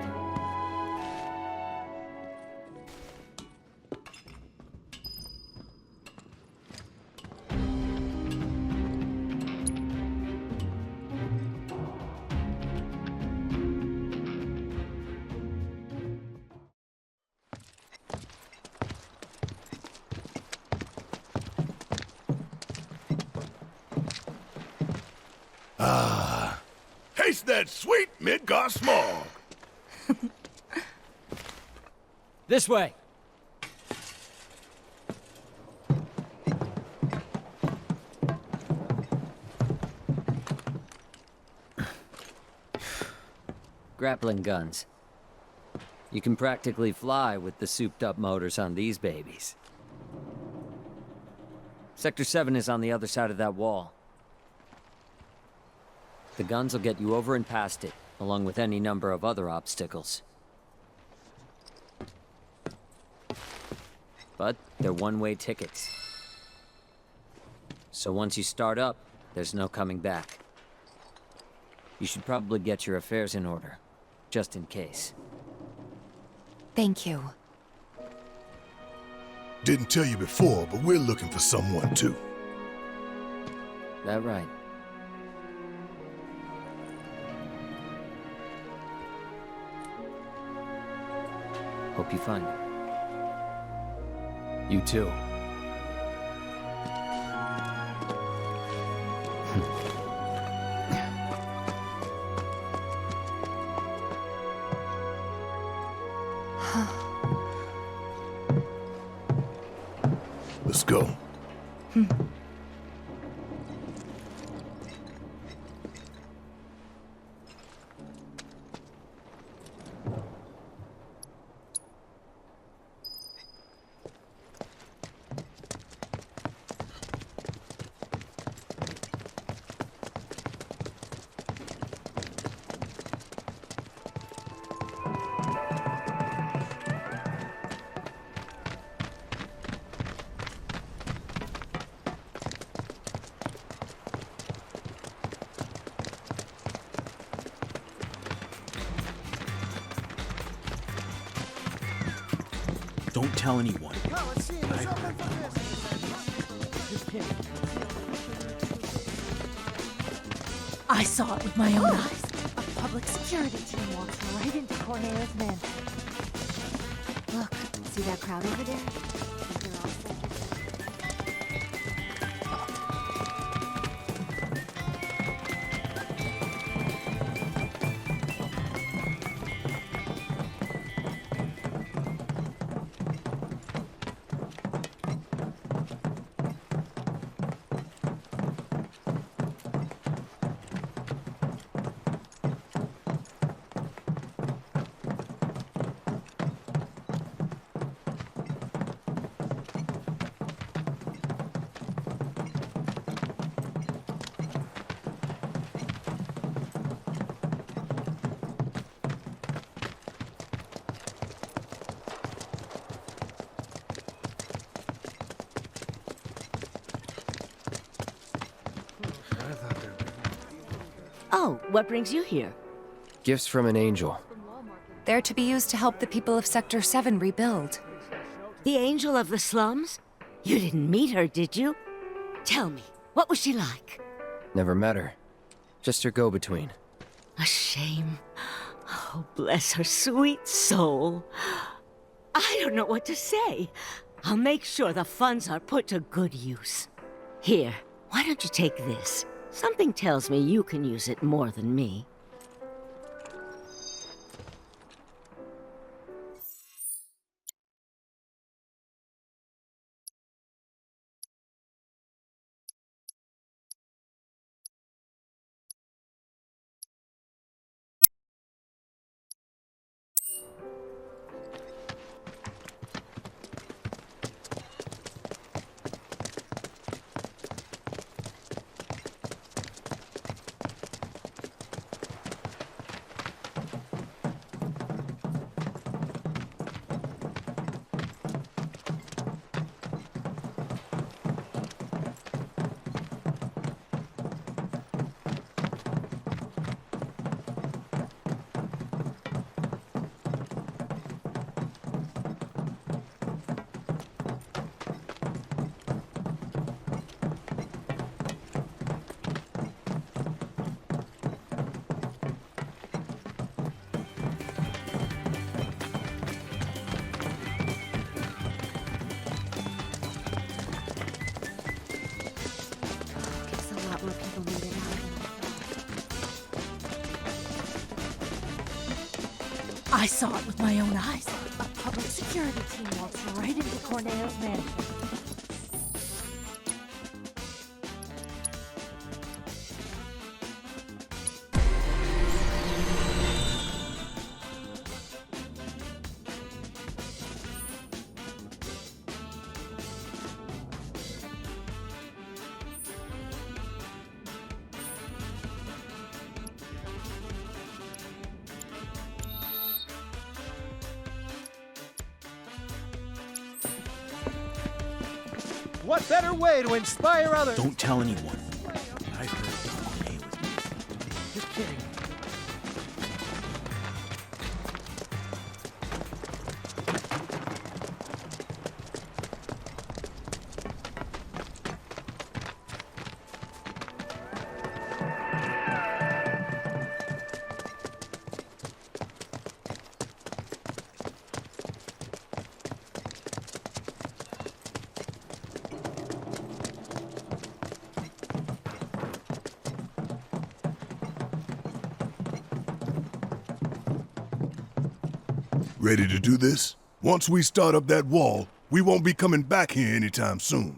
Taste that sweet Midgar smog. This way. Grappling guns. You can practically fly with the souped-up motors on these babies. Sector 7 is on the other side of that wall. The guns will get you over and past it, along with any number of other obstacles. But they're one-way tickets. So once you start up, there's no coming back. You should probably get your affairs in order, just in case. Thank you. Didn't tell you before, but we're looking for someone too. That right. Hope you find it. You too. Let's go. Don't tell anyone. I saw it with my own eyes. A public security team walked right into Corneo's men. Look, see that crowd over there? Think they're all Sector 7. Oh, what brings you here? Gifts from an angel. They're to be used to help the people of Sector 7 rebuild. The angel of the slums? You didn't meet her, did you? Tell me, what was she like? Never met her. Just her go-between. A shame. Oh, bless her sweet soul. I don't know what to say. I'll make sure the funds are put to good use. Here, why don't you take this? Something tells me you can use it more than me. I saw it with my own eyes. A public security team walked right into Corneo's mansion. What better way to inspire others? Don't tell anyone. I heard Corneo was missing. Just kidding. Ready to do this? Once we start up that wall, we won't be coming back here anytime soon.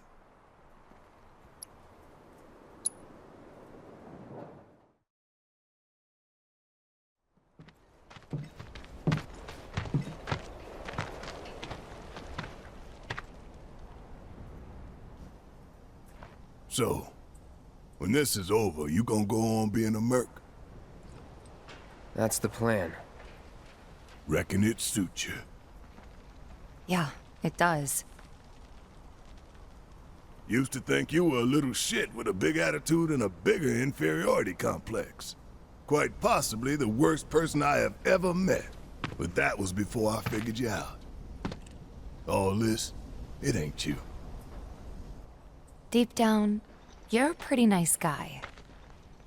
So, when this is over, you gonna go on being a merc? That's the plan. Reckon it suits you. Yeah, it does. Used to think you were a little shit with a big attitude and a bigger inferiority complex. Quite possibly the worst person I have ever met. But that was before I figured you out. All this, it ain't you. Deep down, you're a pretty nice guy.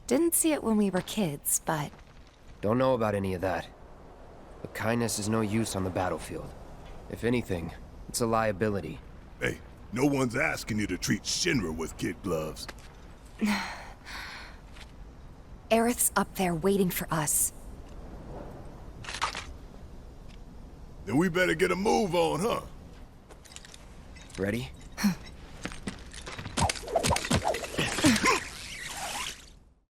Didn't see it when we were kids, but... Don't know about any of that. But kindness is no use on the battlefield. If anything, it's a liability. Hey, no one's asking you to treat Shinra with kid gloves. Aerith's up there waiting for us. Then we better get a move on, huh? Ready?